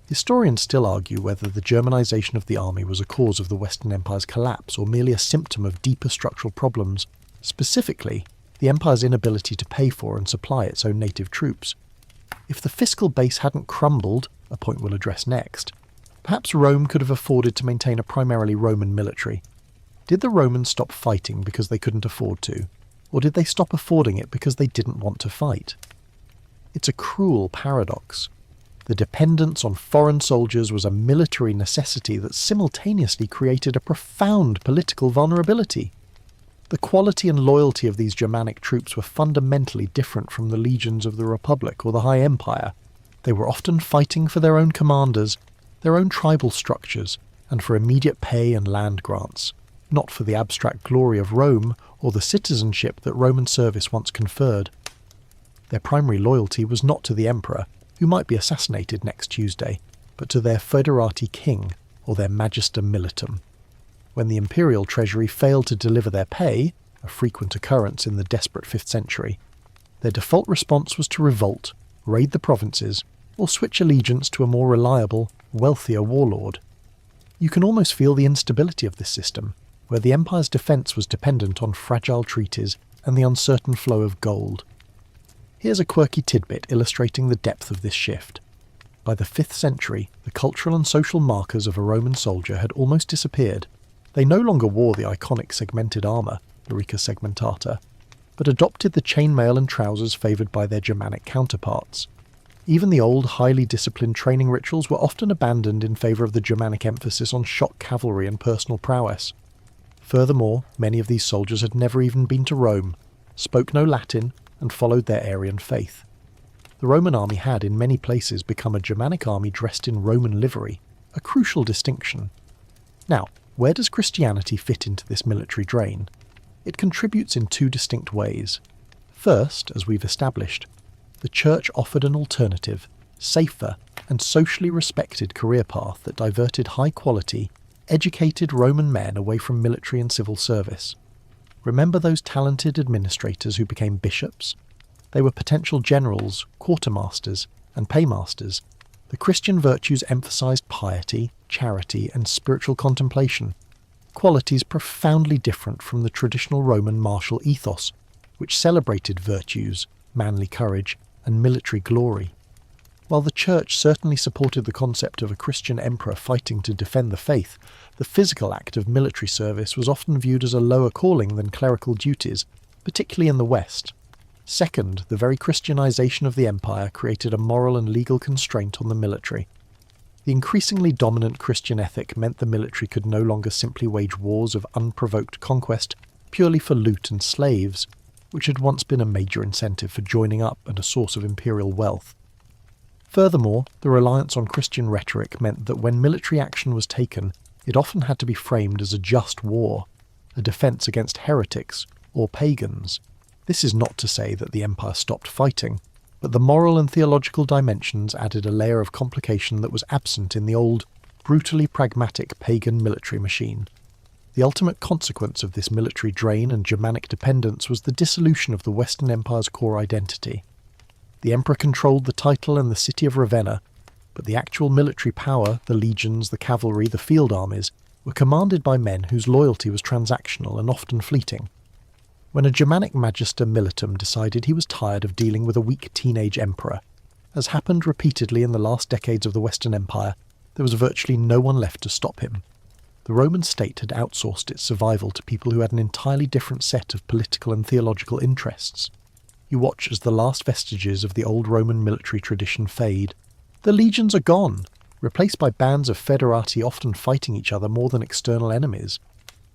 Historians still argue whether the Germanization of the army was a cause of the Western Empire's collapse or merely a symptom of deeper structural problems, specifically the empire's inability to pay for and supply its own native troops. If the fiscal base hadn't crumbled, a point we'll address next, perhaps Rome could have afforded to maintain a primarily Roman military. Did the Romans stop fighting because they couldn't afford to, or did they stop affording it because they didn't want to fight? It's a cruel paradox. The dependence on foreign soldiers was a military necessity that simultaneously created a profound political vulnerability. The quality and loyalty of these Germanic troops were fundamentally different from the legions of the Republic or the High Empire. They were often fighting for their own commanders, their own tribal structures, and for immediate pay and land grants, not for the abstract glory of Rome or the citizenship that Roman service once conferred. Their primary loyalty was not to the emperor, who might be assassinated next Tuesday, but to their foederati king or their magister militum. When the imperial treasury failed to deliver their pay, a frequent occurrence in the desperate 5th century, their default response was to revolt, raid the provinces, or switch allegiance to a more reliable, wealthier warlord. You can almost feel the instability of this system, where the empire's defence was dependent on fragile treaties and the uncertain flow of gold. Here's a quirky tidbit illustrating the depth of this shift. By the 5th century, the cultural and social markers of a Roman soldier had almost disappeared. They no longer wore the iconic segmented armour, lorica segmentata, but adopted the chainmail and trousers favoured by their Germanic counterparts. Even the old, highly disciplined training rituals were often abandoned in favour of the Germanic emphasis on shock cavalry and personal prowess. Furthermore, many of these soldiers had never even been to Rome, spoke no Latin, and followed their Arian faith. The Roman army had, in many places, become a Germanic army dressed in Roman livery, a crucial distinction. Now, where does Christianity fit into this military drain? It contributes in 2 distinct ways. First, as we've established, the Church offered an alternative, safer, and socially respected career path that diverted high-quality, educated Roman men away from military and civil service. Remember those talented administrators who became bishops? They were potential generals, quartermasters, and paymasters. The Christian virtues emphasized piety, charity, and spiritual contemplation, qualities profoundly different from the traditional Roman martial ethos, which celebrated virtues, manly courage, and military glory. While the Church certainly supported the concept of a Christian emperor fighting to defend the faith, the physical act of military service was often viewed as a lower calling than clerical duties, particularly in the West. Second, the very Christianization of the empire created a moral and legal constraint on the military. The increasingly dominant Christian ethic meant the military could no longer simply wage wars of unprovoked conquest purely for loot and slaves, which had once been a major incentive for joining up and a source of imperial wealth. Furthermore, the reliance on Christian rhetoric meant that when military action was taken, it often had to be framed as a just war, a defence against heretics or pagans. This is not to say that the empire stopped fighting, but the moral and theological dimensions added a layer of complication that was absent in the old, brutally pragmatic pagan military machine. The ultimate consequence of this military drain and Germanic dependence was the dissolution of the Western Empire's core identity. The emperor controlled the title and the city of Ravenna, but the actual military power, the legions, the cavalry, the field armies, were commanded by men whose loyalty was transactional and often fleeting. When a Germanic magister militum decided he was tired of dealing with a weak teenage emperor, as happened repeatedly in the last decades of the Western Empire, there was virtually no one left to stop him. The Roman state had outsourced its survival to people who had an entirely different set of political and theological interests. You watch as the last vestiges of the old Roman military tradition fade. The legions are gone, replaced by bands of federati often fighting each other more than external enemies.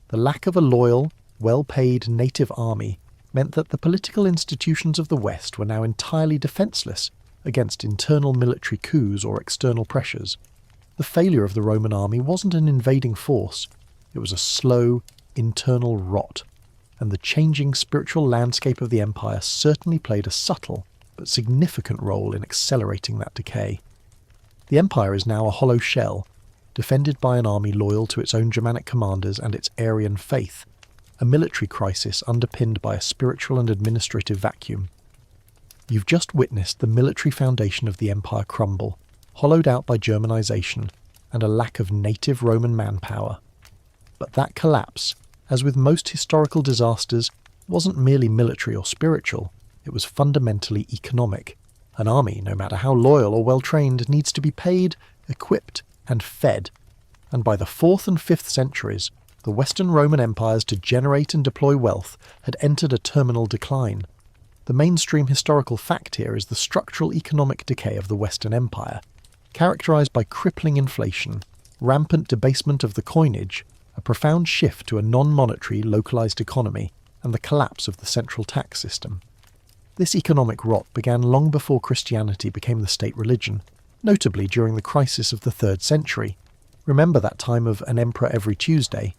The lack of a loyal, well-paid native army meant that the political institutions of the West were now entirely defenceless against internal military coups or external pressures. The failure of the Roman army wasn't an invading force, it was a slow, internal rot, and the changing spiritual landscape of the empire certainly played a subtle but significant role in accelerating that decay. The empire is now a hollow shell, defended by an army loyal to its own Germanic commanders and its Arian faith, a military crisis underpinned by a spiritual and administrative vacuum. You've just witnessed the military foundation of the empire crumble, hollowed out by Germanization and a lack of native Roman manpower. But that collapse, as with most historical disasters, wasn't merely military or spiritual, it was fundamentally economic. An army, no matter how loyal or well-trained, needs to be paid, equipped, and fed. And by the 4th and 5th centuries, the Western Roman empires to generate and deploy wealth had entered a terminal decline. The mainstream historical fact here is the structural economic decay of the Western Empire, characterized by crippling inflation, rampant debasement of the coinage, a profound shift to a non-monetary localized economy, and the collapse of the central tax system. This economic rot began long before Christianity became the state religion, notably during the crisis of the 3rd century. Remember that time of an emperor every Tuesday?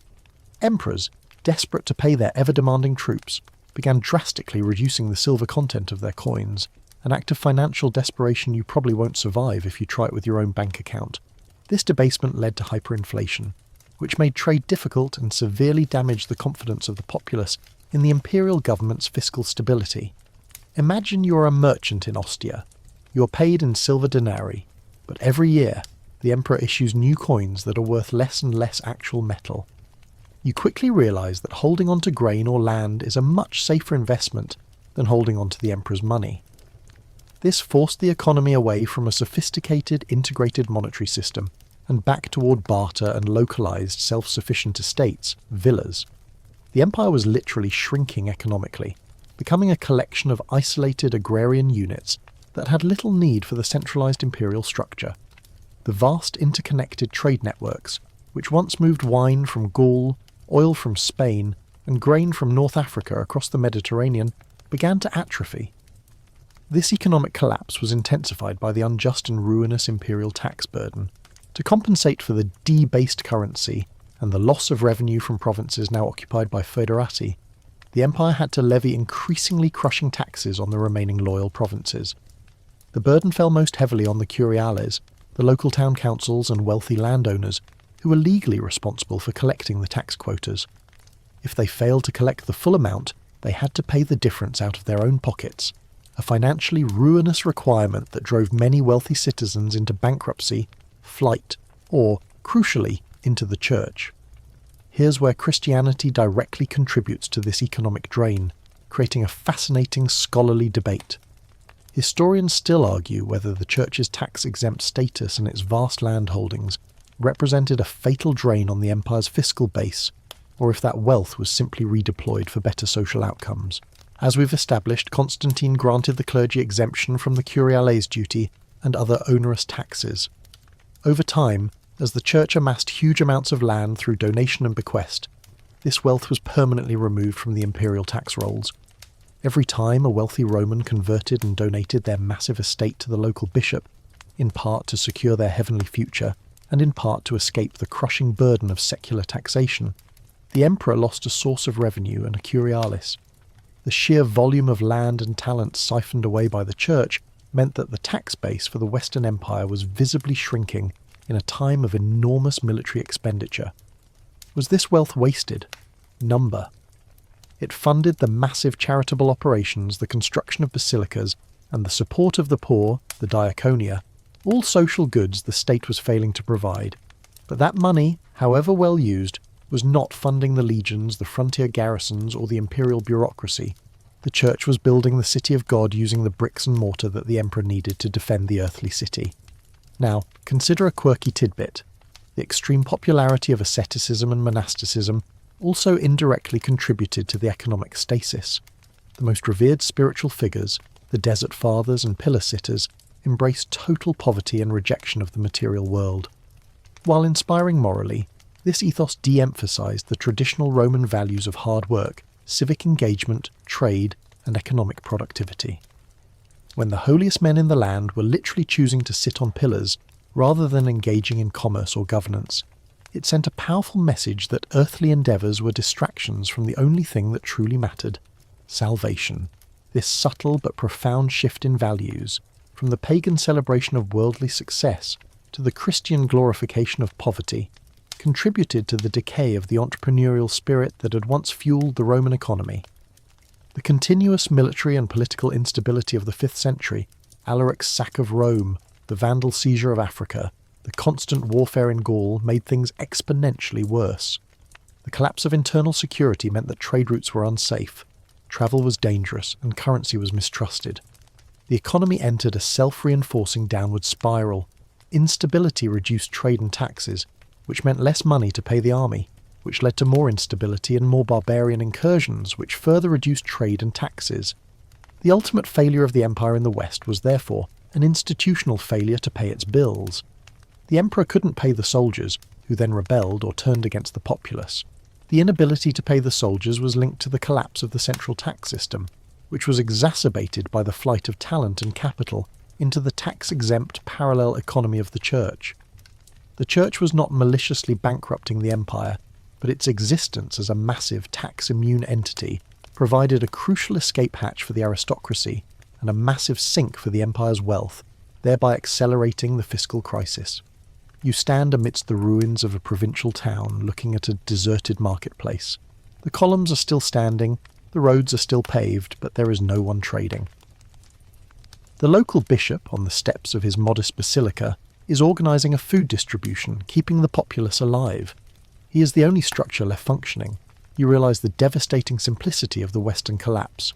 Emperors, desperate to pay their ever-demanding troops, began drastically reducing the silver content of their coins, an act of financial desperation you probably won't survive if you try it with your own bank account. This debasement led to hyperinflation, which made trade difficult and severely damaged the confidence of the populace in the imperial government's fiscal stability. Imagine you're a merchant in Ostia. You're paid in silver denarii, but every year the emperor issues new coins that are worth less and less actual metal. you quickly realise that holding on to grain or land is a much safer investment than holding on to the emperor's money. This forced the economy away from a sophisticated, integrated monetary system and back toward barter and localised, self-sufficient estates, villas. The empire was literally shrinking economically, becoming a collection of isolated agrarian units that had little need for the centralised imperial structure. The vast interconnected trade networks, which once moved wine from Gaul, oil from Spain, and grain from North Africa across the Mediterranean, began to atrophy. This economic collapse was intensified by the unjust and ruinous imperial tax burden. To compensate for the debased currency and the loss of revenue from provinces now occupied by foederati, the empire had to levy increasingly crushing taxes on the remaining loyal provinces. The burden fell most heavily on the curiales, the local town councils and wealthy landowners, who were legally responsible for collecting the tax quotas. If they failed to collect the full amount, they had to pay the difference out of their own pockets, a financially ruinous requirement that drove many wealthy citizens into bankruptcy, flight, or, crucially, into the church. Here's where Christianity directly contributes to this economic drain, creating a fascinating scholarly debate. Historians still argue whether the church's tax-exempt status and its vast land holdings represented a fatal drain on the empire's fiscal base, or if that wealth was simply redeployed for better social outcomes. As we've established, Constantine granted the clergy exemption from the curiales duty and other onerous taxes. Over time, as the church amassed huge amounts of land through donation and bequest, this wealth was permanently removed from the imperial tax rolls. Every time a wealthy Roman converted and donated their massive estate to the local bishop, in part to secure their heavenly future, and in part to escape the crushing burden of secular taxation, the emperor lost a source of revenue and a curialis. The sheer volume of land and talent siphoned away by the church meant that the tax base for the Western Empire was visibly shrinking in a time of enormous military expenditure. Was this wealth wasted? Number. It funded the massive charitable operations, the construction of basilicas, and the support of the poor, the diaconia, all social goods the state was failing to provide. But that money, however well used, was not funding the legions, the frontier garrisons, or the imperial bureaucracy. The church was building the city of God using the bricks and mortar that the emperor needed to defend the earthly city. Now, consider a quirky tidbit. The extreme popularity of asceticism and monasticism also indirectly contributed to the economic stasis. The most revered spiritual figures, the desert fathers and pillar sitters, embraced total poverty and rejection of the material world. While inspiring morally, this ethos de-emphasized the traditional Roman values of hard work, civic engagement, trade, and economic productivity. When the holiest men in the land were literally choosing to sit on pillars rather than engaging in commerce or governance, it sent a powerful message that earthly endeavours were distractions from the only thing that truly mattered: salvation. This subtle but profound shift in values, from the pagan celebration of worldly success to the Christian glorification of poverty, contributed to the decay of the entrepreneurial spirit that had once fueled the Roman economy. The continuous military and political instability of the 5th century, Alaric's sack of Rome, the Vandal seizure of Africa, the constant warfare in Gaul made things exponentially worse. The collapse of internal security meant that trade routes were unsafe, travel was dangerous, and currency was mistrusted. The economy entered a self-reinforcing downward spiral. Instability reduced trade and taxes, which meant less money to pay the army, which led to more instability and more barbarian incursions, which further reduced trade and taxes. The ultimate failure of the empire in the West was therefore an institutional failure to pay its bills. The emperor couldn't pay the soldiers, who then rebelled or turned against the populace. The inability to pay the soldiers was linked to the collapse of the central tax system, which was exacerbated by the flight of talent and capital into the tax-exempt parallel economy of the church. The church was not maliciously bankrupting the empire, but its existence as a massive tax-immune entity provided a crucial escape hatch for the aristocracy and a massive sink for the empire's wealth, thereby accelerating the fiscal crisis. You stand amidst the ruins of a provincial town looking at a deserted marketplace. The columns are still standing, the roads are still paved, but there is no one trading. The local bishop, on the steps of his modest basilica, is organising a food distribution, keeping the populace alive. He is the only structure left functioning. You realise the devastating simplicity of the Western collapse.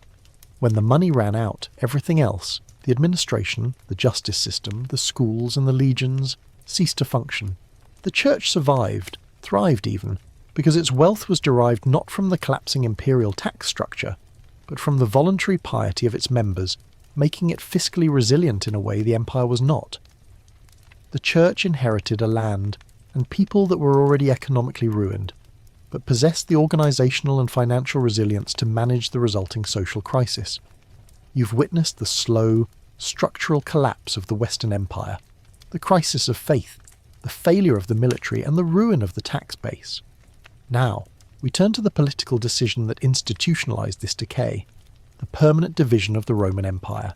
When the money ran out, everything else, the administration, the justice system, the schools and the legions, ceased to function. The church survived, thrived even, because its wealth was derived not from the collapsing imperial tax structure, but from the voluntary piety of its members, making it fiscally resilient in a way the empire was not. The church inherited a land and people that were already economically ruined, but possessed the organisational and financial resilience to manage the resulting social crisis. You've witnessed the slow, structural collapse of the Western Empire, the crisis of faith, the failure of the military and the ruin of the tax base. Now, we turn to the political decision that institutionalised this decay, the permanent division of the Roman Empire.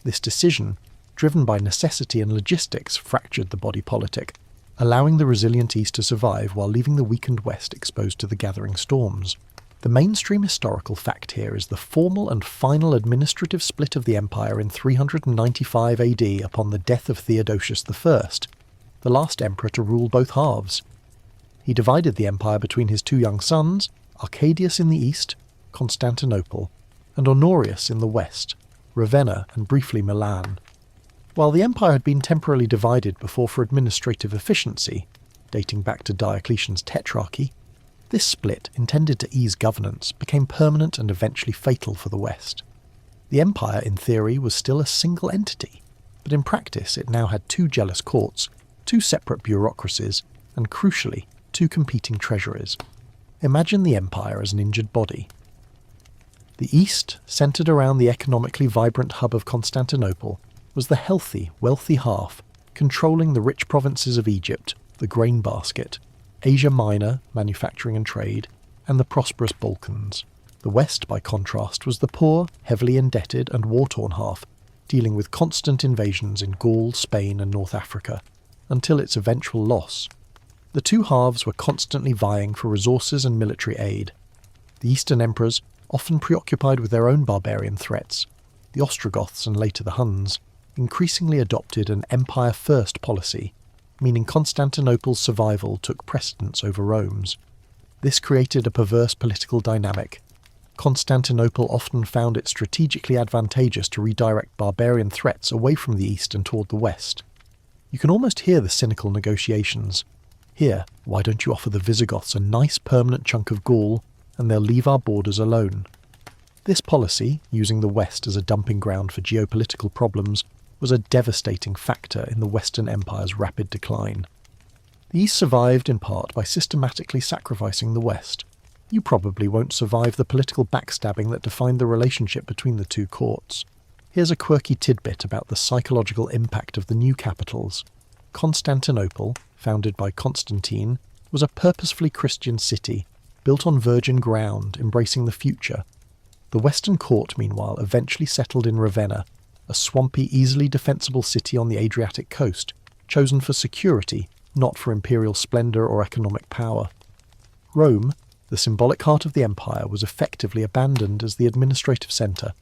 This decision, driven by necessity and logistics, fractured the body politic, allowing the resilient East to survive while leaving the weakened West exposed to the gathering storms. The mainstream historical fact here is the formal and final administrative split of the empire in 395 AD upon the death of Theodosius I, the last emperor to rule both halves. He divided the empire between his two young sons, Arcadius in the east, Constantinople, and Honorius in the west, Ravenna and briefly Milan. While the empire had been temporarily divided before for administrative efficiency, dating back to Diocletian's tetrarchy, this split, intended to ease governance, became permanent and eventually fatal for the West. The empire, in theory, was still a single entity, but in practice it now had two jealous courts, two separate bureaucracies, and crucially, two competing treasuries. Imagine the empire as an injured body. The East, centred around the economically vibrant hub of Constantinople, was the healthy, wealthy half, controlling the rich provinces of Egypt, the grain basket, Asia Minor, manufacturing and trade, and the prosperous Balkans. The West, by contrast, was the poor, heavily indebted and war-torn half, dealing with constant invasions in Gaul, Spain and North Africa, until its eventual loss. The two halves were constantly vying for resources and military aid. The Eastern emperors, often preoccupied with their own barbarian threats, the Ostrogoths and later the Huns, increasingly adopted an empire-first policy, meaning Constantinople's survival took precedence over Rome's. This created a perverse political dynamic. Constantinople often found it strategically advantageous to redirect barbarian threats away from the east and toward the west. You can almost hear the cynical negotiations. Here, why don't you offer the Visigoths a nice permanent chunk of Gaul, and they'll leave our borders alone? This policy, using the West as a dumping ground for geopolitical problems, was a devastating factor in the Western Empire's rapid decline. The East survived in part by systematically sacrificing the West. You probably won't survive the political backstabbing that defined the relationship between the two courts. Here's a quirky tidbit about the psychological impact of the new capitals. Constantinople, founded by Constantine, was a purposefully Christian city, built on virgin ground, embracing the future. The Western court, meanwhile, eventually settled in Ravenna, a swampy, easily defensible city on the Adriatic coast, chosen for security, not for imperial splendour or economic power. Rome, the symbolic heart of the empire, was effectively abandoned as the administrative centre.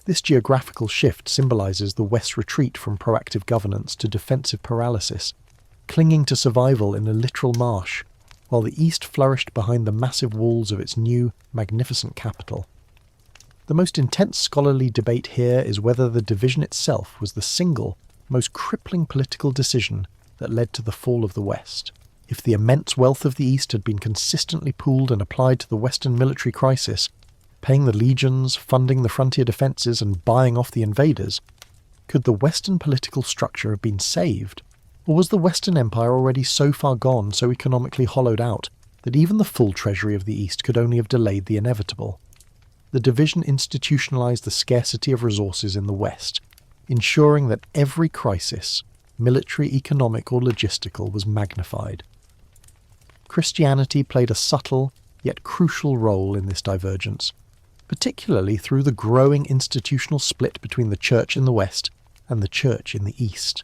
This geographical shift symbolises the West's retreat from proactive governance to defensive paralysis, clinging to survival in a literal marsh, while the East flourished behind the massive walls of its new, magnificent capital. The most intense scholarly debate here is whether the division itself was the single, most crippling political decision that led to the fall of the West. If the immense wealth of the East had been consistently pooled and applied to the Western military crisis, paying the legions, funding the frontier defences and buying off the invaders, could the Western political structure have been saved? Or was the Western Empire already so far gone, so economically hollowed out, that even the full treasury of the East could only have delayed the inevitable? The division institutionalised the scarcity of resources in the West, ensuring that every crisis, military, economic or logistical, was magnified. Christianity played a subtle, yet crucial role in this divergence, particularly through the growing institutional split between the Church in the West and the Church in the East.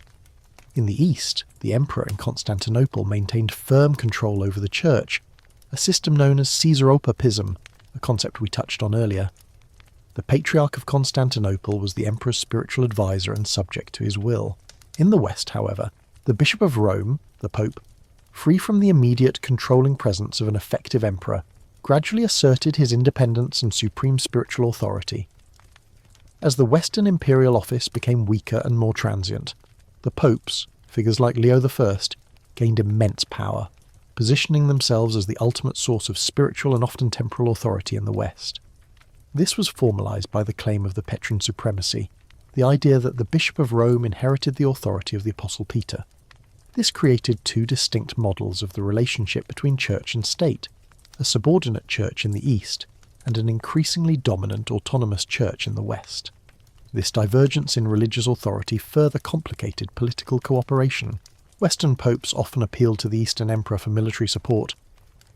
In the East, the emperor in Constantinople maintained firm control over the Church, a system known as Caesaropapism, a concept we touched on earlier. The Patriarch of Constantinople was the emperor's spiritual advisor and subject to his will. In the West, however, the Bishop of Rome, the Pope, free from the immediate controlling presence of an effective emperor, gradually asserted his independence and supreme spiritual authority. As the Western imperial office became weaker and more transient, the popes, figures like Leo I, gained immense power, positioning themselves as the ultimate source of spiritual and often temporal authority in the West. This was formalised by the claim of the Petrine supremacy, the idea that the Bishop of Rome inherited the authority of the Apostle Peter. This created two distinct models of the relationship between church and state, a subordinate church in the East and an increasingly dominant autonomous church in the West. This divergence in religious authority further complicated political cooperation. Western popes often appealed to the Eastern emperor for military support,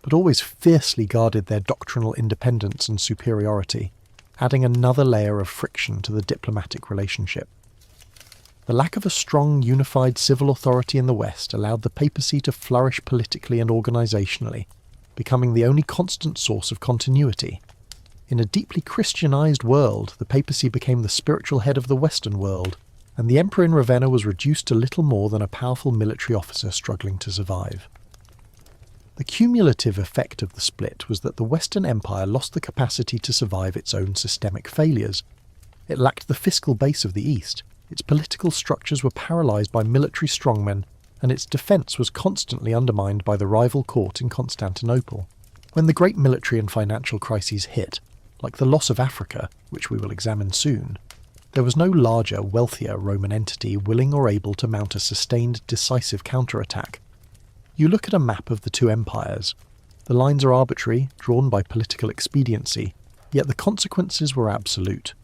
but always fiercely guarded their doctrinal independence and superiority, adding another layer of friction to the diplomatic relationship. The lack of a strong, unified civil authority in the West allowed the papacy to flourish politically and organisationally, becoming the only constant source of continuity. In a deeply Christianized world, the papacy became the spiritual head of the Western world, and the emperor in Ravenna was reduced to little more than a powerful military officer struggling to survive. The cumulative effect of the split was that the Western Empire lost the capacity to survive its own systemic failures. It lacked the fiscal base of the East, its political structures were paralysed by military strongmen, and its defence was constantly undermined by the rival court in Constantinople. When the great military and financial crises hit, like the loss of Africa, which we will examine soon, there was no larger, wealthier Roman entity willing or able to mount a sustained, decisive counterattack. You look at a map of the two empires. The lines are arbitrary, drawn by political expediency, yet the consequences were absolute.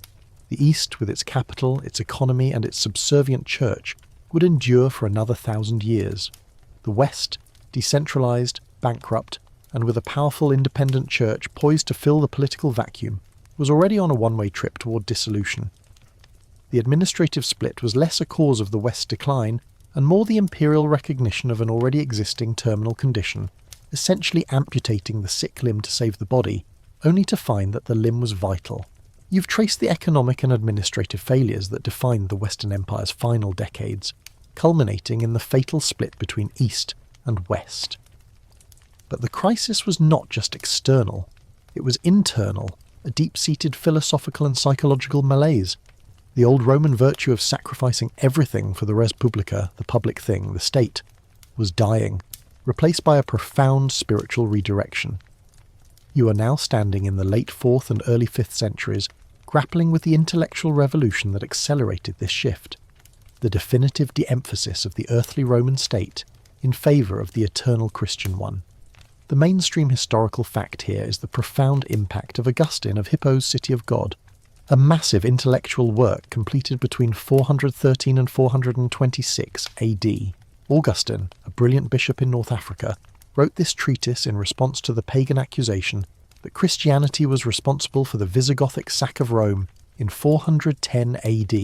The East, with its capital, its economy, and its subservient church, would endure for another 1,000 years. The West, decentralised, bankrupt, and with a powerful independent church poised to fill the political vacuum, was already on a one-way trip toward dissolution. The administrative split was less a cause of the West's decline and more the imperial recognition of an already existing terminal condition, essentially amputating the sick limb to save the body, only to find that the limb was vital. You've traced the economic and administrative failures that defined the Western Empire's final decades, culminating in the fatal split between East and West. But the crisis was not just external, it was internal, a deep-seated philosophical and psychological malaise. The old Roman virtue of sacrificing everything for the res publica, the public thing, the state, was dying, replaced by a profound spiritual redirection. You are now standing in the late 4th and early 5th centuries, grappling with the intellectual revolution that accelerated this shift, the definitive de-emphasis of the earthly Roman state in favour of the eternal Christian one. The mainstream historical fact here is the profound impact of Augustine of Hippo's City of God, a massive intellectual work completed between 413 and 426 AD. Augustine, a brilliant bishop in North Africa, wrote this treatise in response to the pagan accusation that Christianity was responsible for the Visigothic sack of Rome in 410 AD,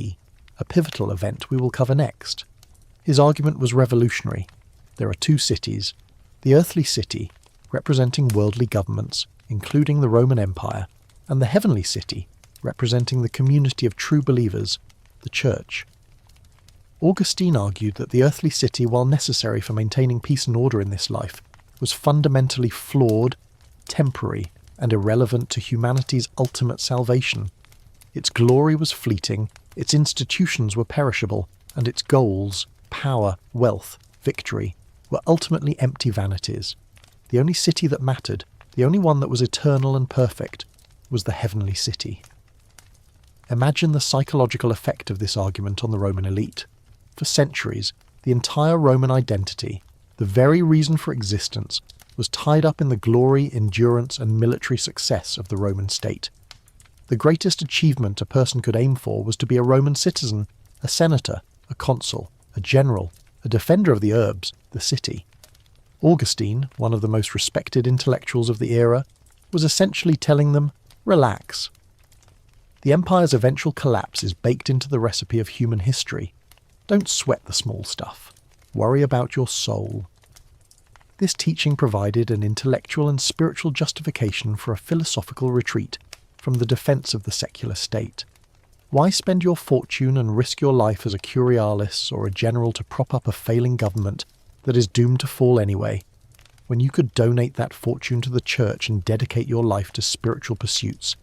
a pivotal event we will cover next. His argument was revolutionary. There are two cities, the earthly city, representing worldly governments, including the Roman Empire, and the heavenly city, representing the community of true believers, the Church. Augustine argued that the earthly city, while necessary for maintaining peace and order in this life, was fundamentally flawed, temporary, and irrelevant to humanity's ultimate salvation. Its glory was fleeting, its institutions were perishable, and its goals, power, wealth, victory, were ultimately empty vanities. The only city that mattered, the only one that was eternal and perfect, was the heavenly city. Imagine the psychological effect of this argument on the Roman elite. For centuries, the entire Roman identity, the very reason for existence, was tied up in the glory, endurance, and military success of the Roman state. The greatest achievement a person could aim for was to be a Roman citizen, a senator, a consul, a general, a defender of the urbs, the city. Augustine, one of the most respected intellectuals of the era, was essentially telling them, relax. The empire's eventual collapse is baked into the recipe of human history. Don't sweat the small stuff. Worry about your soul. This teaching provided an intellectual and spiritual justification for a philosophical retreat from the defence of the secular state. Why spend your fortune and risk your life as a curialis or a general to prop up a failing government that is doomed to fall anyway, when you could donate that fortune to the church and dedicate your life to spiritual pursuits,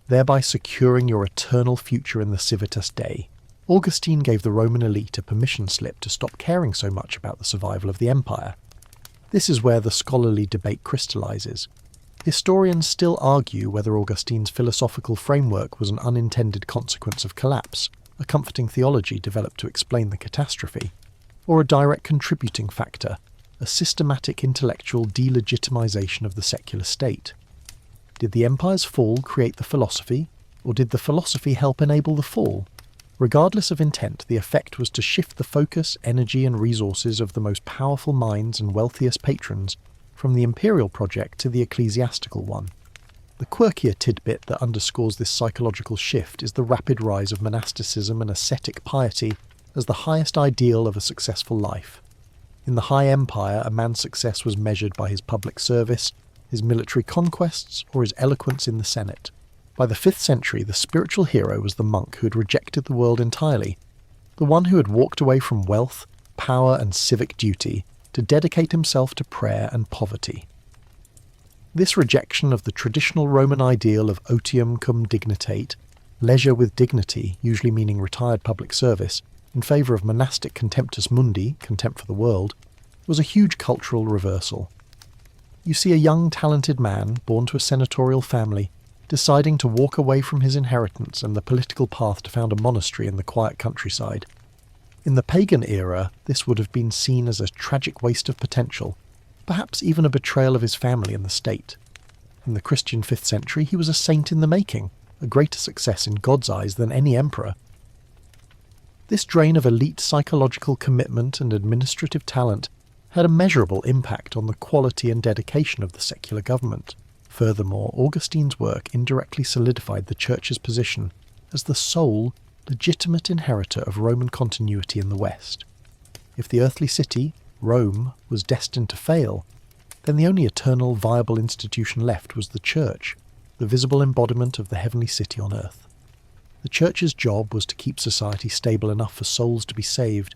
thereby securing your eternal future in the Civitas Dei. Augustine gave the Roman elite a permission slip to stop caring so much about the survival of the empire. This is where the scholarly debate crystallizes. Historians still argue whether Augustine's philosophical framework was an unintended consequence of collapse, a comforting theology developed to explain the catastrophe, or a direct contributing factor, a systematic intellectual delegitimization of the secular state. Did the empire's fall create the philosophy, or did the philosophy help enable the fall? Regardless of intent, the effect was to shift the focus, energy and resources of the most powerful minds and wealthiest patrons from the imperial project to the ecclesiastical one. The quirkier tidbit that underscores this psychological shift is the rapid rise of monasticism and ascetic piety as the highest ideal of a successful life. In the High Empire, a man's success was measured by his public service, his military conquests, or his eloquence in the Senate. By the 5th century, the spiritual hero was the monk who had rejected the world entirely, the one who had walked away from wealth, power and civic duty to dedicate himself to prayer and poverty. This rejection of the traditional Roman ideal of otium cum dignitate, leisure with dignity, usually meaning retired public service, in favour of monastic contemptus mundi, contempt for the world, was a huge cultural reversal. You see a young, talented man, born to a senatorial family, deciding to walk away from his inheritance and the political path to found a monastery in the quiet countryside. In the pagan era, this would have been seen as a tragic waste of potential, perhaps even a betrayal of his family and the state. In the Christian 5th century, he was a saint in the making, a greater success in God's eyes than any emperor. This drain of elite psychological commitment and administrative talent had a measurable impact on the quality and dedication of the secular government. Furthermore, Augustine's work indirectly solidified the Church's position as the sole, legitimate inheritor of Roman continuity in the West. If the earthly city, Rome, was destined to fail, then the only eternal viable institution left was the Church, the visible embodiment of the heavenly city on earth. The Church's job was to keep society stable enough for souls to be saved,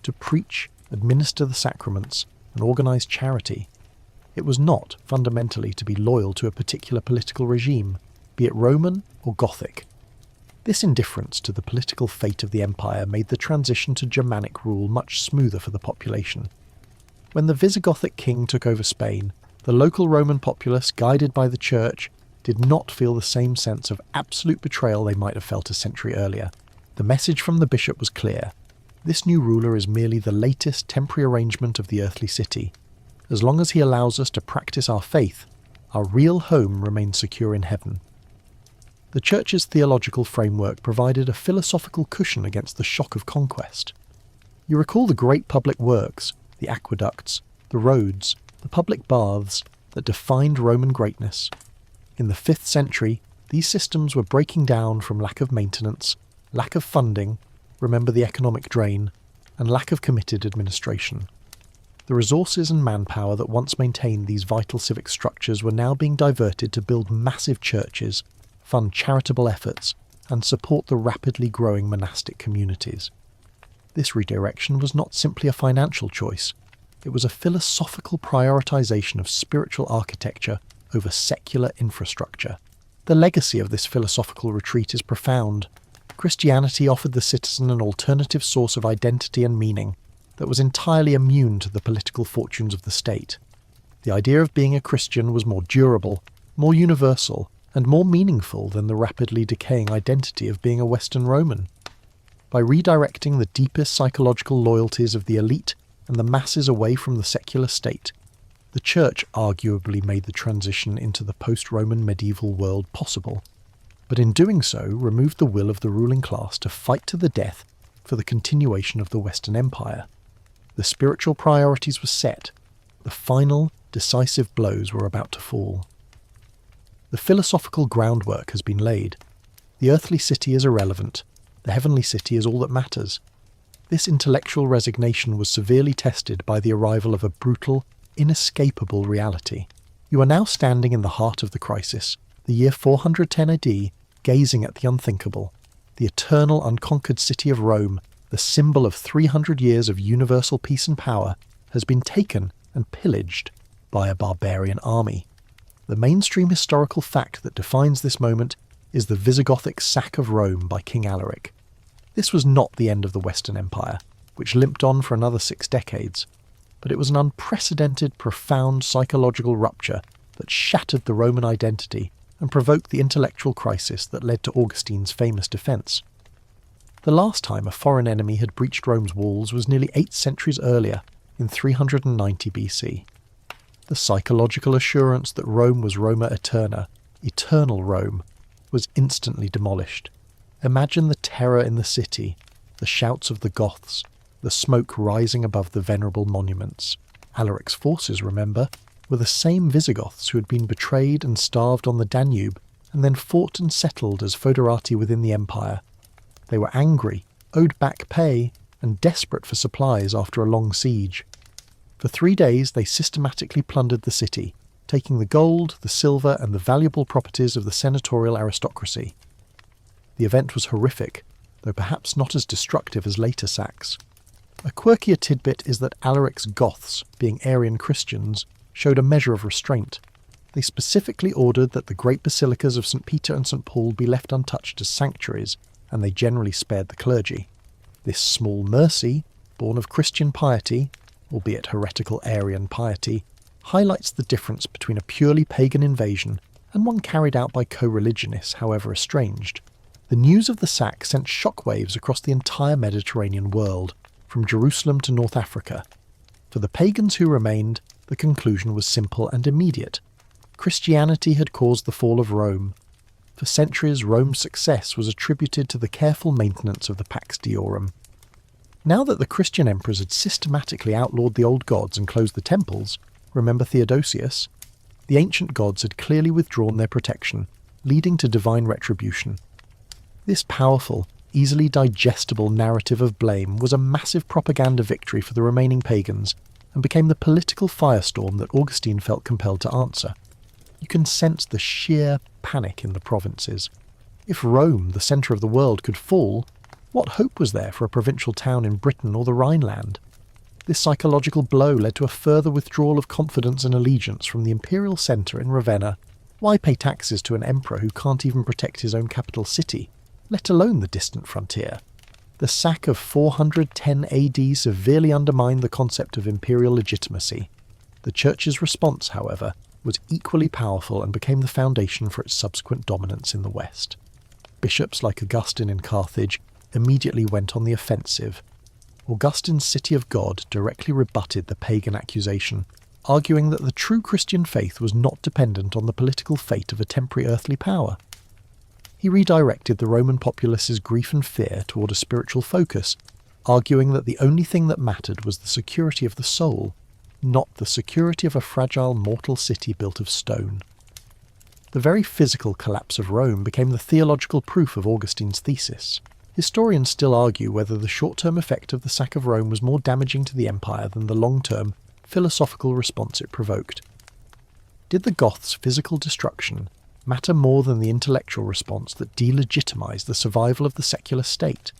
to preach, administer the sacraments, and organise charity. It was not, fundamentally, to be loyal to a particular political regime, be it Roman or Gothic. This indifference to the political fate of the empire made the transition to Germanic rule much smoother for the population. When the Visigothic king took over Spain, the local Roman populace, guided by the Church, did not feel the same sense of absolute betrayal they might have felt a century earlier. The message from the bishop was clear. This new ruler is merely the latest temporary arrangement of the earthly city. As long as he allows us to practice our faith, our real home remains secure in heaven. The Church's theological framework provided a philosophical cushion against the shock of conquest. You recall the great public works, the aqueducts, the roads, the public baths that defined Roman greatness. In the 5th century, these systems were breaking down from lack of maintenance, lack of funding, remember the economic drain, and lack of committed administration. The resources and manpower that once maintained these vital civic structures were now being diverted to build massive churches, fund charitable efforts, and support the rapidly growing monastic communities. This redirection was not simply a financial choice, it was a philosophical prioritization of spiritual architecture over secular infrastructure. The legacy of this philosophical retreat is profound. Christianity offered the citizen an alternative source of identity and meaning that was entirely immune to the political fortunes of the state. The idea of being a Christian was more durable, more universal, and more meaningful than the rapidly decaying identity of being a Western Roman. By redirecting the deepest psychological loyalties of the elite and the masses away from the secular state, the Church arguably made the transition into the post-Roman medieval world possible, but in doing so removed the will of the ruling class to fight to the death for the continuation of the Western Empire. The spiritual priorities were set. The final, decisive blows were about to fall. The philosophical groundwork has been laid. The earthly city is irrelevant. The heavenly city is all that matters. This intellectual resignation was severely tested by the arrival of a brutal, inescapable reality. You are now standing in the heart of the crisis, the year 410 AD, gazing at the unthinkable. The eternal, unconquered city of Rome, the symbol of 300 years of universal peace and power, has been taken and pillaged by a barbarian army. The mainstream historical fact that defines this moment is the Visigothic sack of Rome by King Alaric. This was not the end of the Western Empire, which limped on for another 6 decades, but it was an unprecedented, profound psychological rupture that shattered the Roman identity and provoked the intellectual crisis that led to Augustine's famous defence. The last time a foreign enemy had breached Rome's walls was nearly 8 centuries earlier, in 390 BC. The psychological assurance that Rome was Roma Eterna, eternal Rome, was instantly demolished. Imagine the terror in the city, the shouts of the Goths, the smoke rising above the venerable monuments. Alaric's forces, remember, were the same Visigoths who had been betrayed and starved on the Danube and then fought and settled as foederati within the empire. They were angry, owed back pay, and desperate for supplies after a long siege. For 3 days they systematically plundered the city, taking the gold, the silver, and the valuable properties of the senatorial aristocracy. The event was horrific, though perhaps not as destructive as later sacks. A quirkier tidbit is that Alaric's Goths, being Arian Christians, showed a measure of restraint. They specifically ordered that the great basilicas of St. Peter and St. Paul be left untouched as sanctuaries, and they generally spared the clergy. This small mercy, born of Christian piety, albeit heretical Arian piety, highlights the difference between a purely pagan invasion and one carried out by co-religionists, however estranged. The news of the sack sent shockwaves across the entire Mediterranean world, from Jerusalem to North Africa. For the pagans who remained, the conclusion was simple and immediate. Christianity had caused the fall of Rome. For centuries, Rome's success was attributed to the careful maintenance of the Pax Deorum. Now that the Christian emperors had systematically outlawed the old gods and closed the temples, remember Theodosius, the ancient gods had clearly withdrawn their protection, leading to divine retribution. This powerful, easily digestible narrative of blame was a massive propaganda victory for the remaining pagans and became the political firestorm that Augustine felt compelled to answer. You can sense the sheer panic in the provinces. If Rome, the centre of the world, could fall, what hope was there for a provincial town in Britain or the Rhineland? This psychological blow led to a further withdrawal of confidence and allegiance from the imperial centre in Ravenna. Why pay taxes to an emperor who can't even protect his own capital city, let alone the distant frontier? The sack of 410 AD severely undermined the concept of imperial legitimacy. The Church's response, however, was equally powerful and became the foundation for its subsequent dominance in the West. Bishops like Augustine in Carthage immediately went on the offensive. Augustine's City of God directly rebutted the pagan accusation, arguing that the true Christian faith was not dependent on the political fate of a temporary earthly power. He redirected the Roman populace's grief and fear toward a spiritual focus, arguing that the only thing that mattered was the security of the soul, not the security of a fragile mortal city built of stone. The very physical collapse of Rome became the theological proof of Augustine's thesis. Historians still argue whether the short-term effect of the sack of Rome was more damaging to the empire than the long-term, philosophical response it provoked. Did the Goths' physical destruction matter more than the intellectual response that delegitimized the survival of the secular state?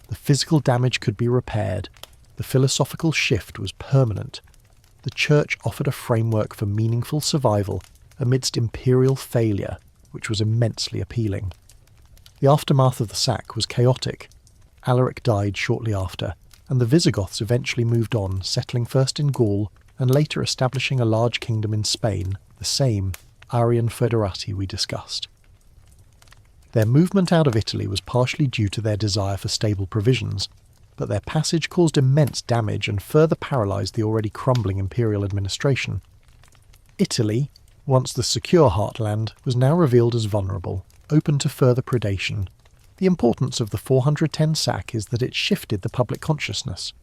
The physical damage could be repaired. The philosophical shift was permanent. The Church offered a framework for meaningful survival amidst imperial failure, which was immensely appealing. The aftermath of the sack was chaotic. Alaric died shortly after, and the Visigoths eventually moved on, settling first in Gaul and later establishing a large kingdom in Spain, the same Arian foederati we discussed. Their movement out of Italy was partially due to their desire for stable provisions, but their passage caused immense damage and further paralysed the already crumbling imperial administration. Italy, once the secure heartland, was now revealed as vulnerable, open to further predation. The importance of the 410 sack is that it shifted the public consciousness.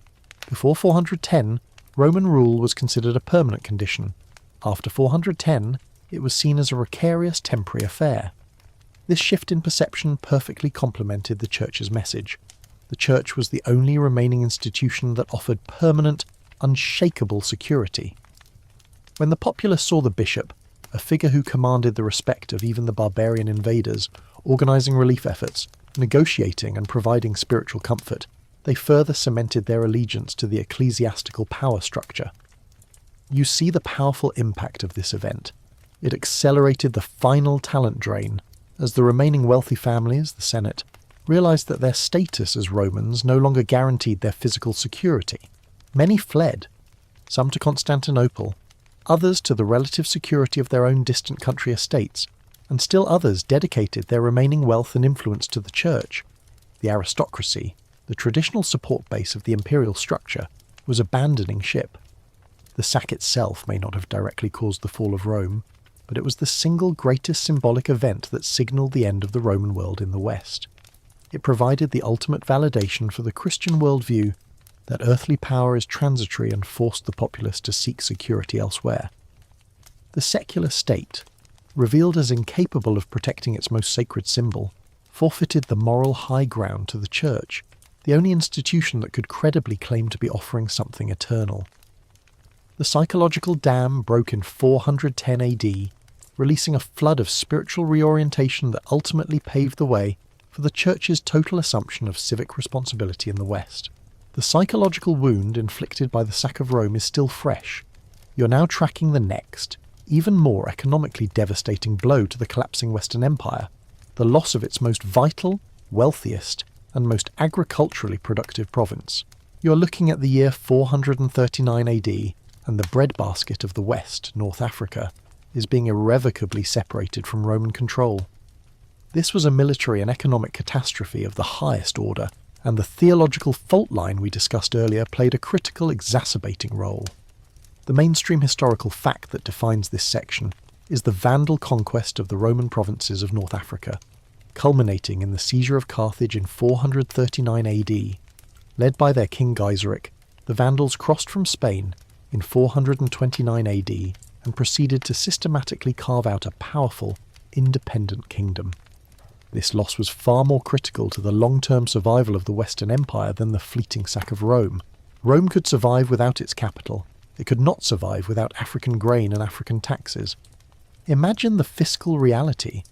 Before 410, Roman rule was considered a permanent condition. After 410, it was seen as a precarious temporary affair. This shift in perception perfectly complemented the Church's message. The Church was the only remaining institution that offered permanent, unshakable security. When the populace saw the bishop, a figure who commanded the respect of even the barbarian invaders, organising relief efforts, negotiating and providing spiritual comfort, they further cemented their allegiance to the ecclesiastical power structure. You see the powerful impact of this event. It accelerated the final talent drain, as the remaining wealthy families, the Senate, realized that their status as Romans no longer guaranteed their physical security. Many fled, some to Constantinople, others to the relative security of their own distant country estates, and still others dedicated their remaining wealth and influence to the church. The aristocracy, the traditional support base of the imperial structure, was abandoning ship. The sack itself may not have directly caused the fall of Rome, but it was the single greatest symbolic event that signalled the end of the Roman world in the West. It provided the ultimate validation for the Christian worldview that earthly power is transitory and forced the populace to seek security elsewhere. The secular state, revealed as incapable of protecting its most sacred symbol, forfeited the moral high ground to the Church, the only institution that could credibly claim to be offering something eternal. The psychological dam broke in 410 AD, releasing a flood of spiritual reorientation that ultimately paved the way for the Church's total assumption of civic responsibility in the West. The psychological wound inflicted by the sack of Rome is still fresh. You're now tracking the next, even more economically devastating blow to the collapsing Western Empire, the loss of its most vital, wealthiest, and most agriculturally productive province. You're looking at the year 439 AD, and the breadbasket of the West, North Africa, is being irrevocably separated from Roman control. This was a military and economic catastrophe of the highest order, and the theological fault line we discussed earlier played a critical exacerbating role. The mainstream historical fact that defines this section is the Vandal conquest of the Roman provinces of North Africa, culminating in the seizure of Carthage in 439 AD. Led by their king Gaiseric, the Vandals crossed from Spain in 429 AD and proceeded to systematically carve out a powerful, independent kingdom. This loss was far more critical to the long-term survival of the Western Empire than the fleeting sack of Rome. Rome could survive without its capital. It could not survive without African grain and African taxes. Imagine the fiscal reality.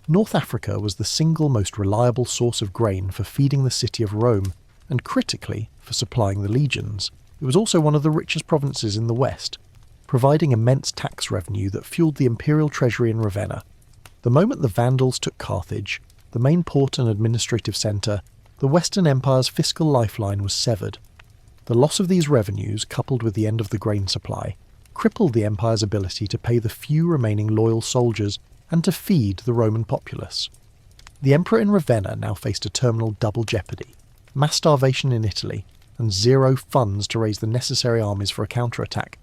North Africa was the single most reliable source of grain for feeding the city of Rome, and critically, for supplying the legions. It was also one of the richest provinces in the West, providing immense tax revenue that fueled the imperial treasury in Ravenna. The moment the Vandals took Carthage, the main port and administrative centre, the Western Empire's fiscal lifeline was severed. The loss of these revenues, coupled with the end of the grain supply, crippled the empire's ability to pay the few remaining loyal soldiers and to feed the Roman populace. The emperor in Ravenna now faced a terminal double jeopardy: mass starvation in Italy and zero funds to raise the necessary armies for a counterattack.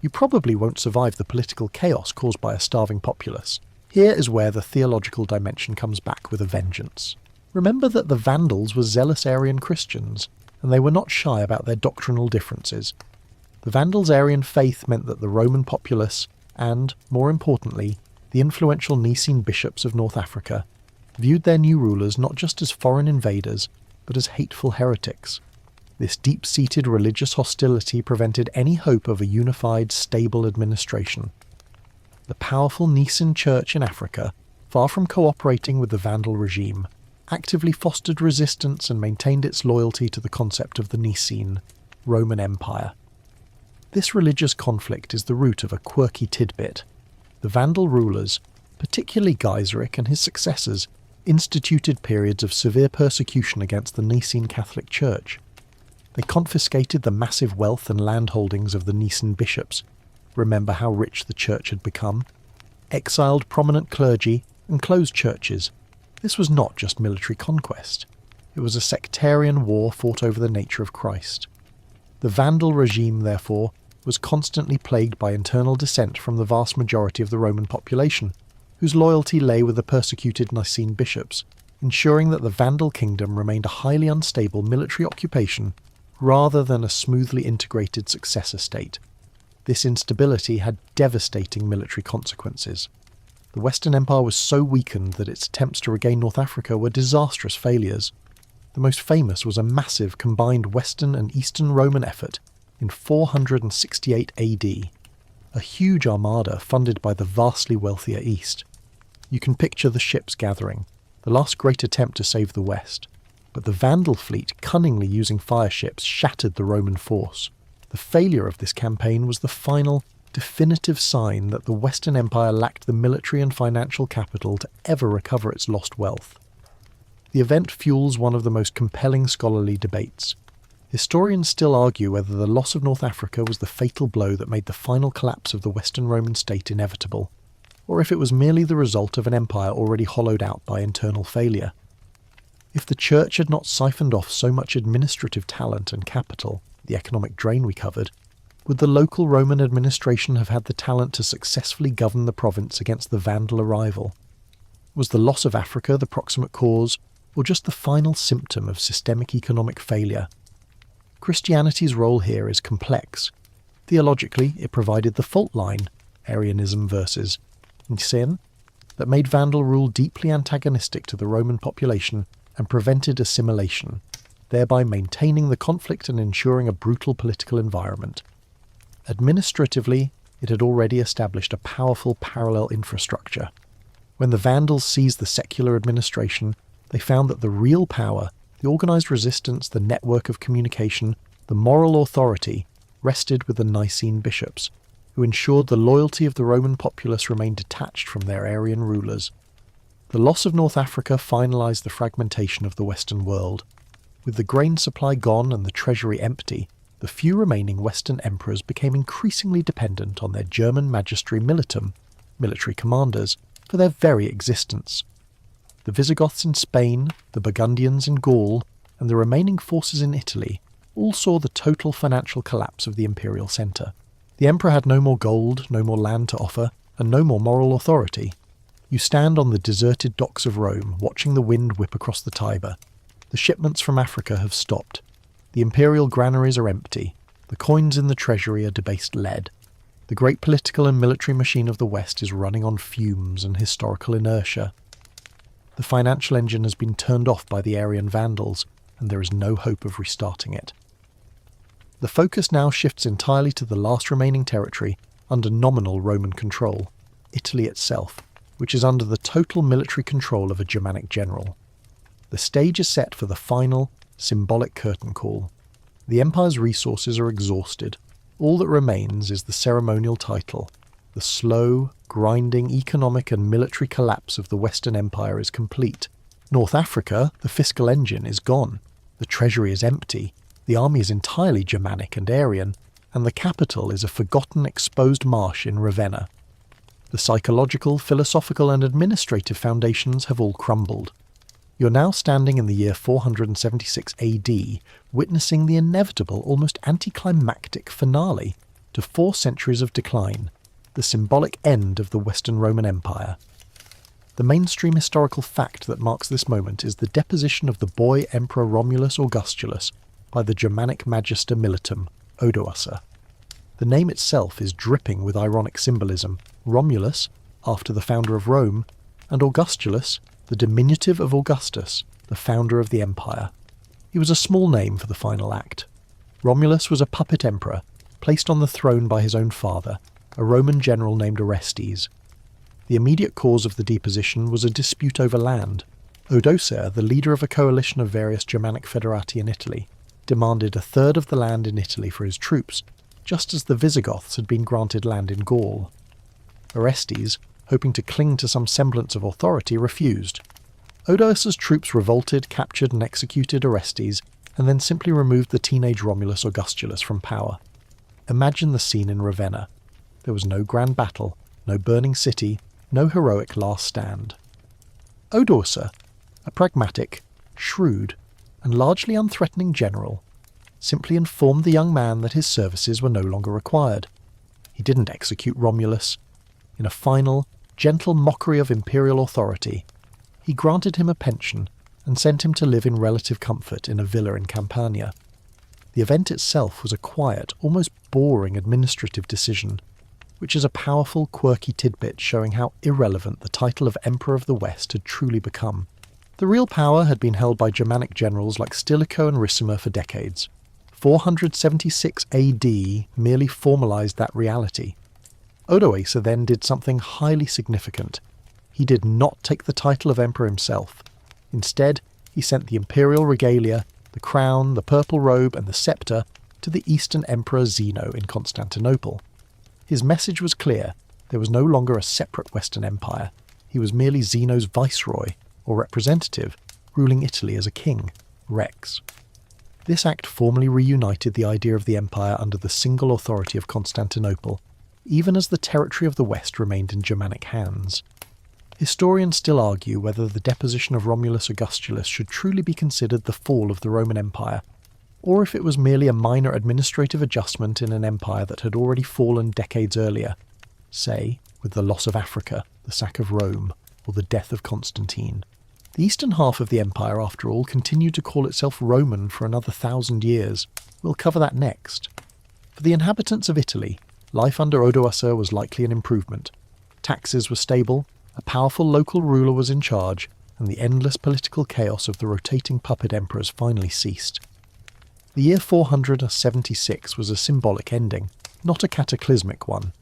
You probably won't survive the political chaos caused by a starving populace. Here is where the theological dimension comes back with a vengeance. Remember that the Vandals were zealous Arian Christians, and they were not shy about their doctrinal differences. The Vandals' Arian faith meant that the Roman populace, and, more importantly, the influential Nicene bishops of North Africa, viewed their new rulers not just as foreign invaders, but as hateful heretics. This deep-seated religious hostility prevented any hope of a unified, stable administration. The powerful Nicene Church in Africa, far from cooperating with the Vandal regime, actively fostered resistance and maintained its loyalty to the concept of the Nicene Roman Empire. This religious conflict is the root of a quirky tidbit. The Vandal rulers, particularly Gaiseric and his successors, instituted periods of severe persecution against the Nicene Catholic Church. They confiscated the massive wealth and land holdings of the Nicene bishops. Remember how rich the church had become? Exiled prominent clergy and closed churches. This was not just military conquest. It was a sectarian war fought over the nature of Christ. The Vandal regime, therefore, was constantly plagued by internal dissent from the vast majority of the Roman population, whose loyalty lay with the persecuted Nicene bishops, ensuring that the Vandal kingdom remained a highly unstable military occupation rather than a smoothly integrated successor state. This instability had devastating military consequences. The Western Empire was so weakened that its attempts to regain North Africa were disastrous failures. The most famous was a massive combined Western and Eastern Roman effort in 468 AD, a huge armada funded by the vastly wealthier East. You can picture the ships gathering, the last great attempt to save the West. but the Vandal fleet, cunningly using fire ships, shattered the Roman force. The failure of this campaign was the final, definitive sign that the Western Empire lacked the military and financial capital to ever recover its lost wealth. The event fuels one of the most compelling scholarly debates. Historians still argue whether the loss of North Africa was the fatal blow that made the final collapse of the Western Roman state inevitable, or if it was merely the result of an empire already hollowed out by internal failure. If the Church had not siphoned off so much administrative talent and capital, the economic drain we covered, would the local Roman administration have had the talent to successfully govern the province against the Vandal arrival? Was the loss of Africa the proximate cause, or just the final symptom of systemic economic failure? Christianity's role here is complex. Theologically, it provided the fault line, Arianism versus Nicene, that made Vandal rule deeply antagonistic to the Roman population and prevented assimilation, thereby maintaining the conflict and ensuring a brutal political environment. Administratively, it had already established a powerful parallel infrastructure. When the Vandals seized the secular administration, they found that the real power, the organised resistance, the network of communication, the moral authority, rested with the Nicene bishops, who ensured the loyalty of the Roman populace remained detached from their Arian rulers. The loss of North Africa finalised the fragmentation of the Western world. With the grain supply gone and the treasury empty, the few remaining Western emperors became increasingly dependent on their German magistri militum, military commanders, for their very existence. The Visigoths in Spain, the Burgundians in Gaul, and the remaining forces in Italy all saw the total financial collapse of the imperial centre. The emperor had no more gold, no more land to offer, and no more moral authority. You stand on the deserted docks of Rome, watching the wind whip across the Tiber. The shipments from Africa have stopped. The imperial granaries are empty. The coins in the treasury are debased lead. The great political and military machine of the West is running on fumes and historical inertia. The financial engine has been turned off by the Arian Vandals, and there is no hope of restarting it. The focus now shifts entirely to the last remaining territory under nominal Roman control, Italy itself, which is under the total military control of a Germanic general. The stage is set for the final, symbolic curtain call. The empire's resources are exhausted. All that remains is the ceremonial title. The slow, grinding economic and military collapse of the Western Empire is complete. North Africa, the fiscal engine, is gone. The treasury is empty. The army is entirely Germanic and Arian, and the capital is a forgotten, exposed marsh in Ravenna. The psychological, philosophical and administrative foundations have all crumbled. You're now standing in the year 476 AD, witnessing the inevitable, almost anticlimactic finale to 4 centuries of decline, the symbolic end of the Western Roman Empire. The mainstream historical fact that marks this moment is the deposition of the boy Emperor Romulus Augustulus by the Germanic Magister Militum, Odoacer. The name itself is dripping with ironic symbolism. Romulus, after the founder of Rome, and Augustulus, the diminutive of Augustus, the founder of the empire. He was a small name for the final act. Romulus was a puppet emperor, placed on the throne by his own father, a Roman general named Orestes. The immediate cause of the deposition was a dispute over land. Odoacer, the leader of a coalition of various Germanic federati in Italy, demanded a third of the land in Italy for his troops, just as the Visigoths had been granted land in Gaul. Orestes, hoping to cling to some semblance of authority, refused. Odoacer's troops revolted, captured and executed Orestes, and then simply removed the teenage Romulus Augustulus from power. Imagine the scene in Ravenna. There was no grand battle, no burning city, no heroic last stand. Odoacer, a pragmatic, shrewd, and largely unthreatening general, simply informed the young man that his services were no longer required. He didn't execute Romulus. In a final, gentle mockery of imperial authority, he granted him a pension and sent him to live in relative comfort in a villa in Campania. The event itself was a quiet, almost boring administrative decision, which is a powerful, quirky tidbit showing how irrelevant the title of Emperor of the West had truly become. The real power had been held by Germanic generals like Stilicho and Ricimer for decades. 476 AD merely formalised that reality. Odoacer then did something highly significant. He did not take the title of emperor himself. Instead, He sent the imperial regalia, the crown, the purple robe, and the scepter to the Eastern Emperor Zeno in Constantinople. His message was clear. There was no longer a separate Western Empire. He was merely Zeno's viceroy, or representative, ruling Italy as a king, Rex. This act formally reunited the idea of the empire under the single authority of Constantinople, even as the territory of the West remained in Germanic hands. Historians still argue whether the deposition of Romulus Augustulus should truly be considered the fall of the Roman Empire, or if it was merely a minor administrative adjustment in an empire that had already fallen decades earlier, say, with the loss of Africa, the sack of Rome, or the death of Constantine. The eastern half of the empire, after all, continued to call itself Roman for another 1,000 years. We'll cover that next. For the inhabitants of Italy, life under Odoacer was likely an improvement. Taxes were stable, a powerful local ruler was in charge, and the endless political chaos of the rotating puppet emperors finally ceased. The year 476 was a symbolic ending, not a cataclysmic one.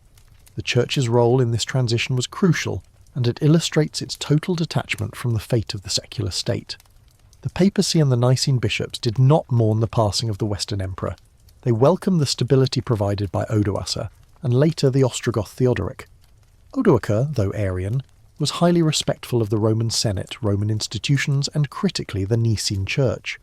The Church's role in this transition was crucial, and it illustrates its total detachment from the fate of the secular state. The papacy and the Nicene bishops did not mourn the passing of the Western emperor. They welcomed the stability provided by Odoacer, and later the Ostrogoth Theodoric. Odoacer, though Arian, was highly respectful of the Roman Senate, Roman institutions, and critically the Nicene Church.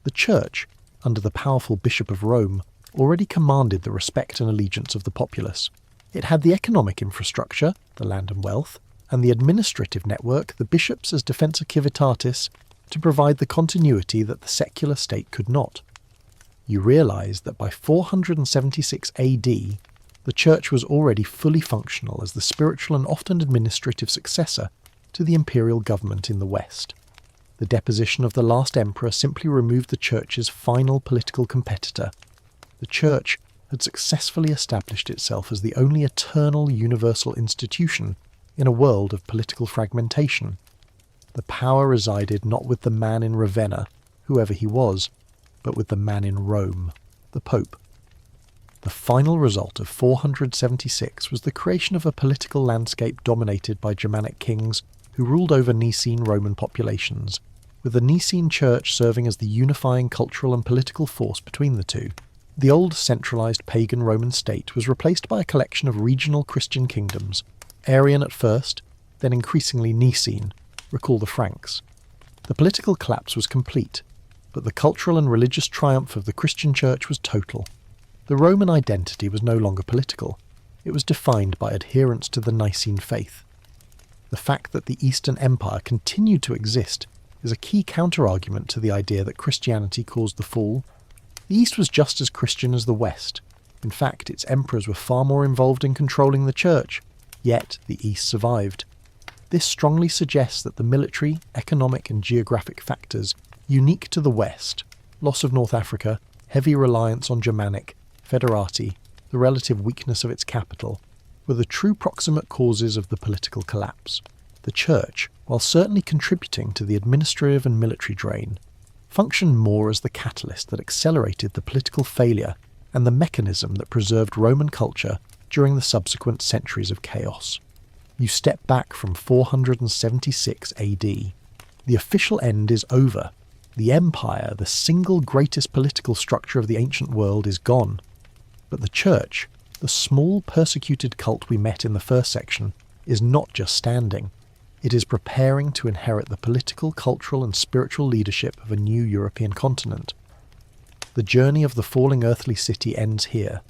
The Church, under the powerful Bishop of Rome, already commanded the respect and allegiance of the populace. It had the economic infrastructure, the land and wealth, and the administrative network, the bishops as defensa civitatis, to provide the continuity that the secular state could not. You realise that by 476 AD, the Church was already fully functional as the spiritual and often administrative successor to the imperial government in the West. The deposition of the last emperor simply removed the Church's final political competitor. The Church had successfully established itself as the only eternal universal institution in a world of political fragmentation. The power resided not with the man in Ravenna, whoever he was, but with the man in Rome, the Pope. The final result of 476 was the creation of a political landscape dominated by Germanic kings who ruled over Nicene Roman populations, with the Nicene Church serving as the unifying cultural and political force between the two. The old centralized pagan Roman state was replaced by a collection of regional Christian kingdoms, Arian at first, then increasingly Nicene, recall the Franks. The political collapse was complete, but the cultural and religious triumph of the Christian Church was total. The Roman identity was no longer political. It was defined by adherence to the Nicene faith. The fact that the Eastern Empire continued to exist is a key counter-argument to the idea that Christianity caused the fall. The East was just as Christian as the West. In fact, its emperors were far more involved in controlling the Church. Yet the East survived. This strongly suggests that the military, economic and geographic factors unique to the West, loss of North Africa, heavy reliance on Germanic, federati, the relative weakness of its capital, were the true proximate causes of the political collapse. The Church, while certainly contributing to the administrative and military drain, functioned more as the catalyst that accelerated the political failure and the mechanism that preserved Roman culture during the subsequent centuries of chaos. You step back from 476 AD. The official end is over. The empire, the single greatest political structure of the ancient world, is gone. But the Church, the small persecuted cult we met in the first section, is not just standing. It is preparing to inherit the political, cultural and spiritual leadership of a new European continent. The journey of the falling earthly city ends here,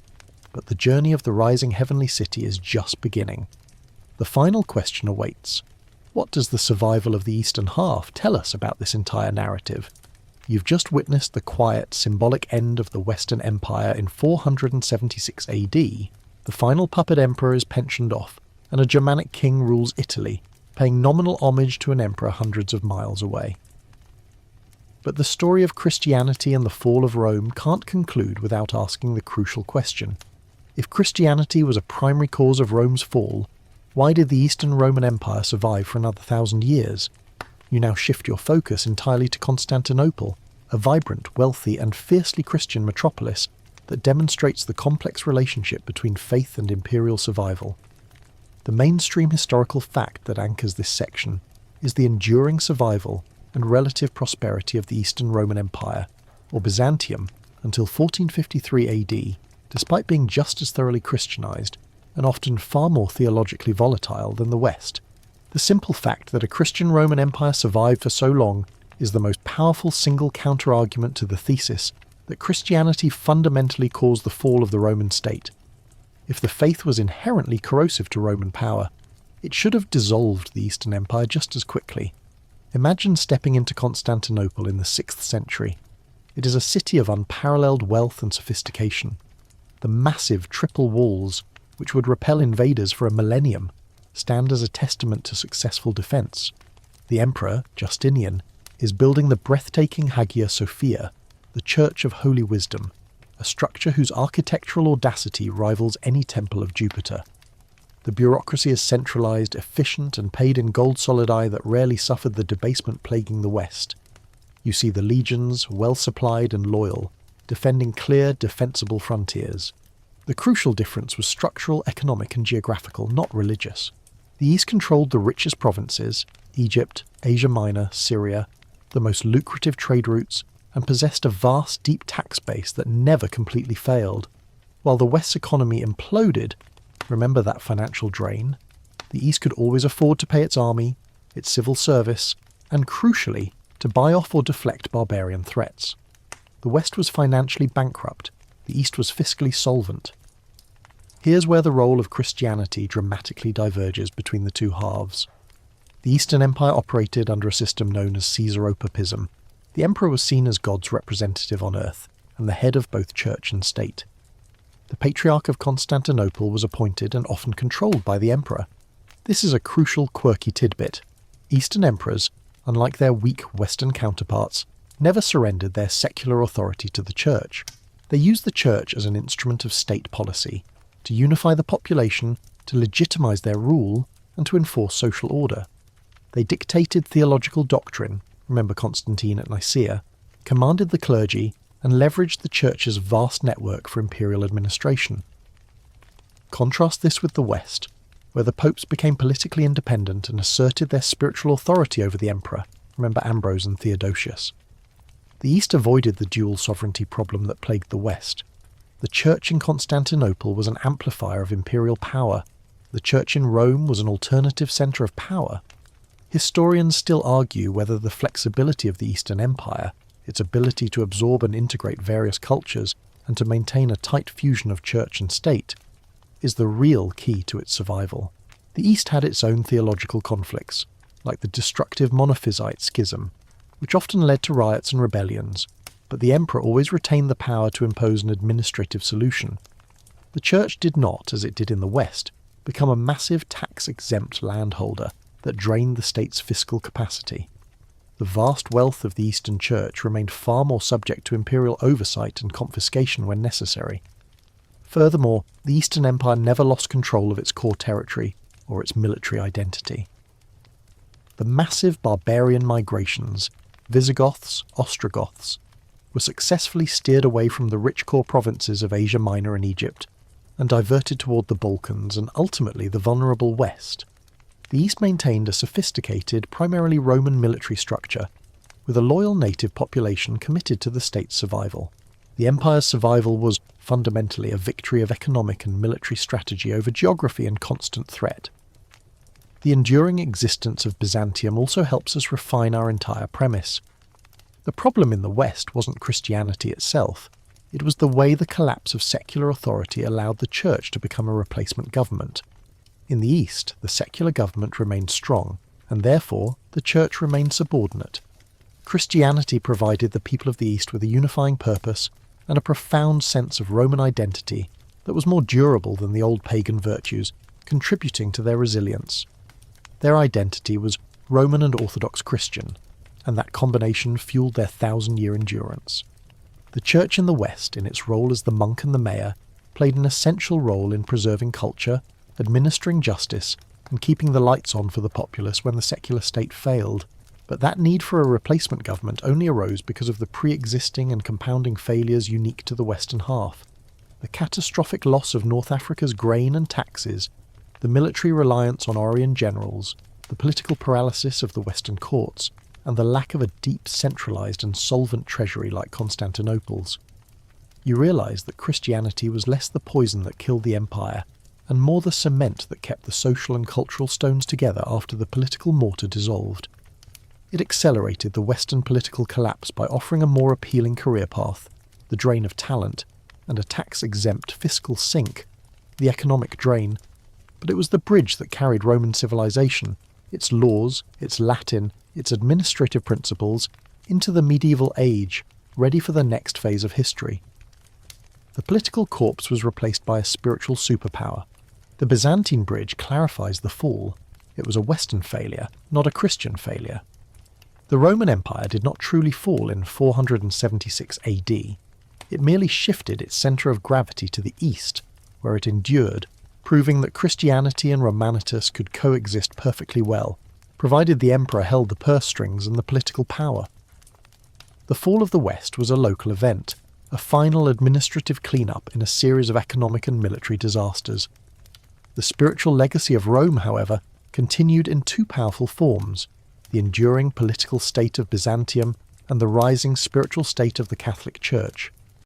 but the journey of the rising heavenly city is just beginning. The final question awaits. What does the survival of the eastern half tell us about this entire narrative? You've just witnessed the quiet, symbolic end of the Western Empire in 476 AD. The final puppet emperor is pensioned off, and a Germanic king rules Italy, paying nominal homage to an emperor hundreds of miles away. But the story of Christianity and the fall of Rome can't conclude without asking the crucial question. If Christianity was a primary cause of Rome's fall, why did the Eastern Roman Empire survive for another 1,000 years? You now shift your focus entirely to Constantinople, a vibrant, wealthy and fiercely Christian metropolis that demonstrates the complex relationship between faith and imperial survival. The mainstream historical fact that anchors this section is the enduring survival and relative prosperity of the Eastern Roman Empire, or Byzantium, until 1453 AD, despite being just as thoroughly Christianized and often far more theologically volatile than the West. The simple fact that a Christian Roman Empire survived for so long is the most powerful single counter-argument to the thesis that Christianity fundamentally caused the fall of the Roman state. If the faith was inherently corrosive to Roman power, it should have dissolved the Eastern Empire just as quickly. Imagine stepping into Constantinople in the 6th century. It is a city of unparalleled wealth and sophistication. The massive triple walls, which would repel invaders for a millennium, stand as a testament to successful defence. The emperor, Justinian, is building the breathtaking Hagia Sophia, the Church of Holy Wisdom, a structure whose architectural audacity rivals any temple of Jupiter. The bureaucracy is centralised, efficient, and paid in gold solidi that rarely suffered the debasement plaguing the West. You see the legions, well-supplied and loyal, defending clear, defensible frontiers. The crucial difference was structural, economic, and geographical, not religious. The East controlled the richest provinces, Egypt, Asia Minor, Syria, the most lucrative trade routes, and possessed a vast, deep tax base that never completely failed. While the West's economy imploded, remember that financial drain? The East could always afford to pay its army, its civil service, and crucially, to buy off or deflect barbarian threats. The West was financially bankrupt, the East was fiscally solvent. Here's where the role of Christianity dramatically diverges between the two halves. The Eastern Empire operated under a system known as Caesaropapism. The emperor was seen as God's representative on earth, and the head of both church and state. The Patriarch of Constantinople was appointed and often controlled by the emperor. This is a crucial, quirky tidbit. Eastern emperors, unlike their weak Western counterparts, never surrendered their secular authority to the church. They used the church as an instrument of state policy, to unify the population, to legitimize their rule, and to enforce social order. They dictated theological doctrine, remember Constantine at Nicaea, commanded the clergy, and leveraged the church's vast network for imperial administration. Contrast this with the West, where the popes became politically independent and asserted their spiritual authority over the emperor, remember Ambrose and Theodosius. The East avoided the dual sovereignty problem that plagued the West. The church in Constantinople was an amplifier of imperial power. The church in Rome was an alternative centre of power. Historians still argue whether the flexibility of the Eastern Empire, its ability to absorb and integrate various cultures and to maintain a tight fusion of church and state, is the real key to its survival. The East had its own theological conflicts, like the destructive Monophysite schism, which often led to riots and rebellions, but the emperor always retained the power to impose an administrative solution. The church did not, as it did in the West, become a massive tax-exempt landholder that drained the state's fiscal capacity. The vast wealth of the Eastern Church remained far more subject to imperial oversight and confiscation when necessary. Furthermore, the Eastern Empire never lost control of its core territory or its military identity. The massive barbarian migrations, Visigoths, Ostrogoths, were successfully steered away from the rich core provinces of Asia Minor and Egypt and diverted toward the Balkans and ultimately the vulnerable West. The East maintained a sophisticated, primarily Roman military structure, with a loyal native population committed to the state's survival. The empire's survival was fundamentally a victory of economic and military strategy over geography and constant threat. The enduring existence of Byzantium also helps us refine our entire premise. The problem in the West wasn't Christianity itself, it was the way the collapse of secular authority allowed the church to become a replacement government. In the East, the secular government remained strong, and therefore the church remained subordinate. Christianity provided the people of the East with a unifying purpose and a profound sense of Roman identity that was more durable than the old pagan virtues, contributing to their resilience. Their identity was Roman and Orthodox Christian, and that combination fueled their 1,000-year endurance. The church in the West, in its role as the monk and the mayor, played an essential role in preserving culture, administering justice, and keeping the lights on for the populace when the secular state failed. But that need for a replacement government only arose because of the pre-existing and compounding failures unique to the Western half. The catastrophic loss of North Africa's grain and taxes, the military reliance on Oriental generals, the political paralysis of the Western courts, and the lack of a deep, centralised and solvent treasury like Constantinople's. You realise that Christianity was less the poison that killed the empire, and more the cement that kept the social and cultural stones together after the political mortar dissolved. It accelerated the Western political collapse by offering a more appealing career path, the drain of talent, and a tax-exempt fiscal sink, the economic drain. But it was the bridge that carried Roman civilization, its laws, its Latin, its administrative principles, into the medieval age, ready for the next phase of history. The political corpse was replaced by a spiritual superpower. The Byzantine bridge clarifies the fall. It was a Western failure, not a Christian failure. The Roman Empire did not truly fall in 476 AD. It merely shifted its centre of gravity to the east, where it endured, proving that Christianity and Romanitas could coexist perfectly well, provided the emperor held the purse strings and the political power. The fall of the West was a local event, a final administrative clean-up in a series of economic and military disasters. The spiritual legacy of Rome, however, continued in two powerful forms: the enduring political state of Byzantium and the rising spiritual state of the Catholic Church.